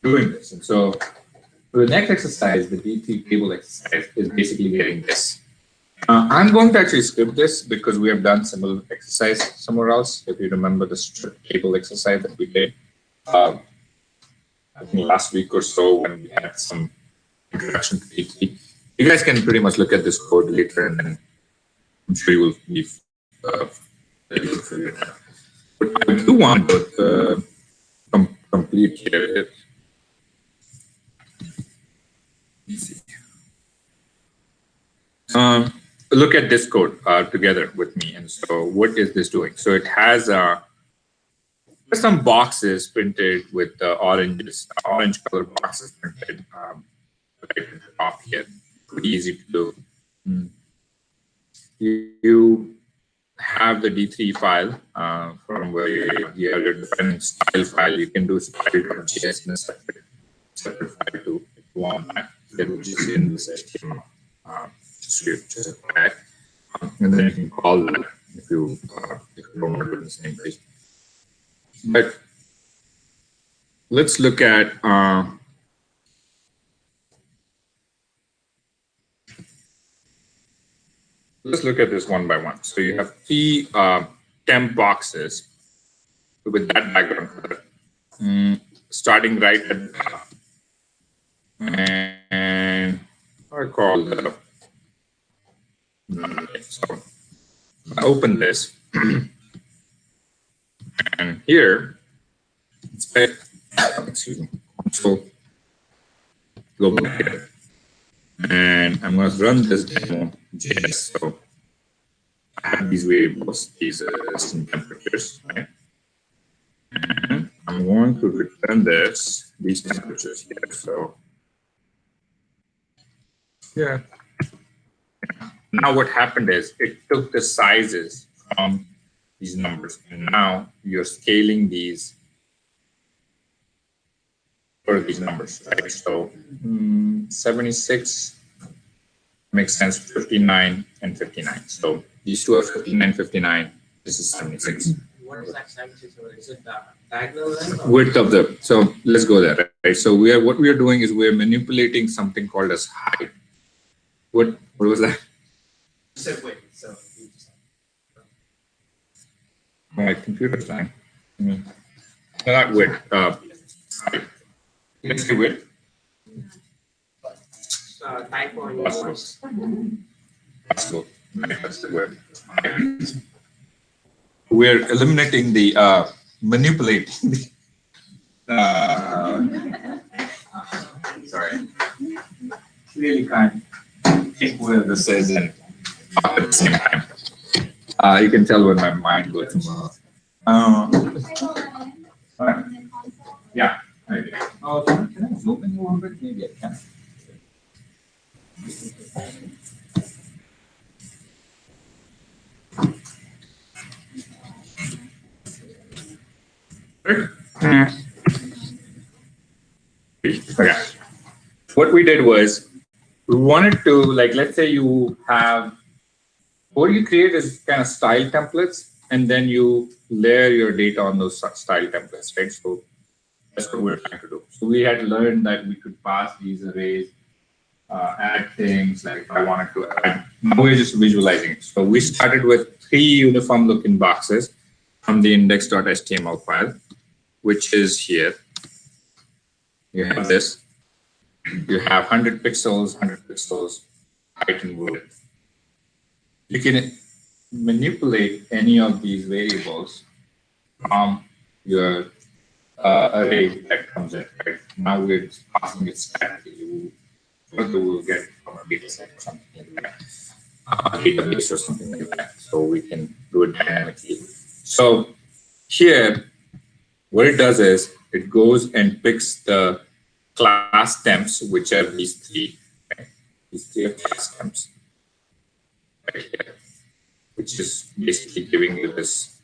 doing this. And so for the next exercise, the D3 table exercise is basically getting this. I'm going to actually skip this because we have done similar exercise somewhere else. If you remember the strip table exercise that we did, I think last week or so when we had some introduction to D3. You guys can pretty much look at this code later, and then I'm sure you will be able to figure it out. But I do want to complete here. Look at this code together with me. And so what is this doing? So it has some boxes printed with orange color boxes printed right at the top here. Pretty easy to do. You have the D3 file from where you have your different style file. You can do style.js in a separate file too if you want that, which is in this HTML. Just add, and then you can call that if you don't want to do the same place. But let's look at this one by one. So you have three temp boxes with that background color, starting right at the top. And I call that. So I open this, and here it's excuse me, console global here, and I'm going to run this demo JS. So I have these variables, these system temperatures, right? And I'm going to return these temperatures here. So yeah. Now what happened is it took the sizes from these numbers, and now you're scaling these for these numbers, right? So 76 makes sense, 59 and 59. So these two are 59, 59. This is 76. What is that 76? Is it the diagonal length? Width of the, so let's go there, right? So what we are doing is we're manipulating something called as height. What was that? You said wait, so you just. My computer's dying. Not width. Let's say width. Typo in yours. Possible. That's the width. We're eliminating the manipulating the. Sorry. Clearly can't think where this is and at the same time. You can tell when my mind goes tomorrow. Yeah. Oh, can I zoom in a little bit? Maybe I can. Okay. What we did was we wanted to, like, let's say you have, what you create is kind of style templates, and then you layer your data on those style templates, right? So that's what we're trying to do. So we had learned that we could pass these arrays, add things, like if I wanted to add, now we're just visualizing it. So we started with 3 uniform looking boxes from the index.html file, which is here. You have this. You have 100 pixels, height and width. You can manipulate any of these variables from your array that comes in, right? Now we're just passing it statically. We'll get it from a data set or something like that, database or something like that. So we can do it dynamically. So here, what it does is it goes and picks the class temps, which are these 3, right? These 3 are class temps right here, which is basically giving you this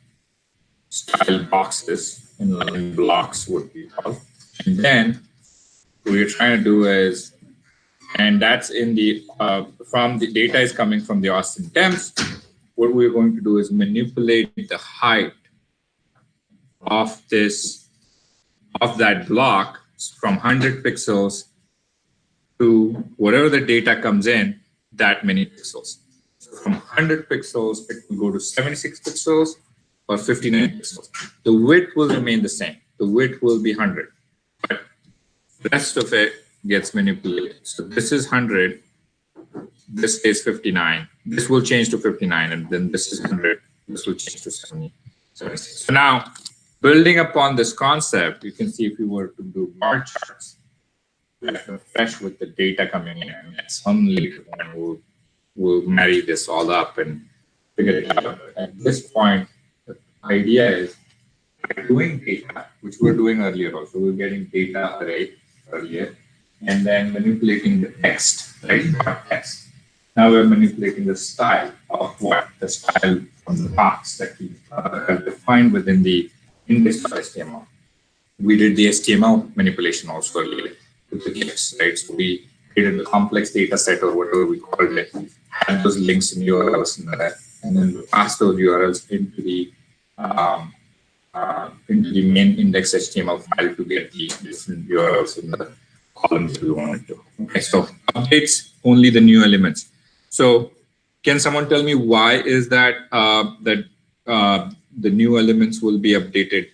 style boxes in blocks, what we call. And then what you're trying to do is And that's in the, from the data is coming from the Austin temps. What we're going to do is manipulate the height of this, of that block from 100 pixels to whatever the data comes in, that many pixels. So from 100 pixels, it will go to 76 pixels or 59 pixels. The width will remain the same. The width will be 100, but the rest of it gets manipulated. So this is 100, this is 59, this will change to 59, and then this is 100, this will change to 70. So now, building upon this concept, you can see if you were to do bar charts, fresh with the data coming in, and at some later point we'll marry this all up and figure it out. At this point, the idea is by doing data, which we were doing earlier also, we were getting data array earlier, and then manipulating the text, right? Text. Now we're manipulating the style of what? The style from the box that we have defined within the index.html. We did the HTML manipulation also earlier with the GIFs, right? So we created a complex data set or whatever we called it, had those links and URLs in there, and then we passed those URLs into the main index HTML file to get the different URLs in the columns we wanted to. Okay, so updates only the new elements. So can someone tell me why is that the new elements will be updated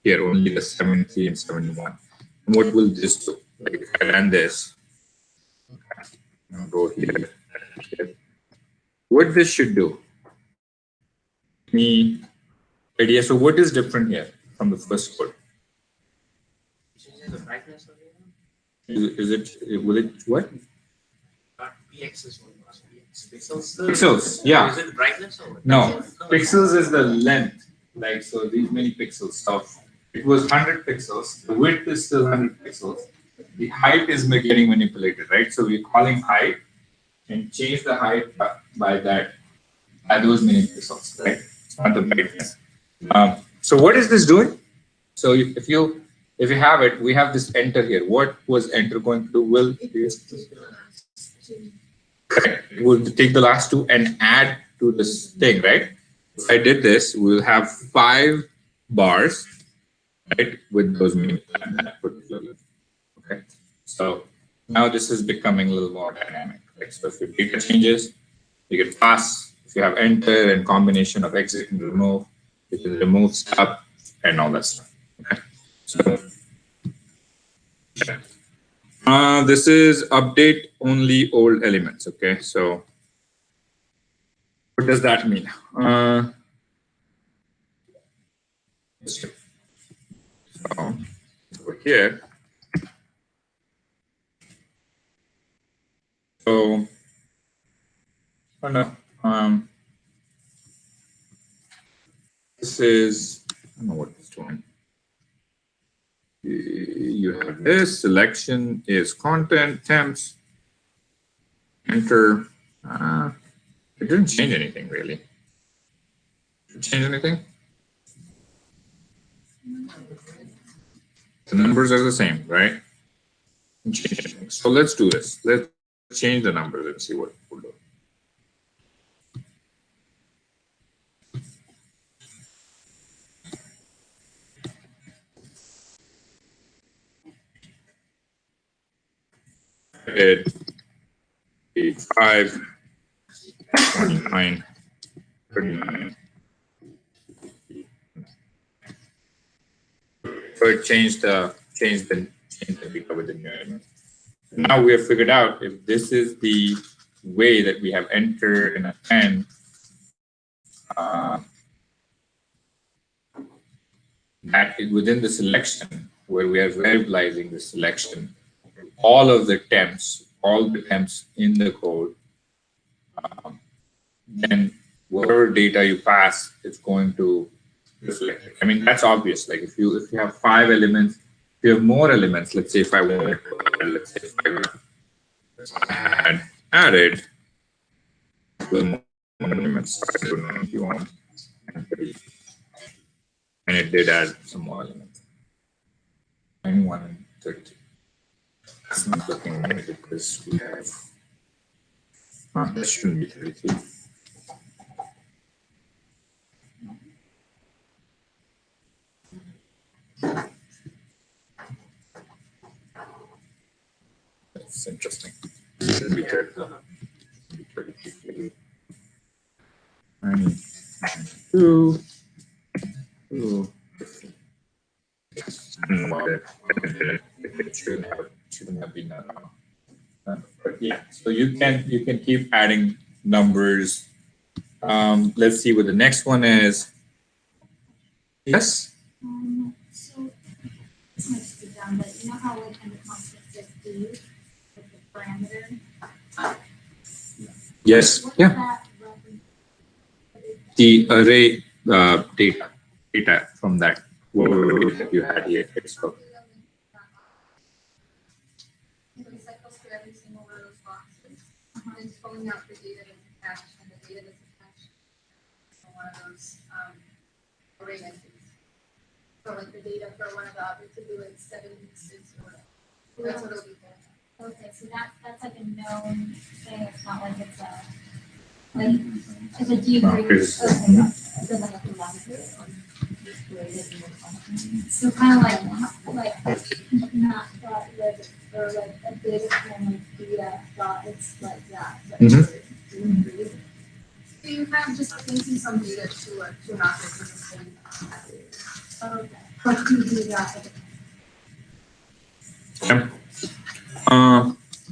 here, only the 73 and 71? And what will this do? Like if I run this, I'll go here. What this should do? Me idea. So what is different here from the first code? The brightness of Will it what? PXs pixels. Pixels, yeah. Is it the brightness or what? No, pixels is the length. Like, so these many pixels. So it was 100 pixels. The width is still 100 pixels. The height is getting manipulated, right? So we're calling height and change the height by that, by those many pixels, right? Not the brightness. So what is this doing? So if you have it, we have this enter here. What was enter going to do? Will we'll take the last two and add to this thing, right? If I did this, we'll have 5 bars, right, with those many. Okay, so now this is becoming a little more dynamic. Right? So if your data changes, you can pass. If you have enter and combination of exit and remove, you can remove stuff and all that stuff. Okay, so. This is update only old elements. Okay, so what does that mean? So over here, so oh no, this is I don't know what it's doing. You have this selection is content temps enter. It didn't change anything really. Did it change anything? The numbers are the same, right? So let's do this. Let's change the numbers and see what it will do. It 5, 29, 39. So it changed the data with the new element. Now we have figured out if this is the way that we have enter and append that is within the selection where we are variabilizing the selection. All of the temps, all the temps in the code, then whatever data you pass, it's going to reflect it. I mean, that's obvious. Like if you have 5 elements, if you have more elements, let's say if I wanted to, let's say if I had added more elements, I don't know if you want, and it did add some more elements, 91 and 32. It's not looking right because we have. That shouldn't be 33. That's interesting. Should be 33. 92. Ooh. I don't know why it shouldn't have been that long. But yeah, so you can keep adding numbers. Let's see what the next one is. Yes. So this might just be dumb, but you know how like in the constant says D, like the parameter. Yes. What Yeah. is that reference? The array data from that word that you had here. So It's like goes through every single one of those boxes. And it's pulling out the data that's attached and the data that's attached to one of those array entries. So like the data for one of the objects would be like 76 or whatever. So that's what it'll be for. Okay, so that's like a known thing. It's not like it's a like it's a degree. Okay, so like a language. So kind of like not dot like or like a data form like data dot. It's like that. But So you kind of just linking some data to an object and then saying, okay. But you do that.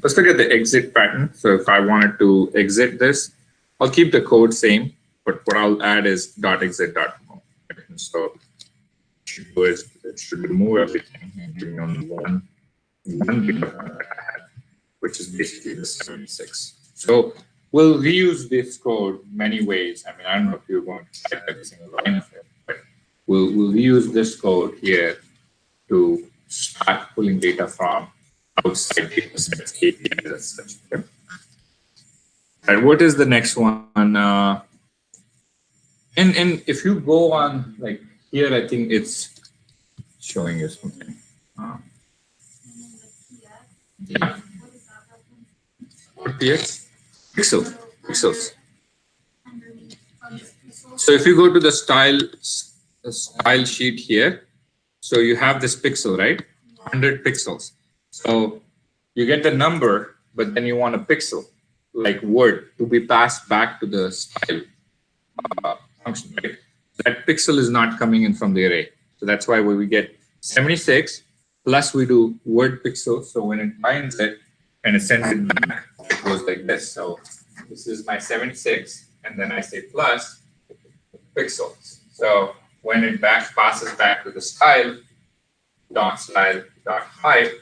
let's look at the exit pattern. So if I wanted to exit this, I'll keep the code same, but what I'll add is dot exit dot move. So it should remove everything and give me only one data point that I had, which is basically the 76. So we'll reuse this code many ways. I mean, I don't know if you're going to type every single line of it, but we'll use this code here to start pulling data from outside data sets, APIs and such. Okay. And what is the next one? And if you go on like here, I think it's showing you something. Yeah. PX? Pixels. So if you go to the style sheet here, so you have this pixel, right? 100 pixels. So you get the number, but then you want a pixel, like word, to be passed back to the style function, right? That pixel is not coming in from the array. So that's why we get 76 plus we do word pixel. So when it finds it and it sends it back, it goes like this. So this is my 76, and then I say plus pixels. So when it passes back to the style dot height,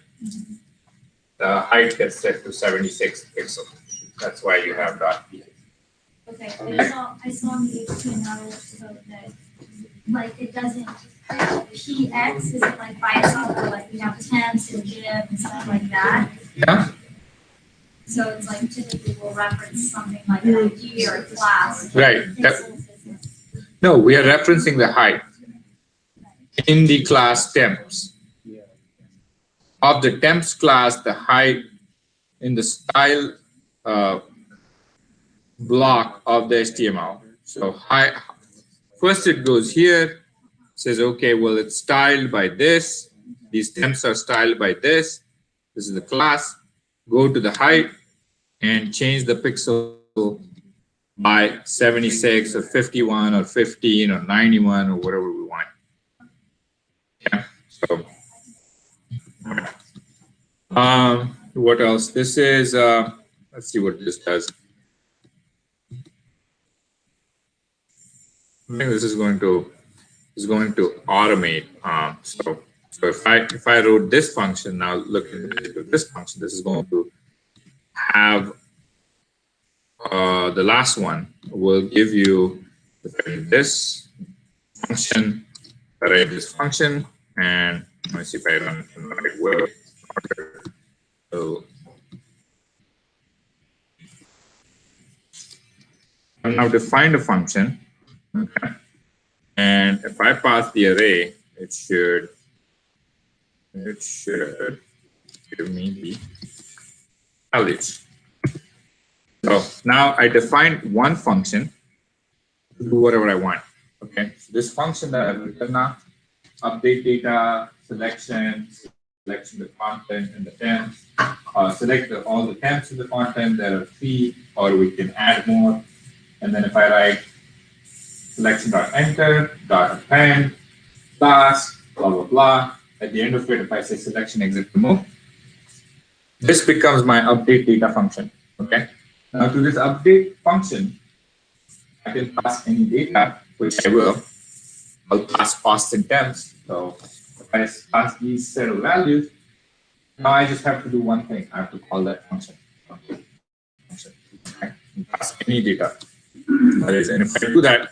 the height gets set to 76 pixels. That's why you have dot p. Okay, I saw in the HTML code that like it doesn't PX isn't like by itself, but like we have temps and div and stuff like that. Yeah. So it's like typically we'll reference something like an ID or a class. Right. No, we are referencing the height in the class temps. Of the temps class, the height in the style block of the HTML. So first it goes here, says, okay, well, it's styled by this. These temps are styled by this. This is the class. Go to the height and change the pixel by 76 or 51 or 15 or 91 or whatever we want. Yeah. So, what else? This is, let's see what this does. I think this is going to automate. So if I wrote this function, now look at this function, this is going to have the last one will give you this function, this function, and let me see if I run it in the right way. So I've now defined a function. Okay. And if I pass the array, it should give me the values. So now I defined one function to do whatever I want. Okay, so this function that I've written now, update data, selection the content and the temps, select all the temps in the content. There are 3, or we can add more. And then if I write selection.enter, .append, class, blah, blah, blah. At the end of it, if I say selection exit remove, this becomes my update data function. Okay. Now to this update function, I can pass any data, which I will. I'll pass costs and temps. So if I pass these set of values, now I just have to do one thing. I have to call that function. Okay. Pass any data. That is, and if I do that,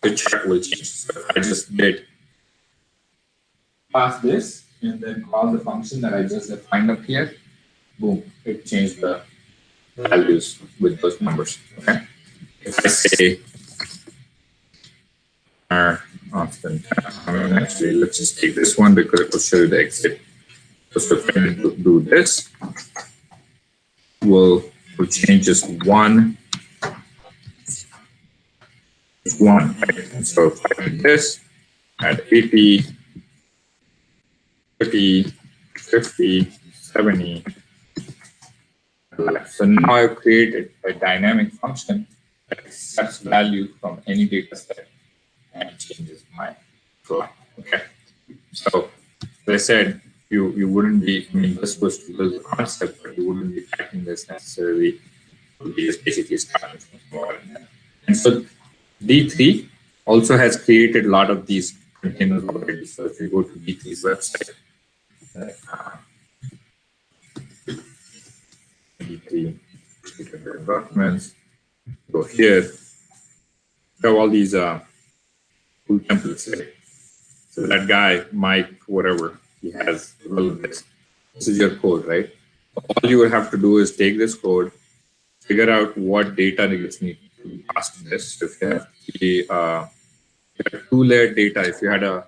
the chart will change. So if I just did pass this and then call the function that I just defined up here, boom, it changed the values with those numbers. Okay. If I say often, actually, let's just take this one because it will show you the exit. So if I do this, we'll change just one. Right? So if I do this, add 80, 30, 50, 70. So now I've created a dynamic function that accepts value from any data set and changes my flow. Okay. So as I said, you wouldn't be, I mean, this was the concept, but you wouldn't be tracking this necessarily. You just basically starting from small. And so D3 also has created a lot of these containers already. So if you go to D3's website, D3 documents, go here, have all these cool templates. Right? So that guy, Mike, whatever, he has all of this. This is your code, right? All you would have to do is take this code, figure out what data gets needed to be passed to this. If you have the two-layer data, if you had a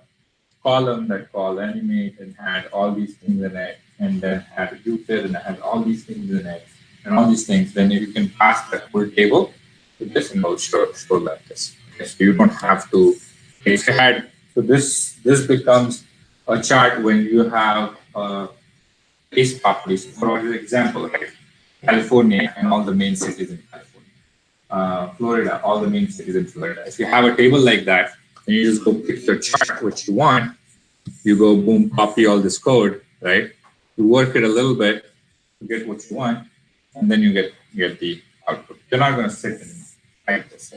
column that called animate and had all these things in it, and then had a UFID and had all these things in it, and all these things, then you can pass that whole table to this and it'll show like this. Okay, so you don't have to. If you had, so this becomes a chart when you have case properties. For example, like California and all the main cities in California, Florida, all the main cities in Florida. If you have a table like that, and you just go pick the chart which you want, you go boom, copy all this code, right? You work it a little bit to get what you want, and then you get the output. You're not going to sit and write this.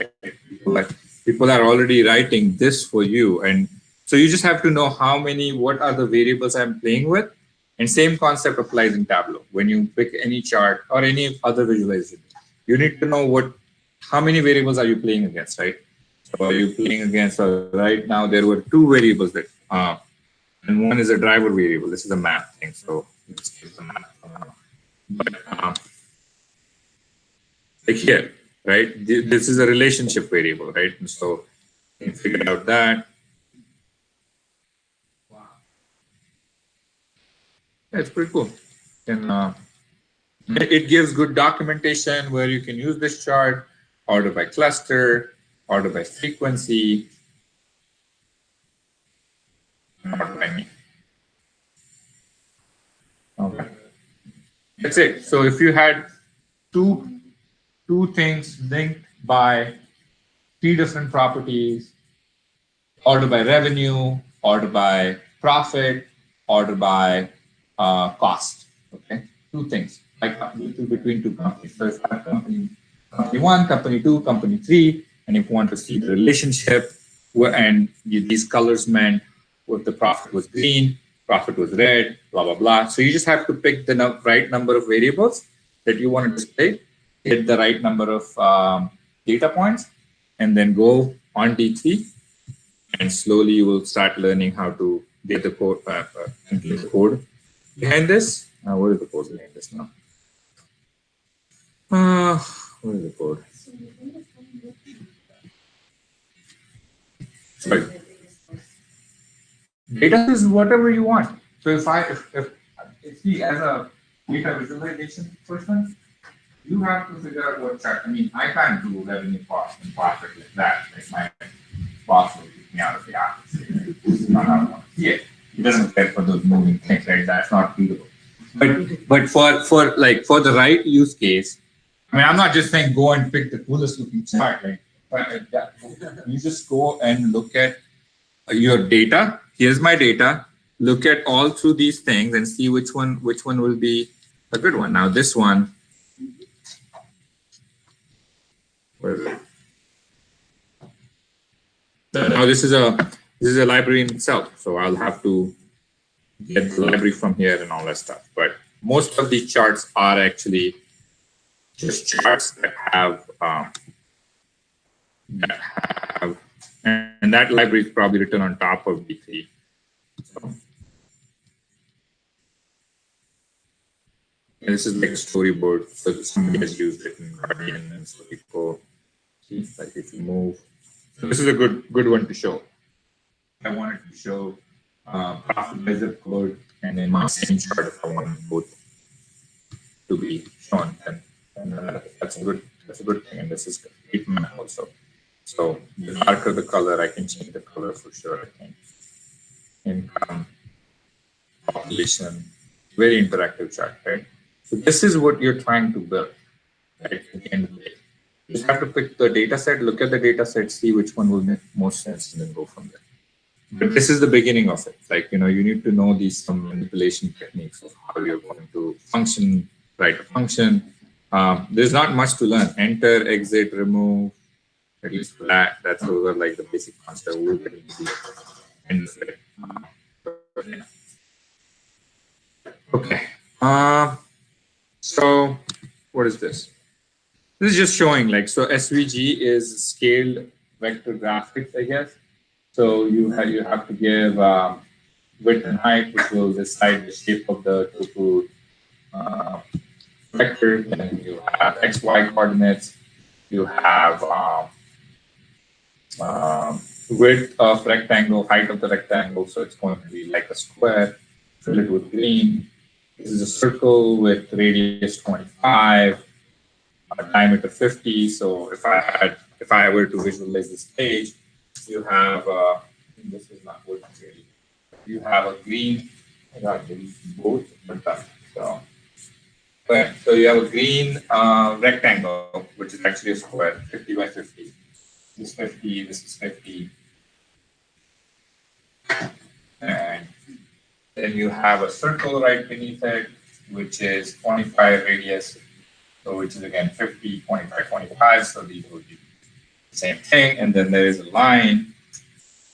Right? People are already writing this for you, and so you just have to know what are the variables I'm playing with, and same concept applies in Tableau. When you pick any chart or any other visualization, you need to know how many variables are you playing against, right? So are you playing against? Right now there were 2 variables that, and one is a driver variable. This is a map thing, so let's keep the map. But like here, right? This is a relationship variable, right? And so you can figure out that. Wow. Yeah, it's pretty cool. And it gives good documentation where you can use this chart, order by cluster, order by frequency, order by name. Okay. That's it. So if you had two things linked by 3 different properties, order by revenue, order by profit, order by cost. Okay, 2 things like between 2 companies. So if I have company 1, company 2, company 3, and if you want to see the relationship, and these colors meant what the profit was green, profit was red, blah blah blah. So you just have to pick the right number of variables that you want to display, hit the right number of data points, and then go on D3, and slowly you will start learning how to get the code, behind this. What is the code behind this now? What is the code? Sorry. Data is whatever you want. So if see, as a data visualization person, you have to figure out what chart. I mean, I can't do revenue cost and profit like that. Like my boss will kick me out of the office. This is not how I want to see it. He doesn't care for those moving things, right? That's not feasible. But for the right use case, I mean, I'm not just saying go and pick the coolest looking chart. Like, you just go and look at your data. Here's my data. Look at all through these things and see which one will be a good one. Now this one, where is it? Now this is a library in itself, so I'll have to get the library from here and all that stuff. But most of these charts are actually just charts that have and that library is probably written on top of B3. So, and this is like a storyboard, so somebody has used it in Guardian, and so people see, like if you move. So this is a good one to show. I wanted to show profit by zip code, and then my same chart if I want both to be shown, and that's a good thing. And this is heat map also. So the darker the color, I can change the color for sure. I think income, population, very interactive chart, right? So this is what you're trying to build, right? At the end of the day, you just have to pick the data set, look at the data set, see which one will make most sense, and then go from there. But this is the beginning of it. Like, you need to know some manipulation techniques of how you're going to function, write a function. There's not much to learn. Enter, exit, remove, at least for that. Those are like the basic concept. We'll get into the end of it. Okay. So what is this? This is just showing so SVG is scaled vector graphics, I guess. So you have to give width and height, which will decide the shape of the total vector. Then you have XY coordinates. You have width of rectangle, height of the rectangle. So it's going to be like a square. Fill it with green. This is a circle with radius 25, diameter 50. So if I were to visualize this page, you have this is not working really. You have a green. I got both, but so you have a green rectangle, which is actually a square, 50 by 50. This is 50. This is 50. And then you have a circle right beneath it, which is 25 radius, so which is again 50, 25, 25. So these will be the same thing. And then there is a line.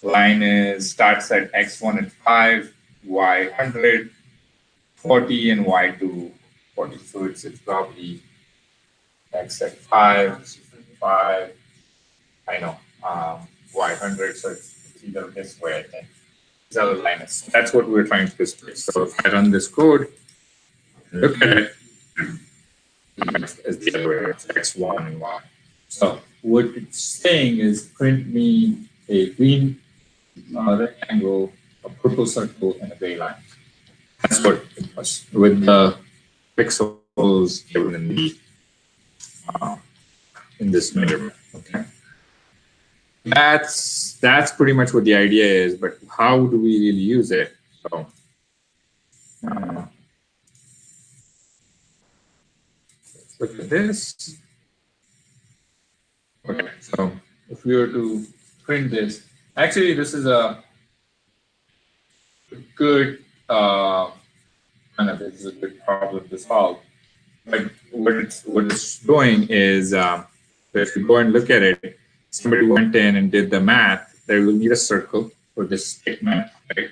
Line starts at x1 at 5, y 100, 40, and y2 40. So it's probably x at 5, 5. I know y 100. So it's either this way, I think. These are the lines. That's what we're trying to display. So if I run this code, look at it, it's the other way, it's x1 and y. So what it's saying is print me a green rectangle, a purple circle, and a gray line. That's what it was with the pixels given in this measurement. Okay. That's pretty much what the idea is, but how do we really use it? So let's look at this. Okay, so if we were to print this, actually this is a good this is a good problem to solve. But what it's doing is if you go and look at it, somebody went in and did the math, they will need a circle for this statement, right?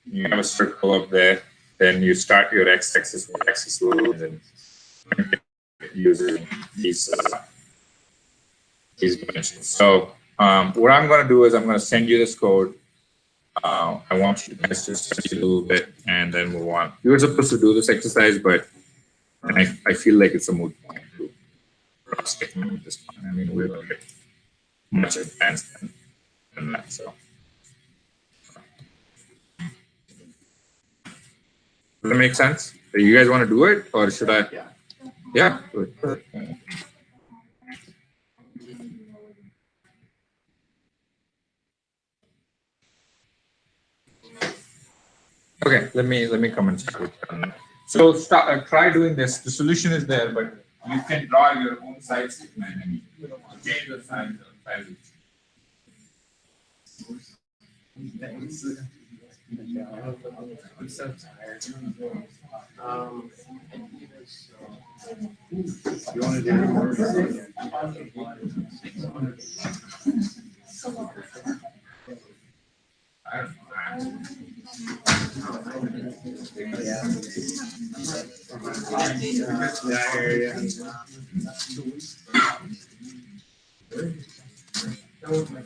You have a circle up there, then you start your x-axis, y-axis loads, and using these dimensions. So what I'm going to do is I'm going to send you this code. I want you guys to study a little bit and then move on. You were supposed to do this exercise, but I feel like it's a moot point to cross-statement at this point. I mean, we're going to get much advanced than that. So, does that make sense? So you guys want to do it, or should I? Yeah. Yeah. Do it. Okay, let me come and start. So try doing this. The solution is there, but you can draw your own side statement and change the size. I'm so tired. You want to do I don't know.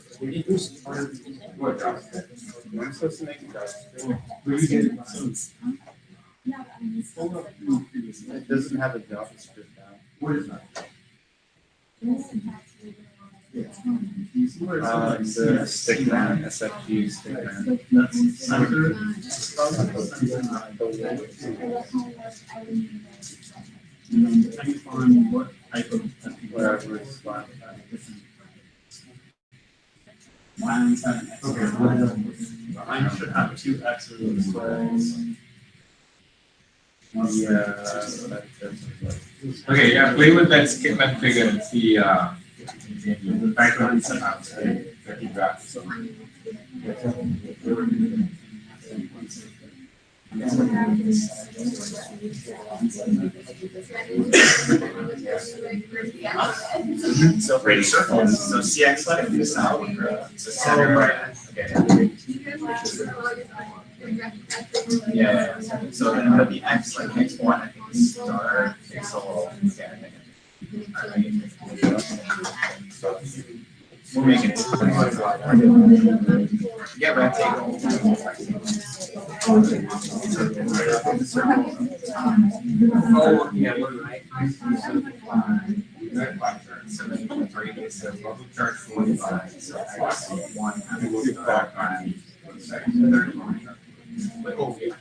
What job? I'm supposed to make a job. It doesn't have a job description now. What is that? The stick man, SFG stick man. Whatever is fine. Mine should have two X's. Okay, yeah, play with that skip and figure and see the background somehow that you got. So pretty circles. So CX left to the south. So center right. Okay. Yeah. So then it'll be X like X1, I think star pixel. We're making it. Yeah, rectangle. Oh, yeah, we're right. So then you radius of bubble charge 45. So X one. Wait, oh, yeah.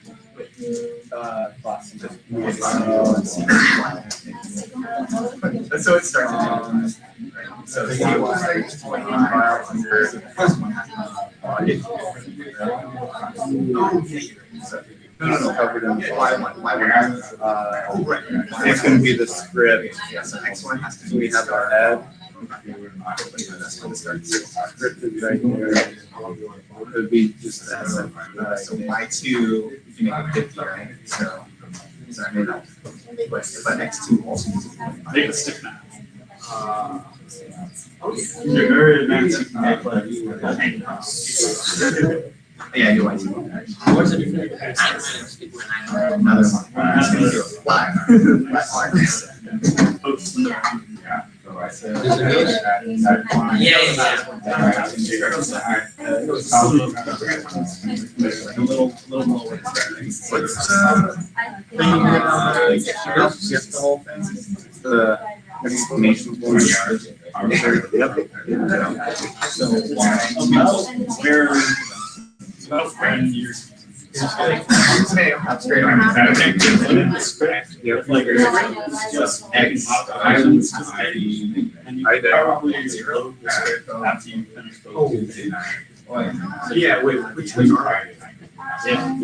Class. So it starts. So the key was under plus one. No, covered in Y1. Oh, right. It's gonna be the script. Yeah, so X1 has to So we be have our head. That's when it starts. Script is right here. It would be just that. So Y2, you can make it 50, right? So I made that. But X2 also needs to be. Make a stick man. You're very advanced, you can make like Yeah, you Y2. What's the difference? Another one. Yeah. So I said. A little lower. What's the whole thing? The explanation point. so where about when you're That's great. If like just X items and you probably load the script after you finish those. Yeah, wait, which one are Yeah.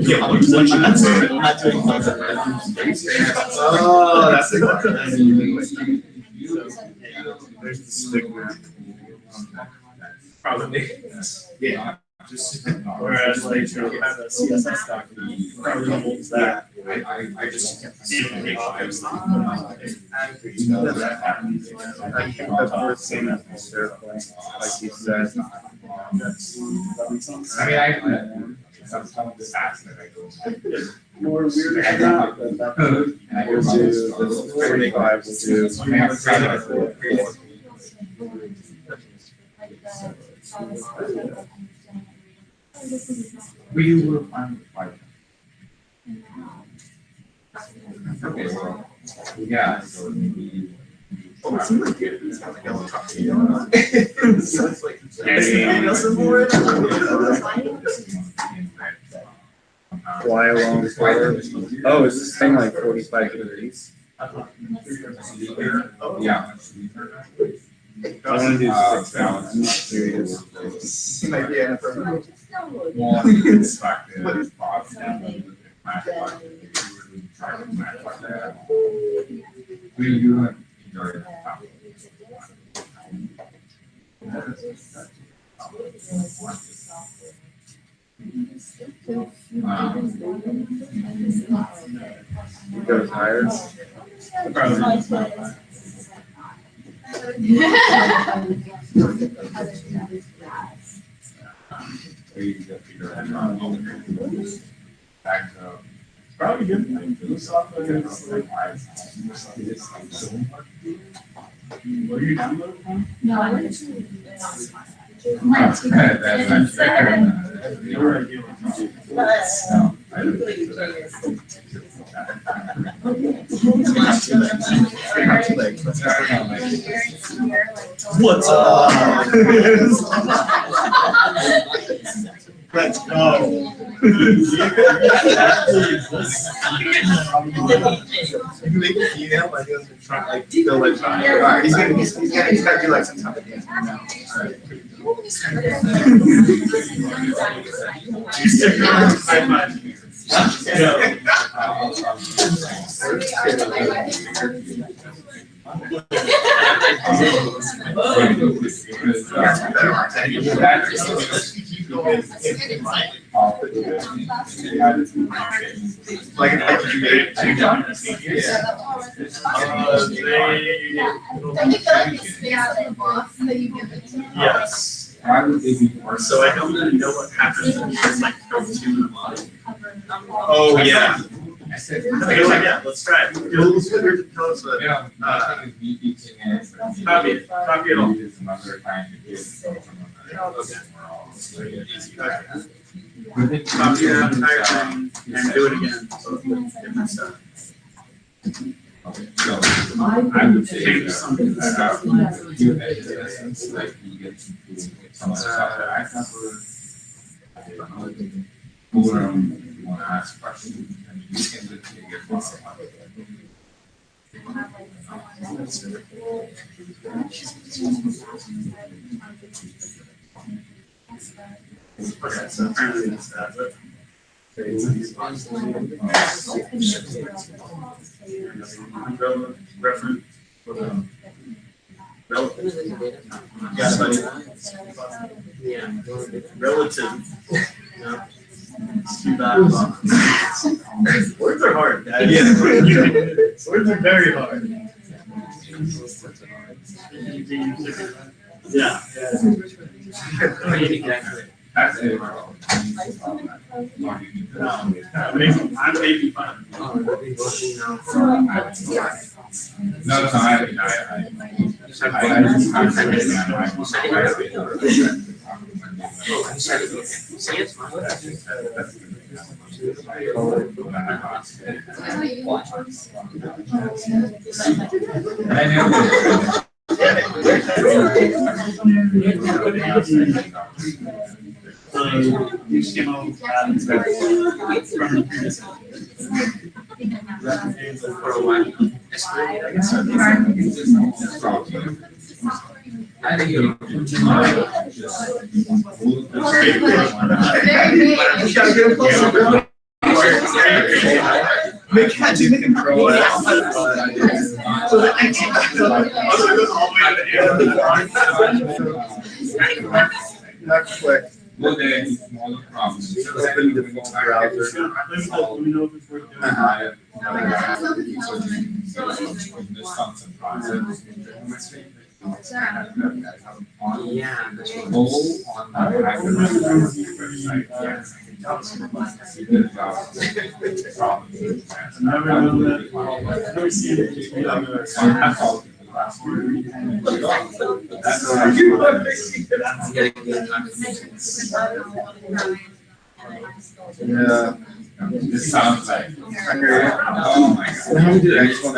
Oh, that's the There's the stick man. Probably. Yeah. Whereas like if you have a CSS document, you probably use that. I just. The first thing that the circle, like you said. I mean, some of this acts that I go. More weird than that, but that we'll do this 45, we'll do. We will find five. Okay, well, yeah, so maybe. Oh, it's really good. It's got like a little coffee. So it's like, Fly along for, oh, is this thing like 45 degrees? Yeah. I want to do 6 hours. I'm not serious. He might be in it for. More perspective, positive, we do enjoy it. It goes higher. Probably good. Where you download from? No, I wouldn't. What's up? Let's go. You can make an email, but he doesn't try, like, still like, alright, he's gonna do like some type of dance now. Like, you made it too young. Yes. So I don't really know what happens when it's like come to oh, yeah. Yeah, let's try it. Let's tell us what, copy it all. Copy the entire thing and do it again. So it's different stuff. So I would say something like you get some stuff that I cover. Forum, if you want to ask questions, and you can literally get one. Okay, so apparently that's that, but. Reference. Relative. Yeah, buddy. Yeah. Relative. It's too bad. Words are hard, guys. Yeah. Words are very hard. Yeah. That's it. I'm maybe fine. No, I Make catching the control. So that I can. Not quick. Well, then, smaller problems. Open the browser. Let me know if it's worth doing. Yeah, that's what. On the website, yes. Never known that. Never seen it. Yeah. This sounds like. Oh my god. So how we do the next one?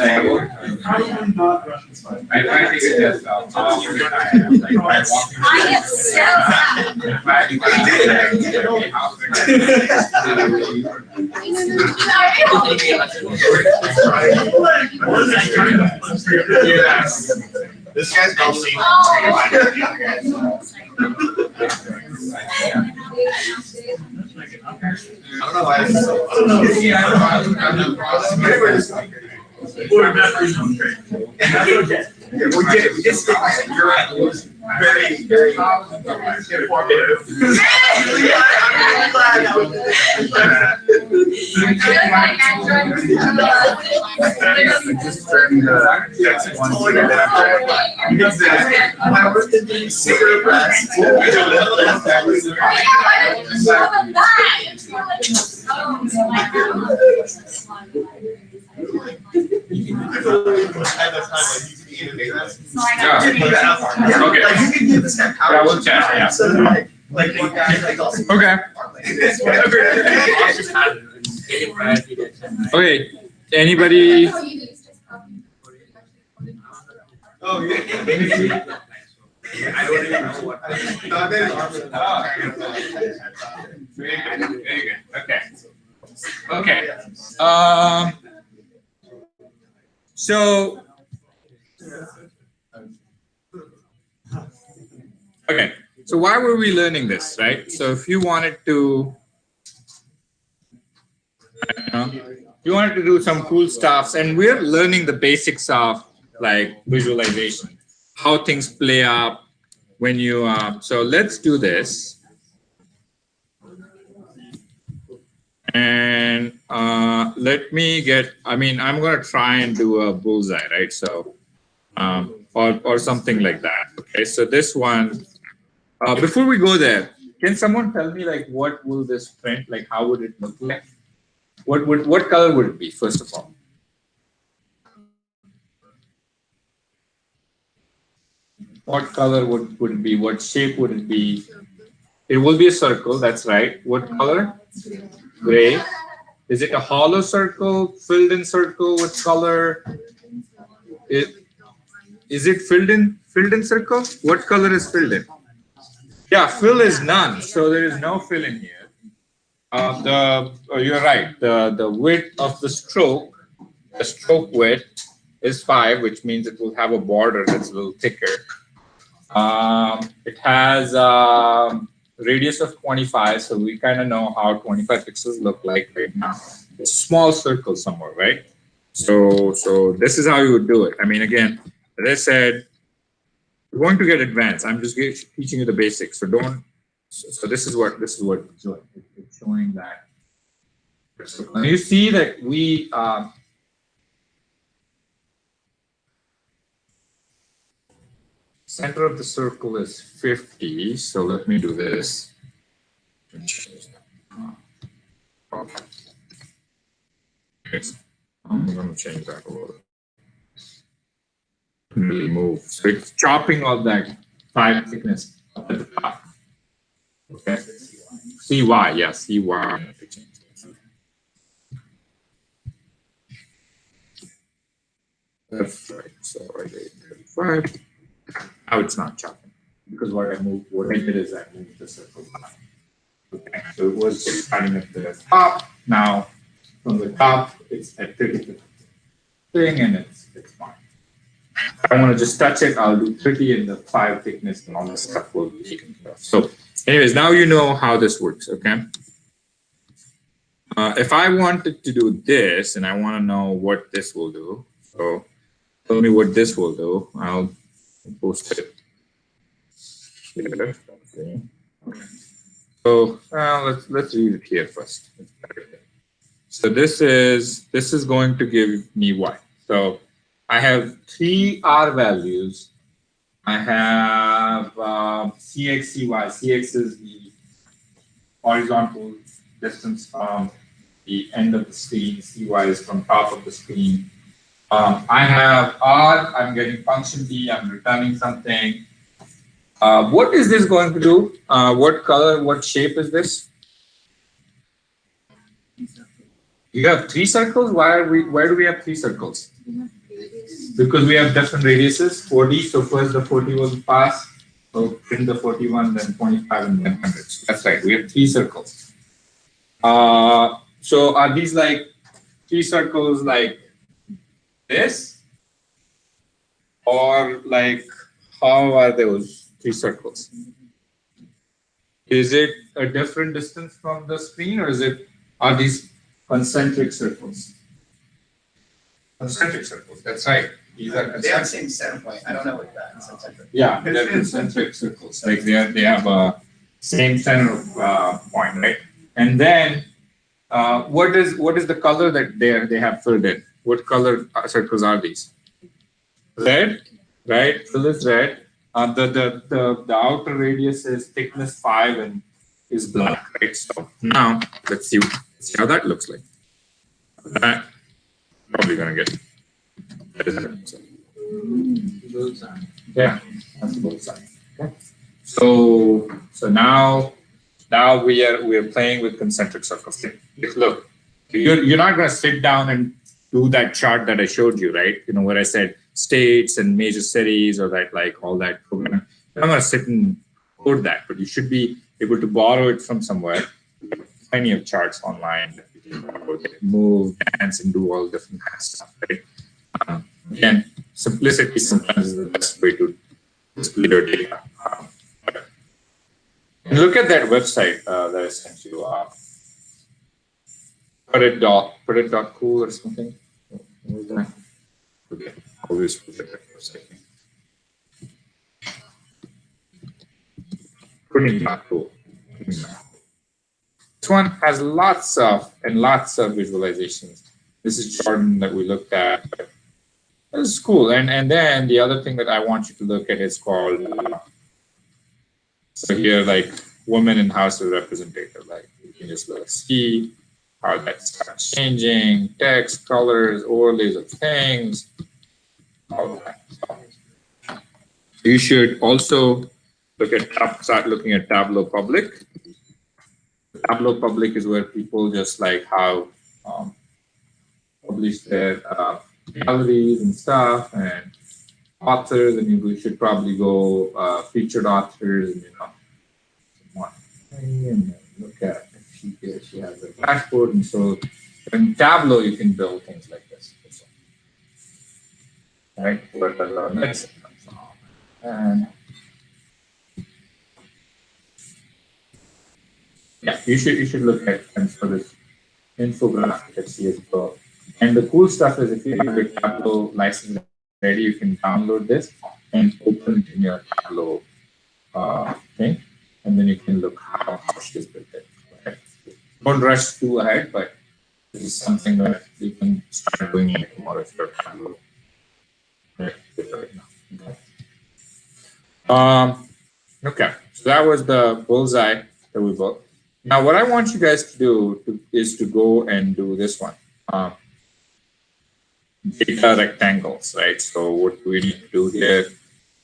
Probably not Russian spice. I think it just how good I am. Like if I walk I am so happy. if I This guy's probably. I don't know why this is so. I don't know. Yeah, I don't know. We're definitely okay. Yeah, we did it. We just did it. You're right. It was very, very informative. Yeah, I'm really glad that was. Just turn the one. I worked in the secret press. Okay. Like you can give this guy power. Yeah, we'll chat, yeah. So like one guy like also. Okay. Okay. Anybody? Oh, yeah. I don't even know what. Very good. Very good. Okay. Okay. So. Okay. So why were we learning this, right? So if you wanted to, you wanted to do some cool stuff, and we're learning the basics of like visualization, how things play out when you. So let's do this. And let me get, I'm going to try and do a bullseye, right? So, or something like that. Okay, so this one, before we go there, can someone tell me like what will this print, like how would it look like? What color would it be, first of all? What color would it be? What shape would it be? It will be a circle, that's right. What color? Gray. Is it a hollow circle, filled in circle? What color? Is it filled in circle? What color is filled in? Yeah, fill is none, so there is no fill in here. You're right. The width of the stroke width is 5, which means it will have a border that's a little thicker. It has radius of 25, so we kind of know how 25 pixels look like right now. It's a small circle somewhere, right? So this is how you would do it. I mean, again, as I said, we're going to get advanced. I'm just teaching you the basics. So don't. So this is what it's showing that. Now you see that we. Center of the circle is 50, so let me do this. Okay. I'm going to change that a little. Really move. So it's chopping off that 5 thickness at the top. Okay. CY, yeah, CY. That's right. So I did 35. Now it's not chopping because what I did is I moved the circle back. Okay, so it was just starting at the top. Now from the top, it's at 30 thing, and it's fine. If I want to just touch it, I'll do 30, and the 5 thickness and all this stuff will be taken care of. So, anyways, now you know how this works. Okay. If I wanted to do this, and I want to know what this will do, so tell me what this will do. I'll post it here. Okay. So let's read it here first. So this is going to give me what? So I have 3 R values. I have CX, CY. CX is the horizontal distance from the end of the screen. CY is from top of the screen. I have R, I'm getting function B, I'm returning something. What is this going to do? What color, what shape is this? You have 3 circles? Why do we have 3 circles? Because we have different radiuses, 40. So first the 40 will pass. So print the 41, then 25, and then 100. So that's right. We have 3 circles. So are these like 3 circles like this? Or like, how are those 3 circles? Is it a different distance from the screen, or are these concentric circles? Concentric circles, that's right. These are They have the same center point. I don't know what that is. yeah, they're concentric circles. Like they have a same center point, right? And then what is the color that they have filled in? What color circles are these? Red, right? Fill is red. The outer radius is thickness 5 and is black, right? So now let's see how that looks like. That probably gonna get. Yeah, that's both sides. Okay. So now we are playing with concentric circles. Look, you're not gonna sit down and do that chart that I showed you, right? You know where I said states and major cities or that like all that program. You're not gonna sit and code that, but you should be able to borrow it from somewhere. Plenty of charts online that you can borrow, move, dance, and do all different kinds of stuff, right? Again, simplicity sometimes is the best way to display your data. Look at that website that I sent you. Put it dot cool or something. What was that? Okay, always forget that website. Put it dot cool. This one has lots of visualizations. This is Jordan that we looked at. This is cool. And then the other thing that I want you to look at is called, so here, like women in House of Representative, like you can just see how that starts changing, text, colors, overlays of things, all that. You should also start looking at Tableau Public. Tableau Public is where people just like have publish their galleries and stuff and authors, and you should probably go featured authors and and look at if she has a dashboard. And so in Tableau you can build things like this. Right? Where the next comes on. And yeah, you should look at things for this infographic at CSGO. And the cool stuff is if you have your Tableau license ready, you can download this and open it in your Tableau thing, and then you can look how she is built it. Okay. Don't rush too ahead, but this is something that you can start doing tomorrow if you're Tableau. Right now. Okay. Okay, so that was the bullseye that we built. Now, what I want you guys to do is to go and do this one. Data rectangles, right? So what we need to do here,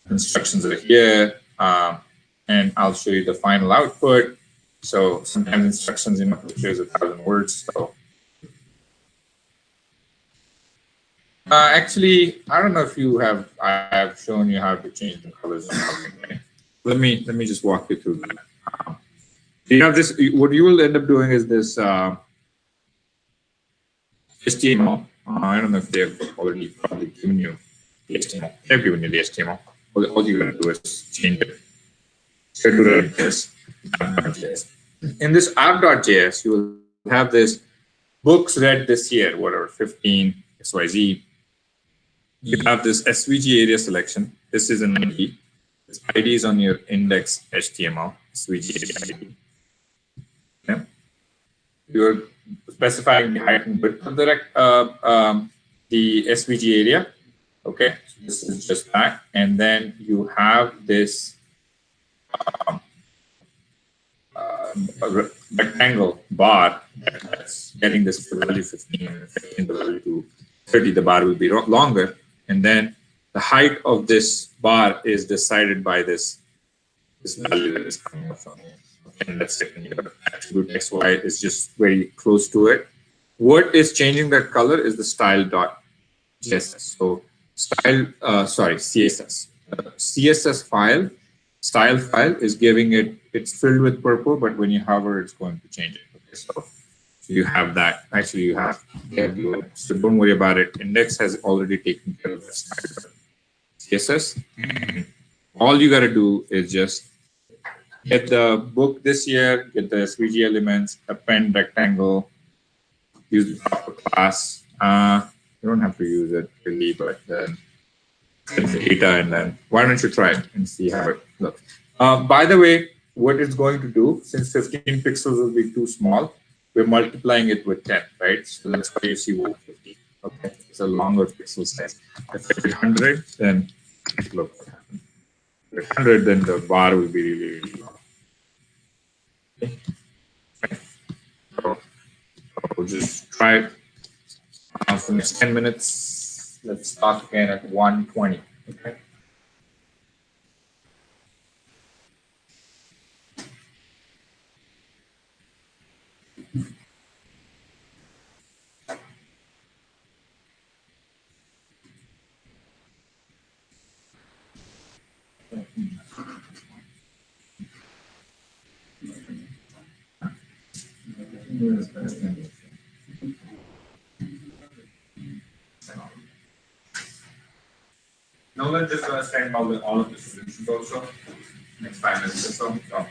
instructions are here, and I'll show you the final output. So sometimes instructions in a picture is 1,000 words. So actually, I don't know if I have shown you how to change the colors. Let me just walk you through that. You have this. What you will end up doing is this HTML. I don't know if they've already probably given you the HTML. They've given you the HTML. All you gotta do is change it. In this app.js, you will have this books read this year, whatever, 15 XYZ. You have this SVG area selection. This is an ID. This ID is on your index HTML, SVG ID. Okay. You're specifying the height and width of the SVG area. Okay, so this is just that. And then you have this rectangle bar that's getting this value 15 and 15 the value to 30. The bar will be longer. And then the height of this bar is decided by this value that is coming up from here. And that's it. Your attribute XY is just very close to it. What is changing that color is the style.css. So CSS. CSS file, style file is giving it, it's filled with purple, but when you hover, it's going to change it. Okay, so you have that. Actually, you have, so don't worry about it. Index has already taken care of the style CSS. All you got to do is just get the book this year, get the SVG elements, append rectangle, use the proper class. You don't have to use it really, but then get the data, and then why don't you try it and see how it looks. By the way, what it's going to do, since 15 pixels will be too small, we're multiplying it with 10, right? So that's why you see 150. Okay, it's a longer pixel size. If it's 100, then look what happened. If it's 100, then the bar will be really, really long. Okay. So we'll just try it for the next 10 minutes. Let's start again at 120. Okay. Now let's just send all of the solutions also. Next 5 minutes or so.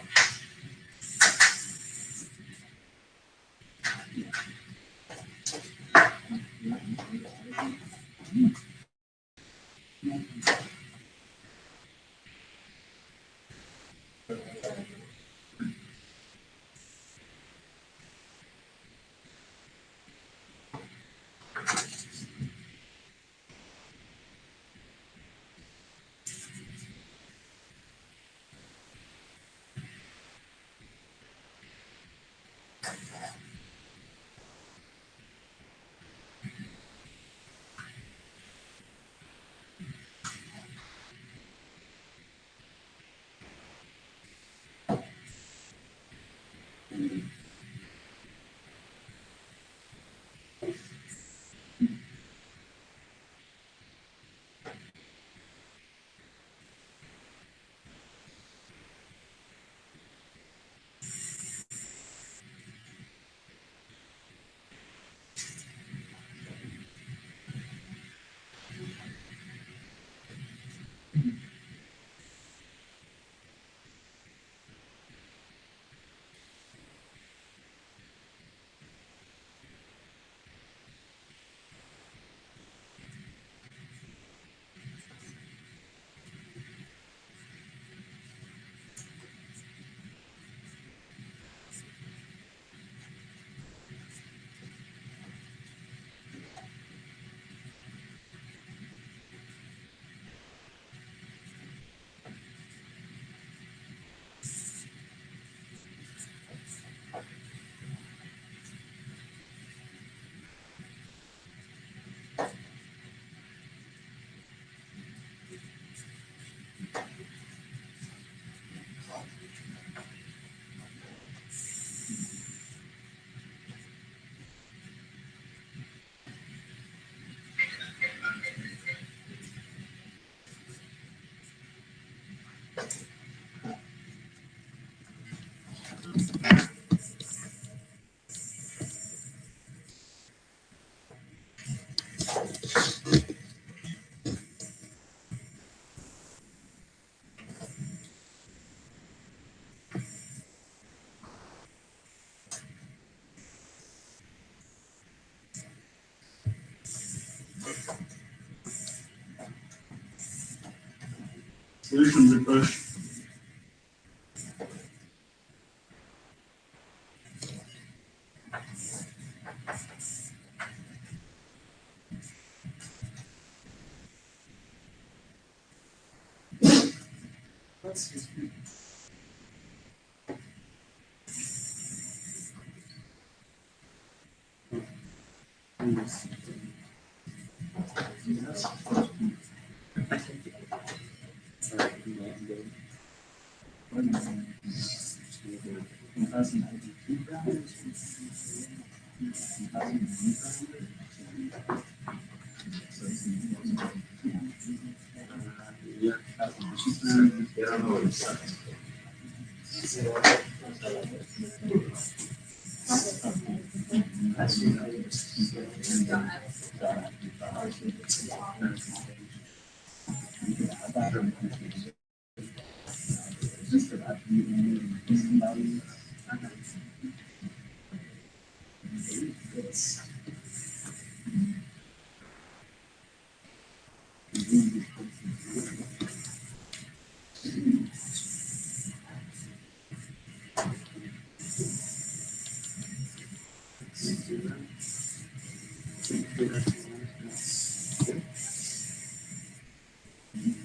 Solutions are pushed.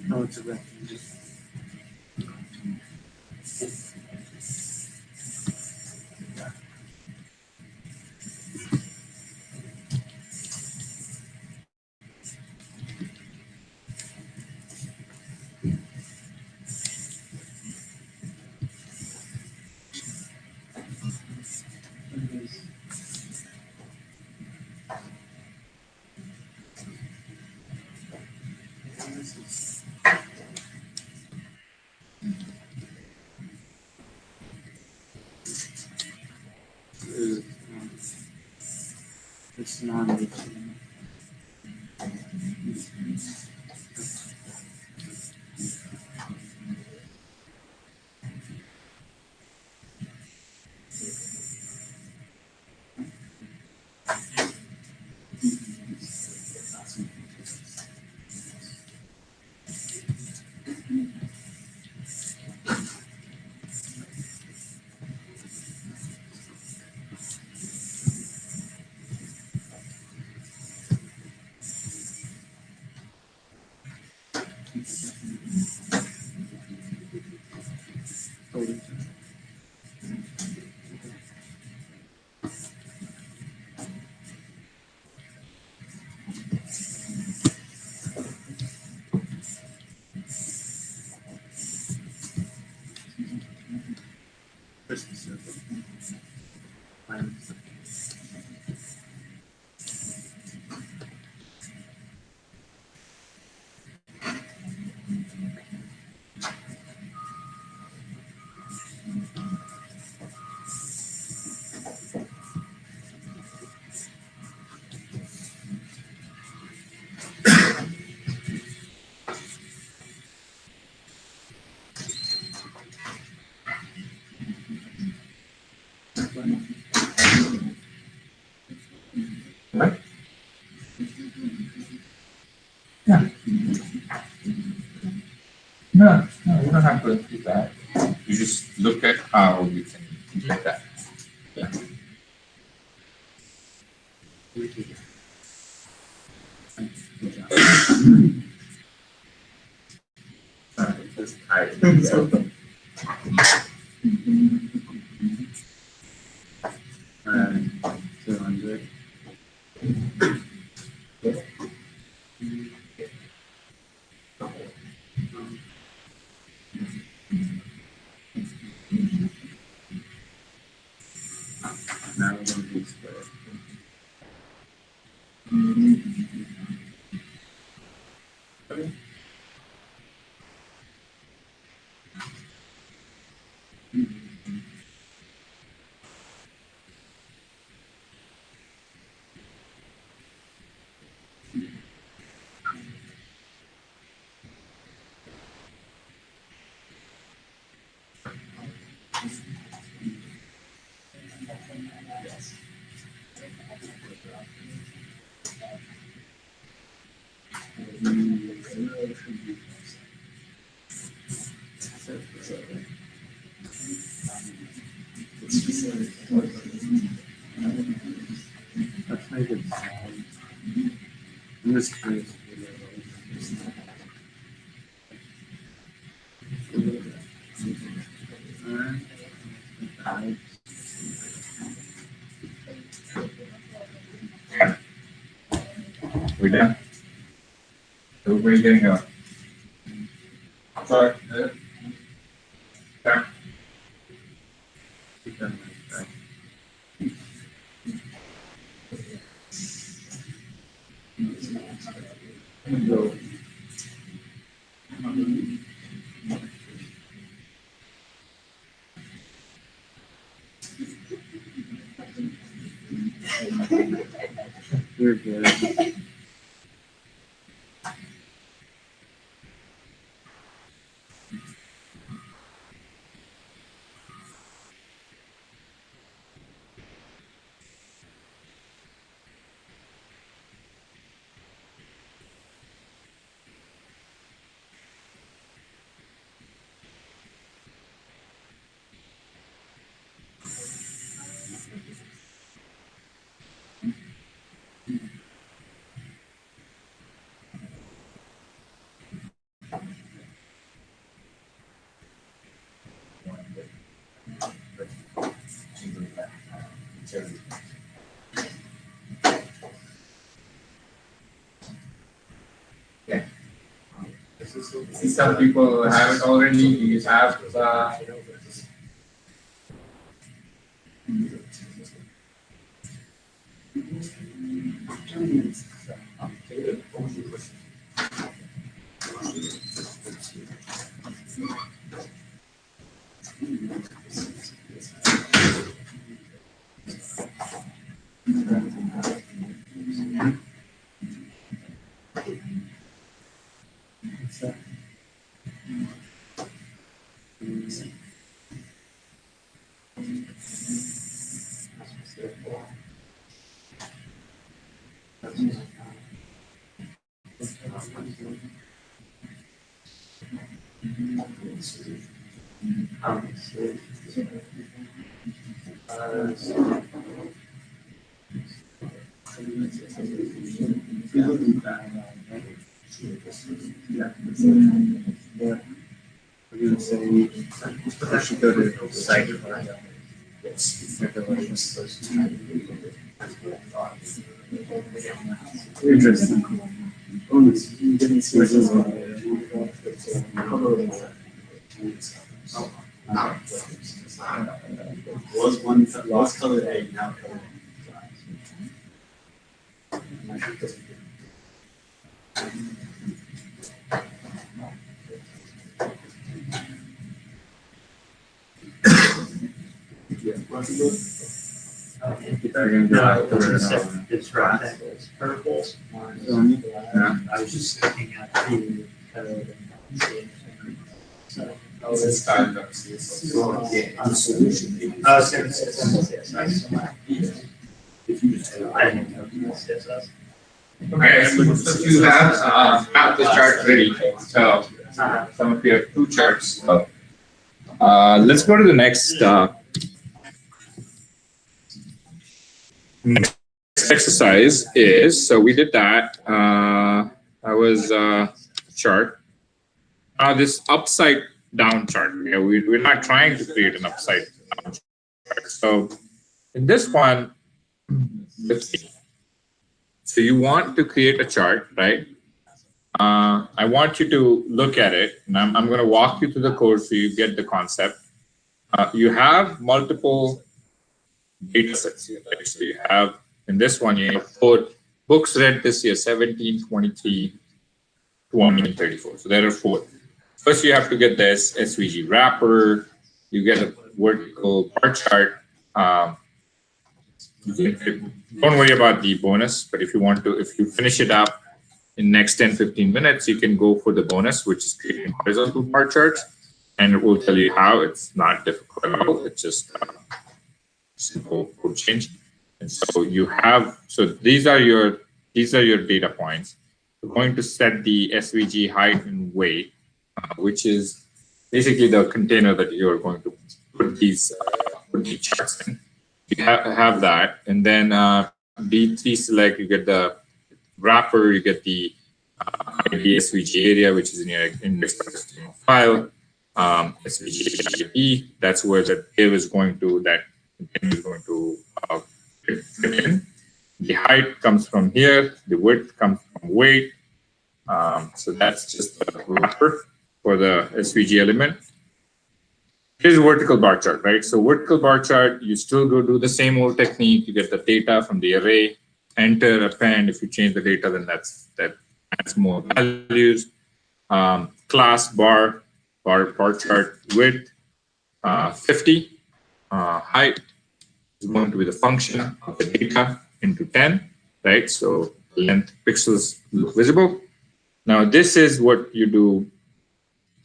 No, it's a refuge. It's non-routine. No, no, you don't have to do that. You just look at how you can get that. Yeah. Just tired. And 200. Now we're going to do square. Let's make it solid. I'm just curious. Alright. We done? Everybody getting a. Sorry. You're good. See, some people have it already. You have We're gonna say we should go to site. Interesting. You didn't see this was one lost color egg, now color. It's right. It's purple. I was just looking at the code and seeing. Oh, this kind of I was going to say CSS. I didn't know CSS. Okay, so you have the chart ready. So some of you have two charts. So, let's go to the next next exercise. Is so we did that. That was chart. This upside down chart. Yeah, we're not trying to create an upside down chart. So in this one, let's see. So you want to create a chart, right? I want you to look at it, and I'm going to walk you through the code so you get the concept. You have multiple data sets here, right? So you have, in this one, you have 4 books read this year, 17, 23, 20, and 34. So there are 4. First, you have to get this SVG wrapper. You get a vertical bar chart. Don't worry about the bonus, but if you finish it up in next 10, 15 minutes, you can go for the bonus, which is creating horizontal bar charts, and it will tell you how. It's not difficult at all. It's just simple code change. And so these are your data points. We're going to set the SVG height and weight, which is basically the container that you are going to put these charts in. You have that, and then B3 select, you get the wrapper, you get the ID SVG area, which is in your index.html file. SVG ID, that's where the div is going to, fit in. The height comes from here, the width comes from weight. So that's just the wrapper for the SVG element. Here's a vertical bar chart, right? So vertical bar chart, you still go do the same old technique. You get the data from the array, enter, append. If you change the data, then that adds more values. Class bar chart width, 50. Height is going to be the function of the data. into 10, right? So length pixels look visible. Now this is what you do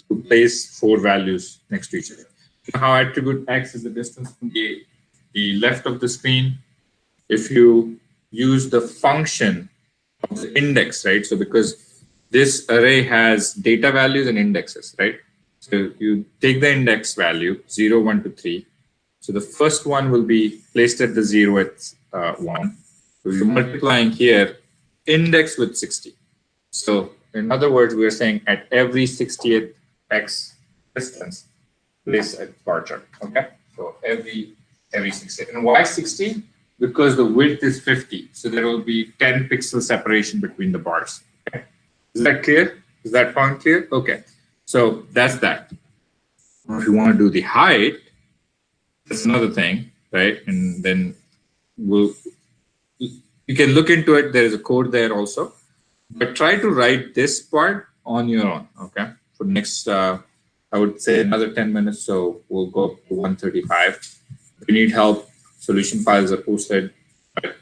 to place 4 values next to each other. How I attribute x is the distance from the left of the screen. If you use the function of the index, right? So because this array has data values and indexes, right? So you take the index value 0, 1 to 3. So the first one will be placed at the 0th 1. So you're multiplying here index with 60. So in other words, we're saying at every 60th x distance, place a bar chart. Okay, so every 60th. And why 60? Because the width is 50, so there will be 10 pixel separation between the bars. Okay, is that clear? Is that point clear? Okay, so that's that. If you want to do the height, that's another thing, right? And then you can look into it. There is a code there also, but try to write this part on your own. Okay, for next, I would say another 10 minutes. So we'll go up to 135. If you need help, solution files are posted. But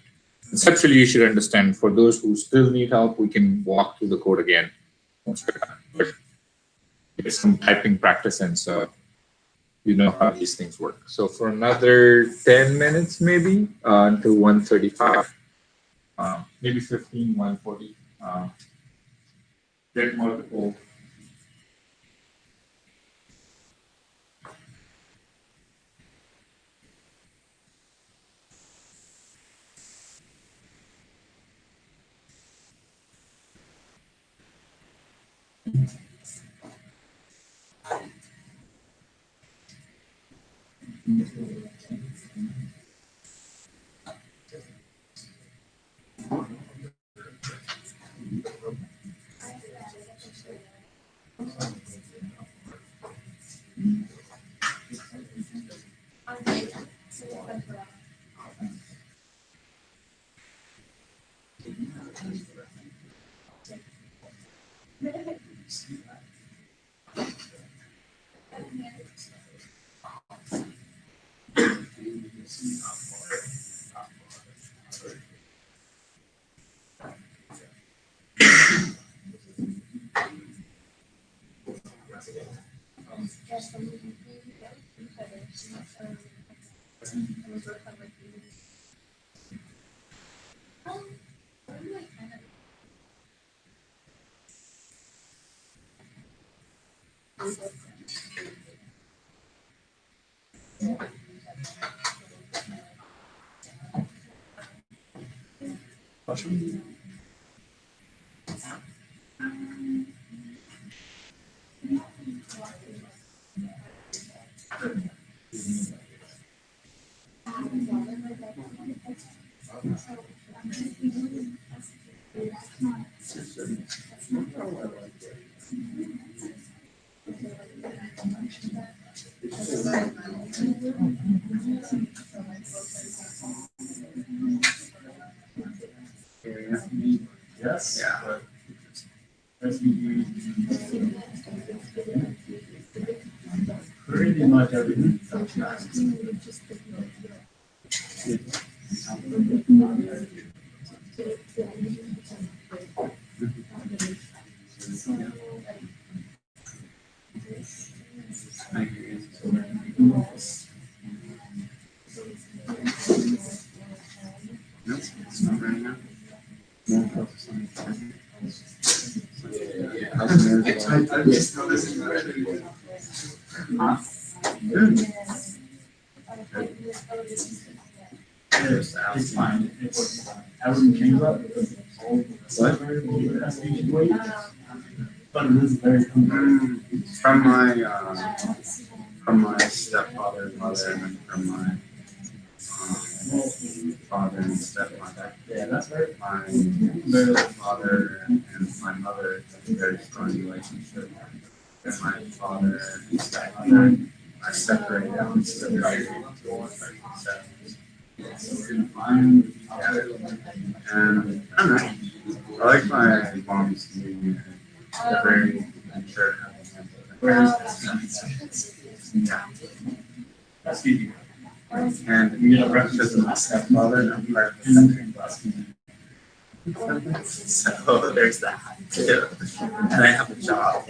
conceptually, you should understand. For those who still need help, we can walk through the code again once we're done. But get some typing practice, and so you know how these things work. So for another 10 minutes, maybe until 135, maybe 15, 140. Get multiple. Yes. Yeah. Pretty much everything. I just noticed It's fine. I wouldn't change that because but it is very From my stepfather's mother, and then from my father and stepmother. Yeah, that's right. My stepfather and my mother have a very strong relationship. And my father and stepmother are separated out. And I don't know. I like my mom's community. They're very mature. Yeah. That's easy. And because of my stepfather, I'm part of the second class. So there's that too. And I have a job.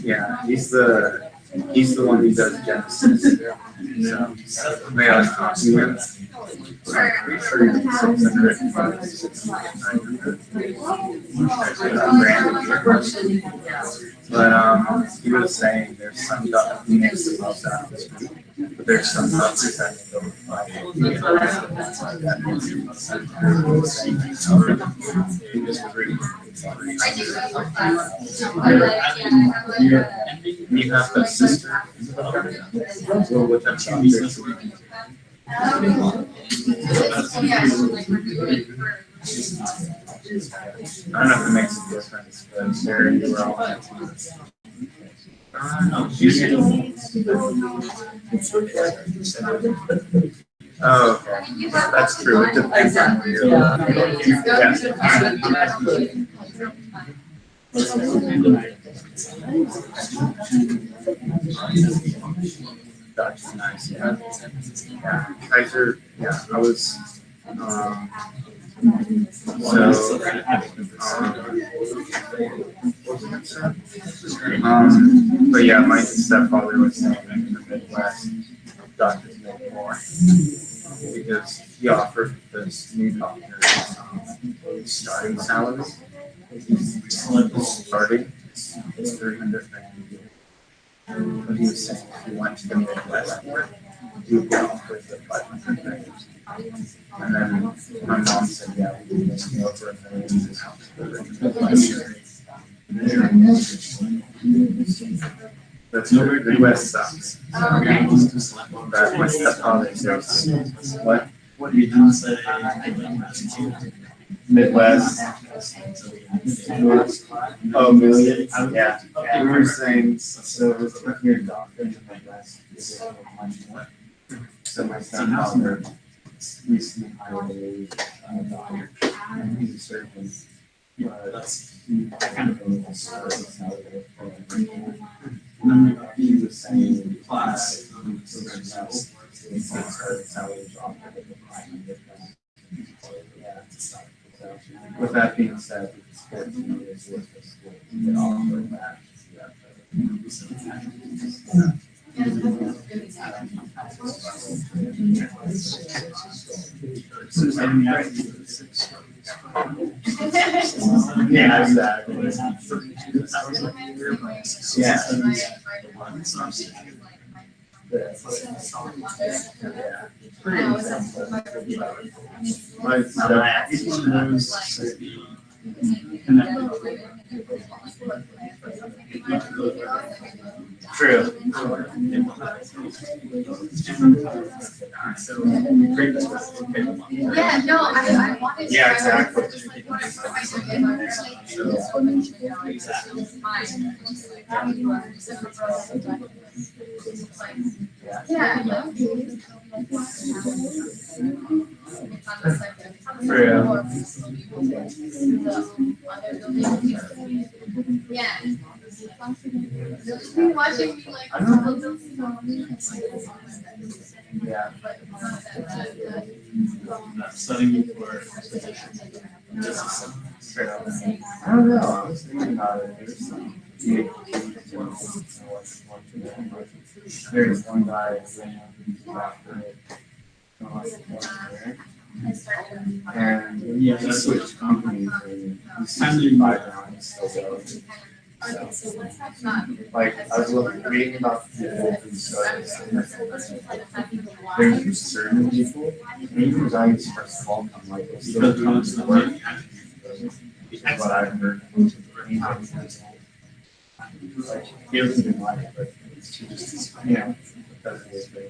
Yeah, he's the one who does Genesis. So they are documents. I'm pretty sure he did 600, 600. But he was saying there's some documents that most out, but there's some others that don't find it. He just was reading. You have a sister. Well, with that doctor. I don't know if it makes a difference, but Sarah, you were all that. Oh, okay. That's true. It depends on where you're That's nice. Yeah. Kaiser. Yeah, I was. But yeah, my stepfather was saying that in the Midwest, doctors make more because he offered this new doctor starting salary. Starting, it's 300 grand. But he was saying if you went to the Midwest, you would get offered the 500 grand. And then my mom said, yeah, we would make me over $1 million. That's the Midwest sucks. But my stepfather says, what did you say? Midwest. Oh, million? Yeah. We were saying, so if you're a doctor in the Midwest, you get much more. So my stepfather recently hired a doctor, and he's a surgeon. But he kind of he was saying class, with that being said, it's good to know this worth the school to get all of that. Yeah, exactly. Yeah. True. Yeah, no, I wanted to. Yeah, exactly. Yeah. Yeah. Watching me like. Yeah. Studying for I don't know. I was thinking about it. There's one guy and he switched companies and he's 75 now and he's still going. So, like, I was reading about people who started there's certain people, and even guys first of all, I'm like, they're still doing the work. What I've heard. Like, he doesn't even like it, but yeah.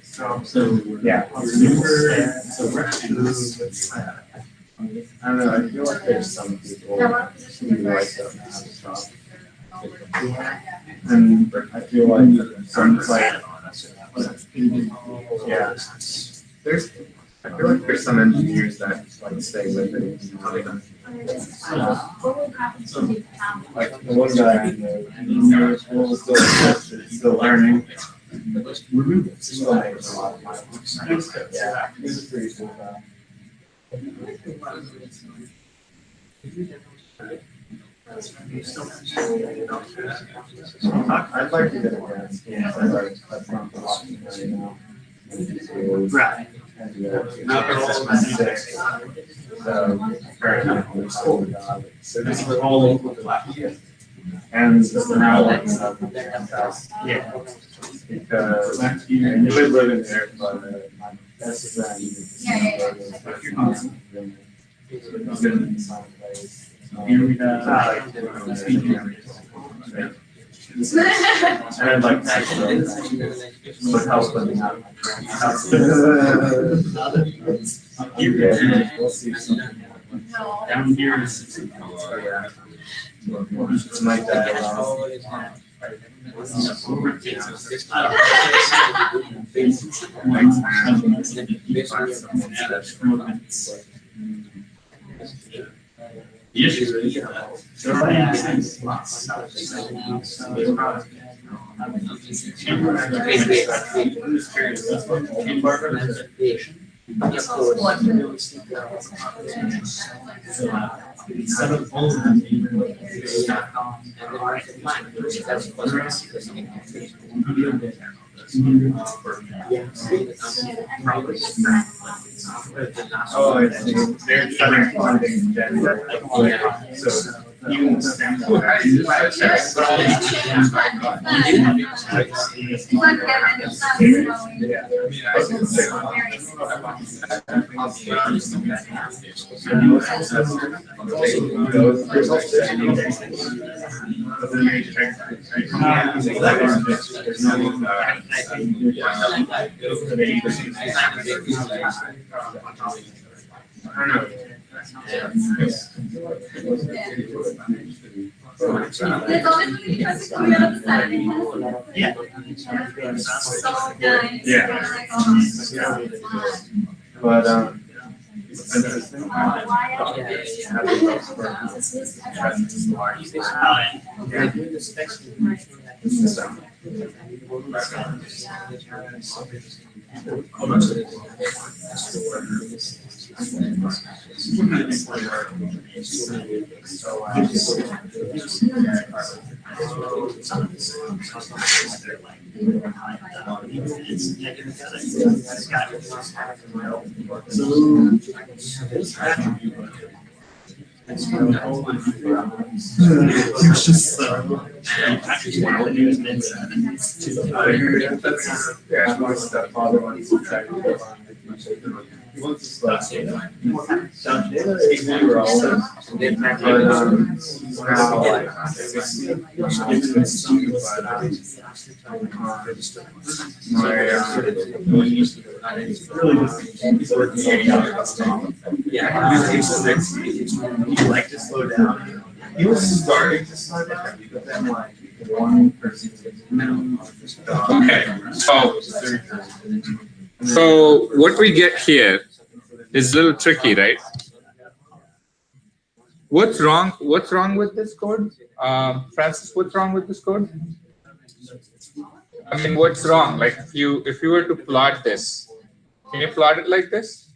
So yeah. I don't know, I feel like there's some people who like that have a job. And I feel like some like yeah. I feel like there's some engineers that like stay with it. Like the one guy I know, he's still learning, remove it. This is what I use a lot of my books. Yeah, this is pretty cool. I'd like to get a grant. Yeah, that's not the option right now. Right. Not all so this is all equal to last year. And now that's yeah. Because you would live in there, but that's here we have and I'd like to but help living out. We'll see something. Down here is it's like that. The issue is instead of all of them, oh, I see. They're trying to so even but it's just my stepfather wants to try to he wants to we were all but now like he's working he like to slow down. He was starting to slow down, but then like one person Okay, so what we get here is a little tricky, right? What's wrong with this code? Francis, what's wrong with this code? I mean, what's wrong? Like if you were to plot this, can you plot it like this?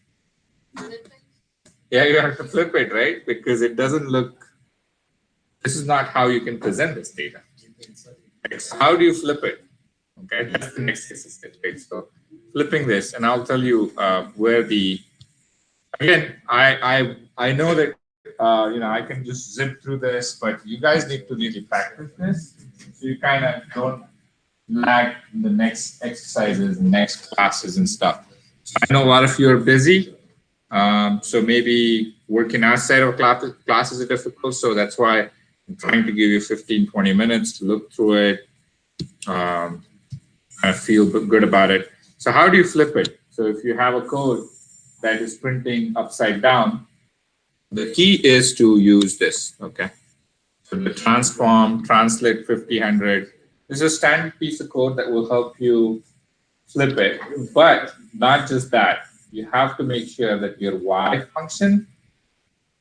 Yeah, you have to flip it, right? Because it doesn't look, this is not how you can present this data. Right? So how do you flip it? Okay, that's the next exercise, right? So flipping this, and I'll tell you where the, again, I know that, I can just zip through this, but you guys need to really practice this. So you kind of don't lag the next exercises, next classes and stuff. So I know a lot of you are busy. So maybe working outside of classes is difficult. So that's why I'm trying to give you 15, 20 minutes to look through it. I feel good about it. So how do you flip it? So if you have a code that is printing upside down, the key is to use this, okay? So the transform, translate 50/100. This is a standard piece of code that will help you flip it. But not just that, you have to make sure that your Y function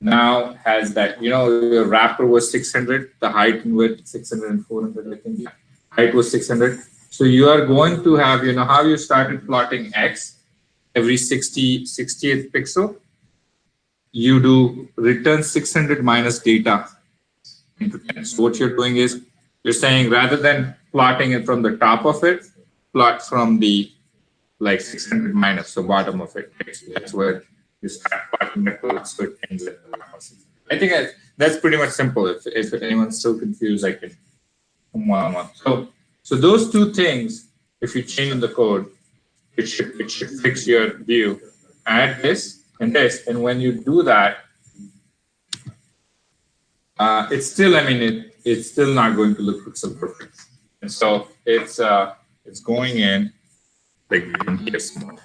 now has that, your wrapper was 600, the height and width 600 and 400, I think. Height was 600. So you are going to have, you know how you started plotting X every 60th pixel? You do return 600 minus data into 10. So what you're doing is you're saying rather than plotting it from the top of it, plot from the like 600 minus, so bottom of it. That's where you start plotting the code, so it ends at the bottom. I think that's pretty much simple. If anyone's still confused, I can come one. So those two things, if you change in the code, it should fix your view. Add this and this, and when you do that, it's still, I mean, it's still not going to look pixel perfect. And so it's going in like here small.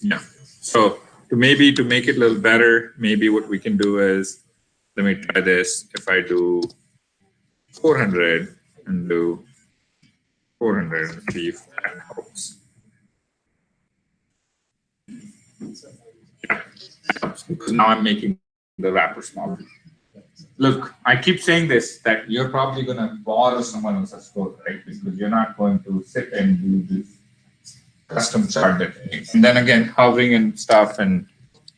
Yeah. So to make it a little better, maybe what we can do is, let me try this. If I do 400 and do 400 and see if that helps. Yeah. Because now I'm making the wrapper smaller. Look, I keep saying this, that you're probably going to borrow someone else's code, right? Because you're not going to sit and do this custom chart that, and then again, hovering and stuff and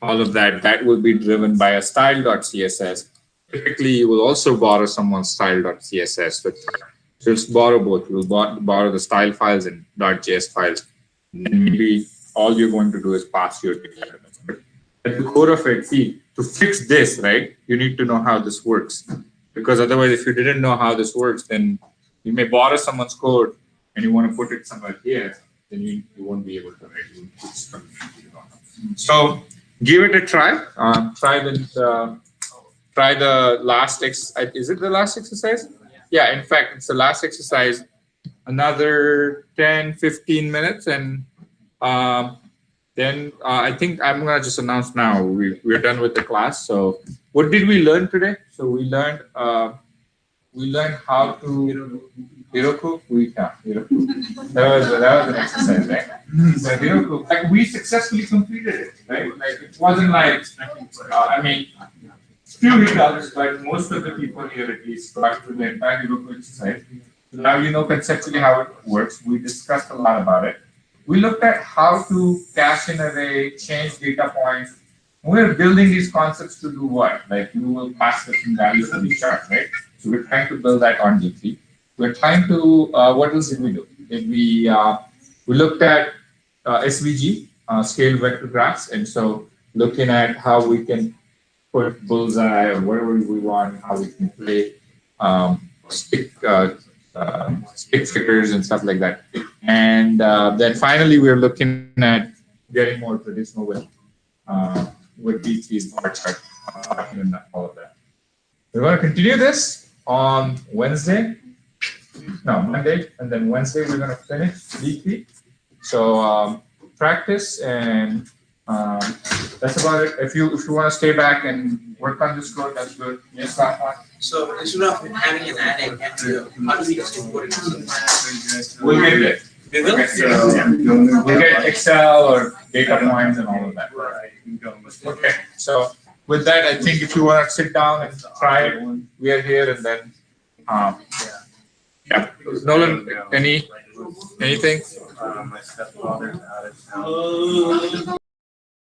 all of that, that will be driven by a style.css. Typically, you will also borrow someone's style.css. So just borrow both. You'll borrow the style files and .js files. And maybe all you're going to do is pass your data. But at the core of it, see, to fix this, right, you need to know how this works. Because otherwise, if you didn't know how this works, then you may borrow someone's code and you want to put it somewhere here, then you won't be able to write. So give it a try. Try the last exercise. Is it the last exercise? Yeah, in fact, it's the last exercise. Another 10, 15 minutes, and then I think I'm gonna just announce now we're done with the class. So what did we learn today? So we learned how to Heroku. That was an exercise, right? So Heroku, like we successfully completed it, right? Like it wasn't like I mean, few hiccups, but most of the people here at least got through the entire Heroku exercise. So now you know conceptually how it works. We discussed a lot about it. We looked at how to cache an array, change data points. We're building these concepts to do what? Like you will pass different values to the chart, right? So we're trying to build that on D3. We're trying to, what else did we do? We looked at SVG, scaled vector graphs. And so looking at how we can put bullseye or whatever we want, how we can play stick figures and stuff like that. And then finally, we're looking at getting more traditional with D3's bar chart and all of that. We're going to continue this on Monday, and then Wednesday we're going to finish D3. So practice, and that's about it. If you want to stay back and work on this code, that's good. Yes, Rahman? So instead of having an adding, how do we just import it? We'll get it. We'll get Excel or data points and all of that. Okay. So with that, I think if you want to sit down and try it, we are here, and then yeah. Nolan, anything? My stepfather's out of town.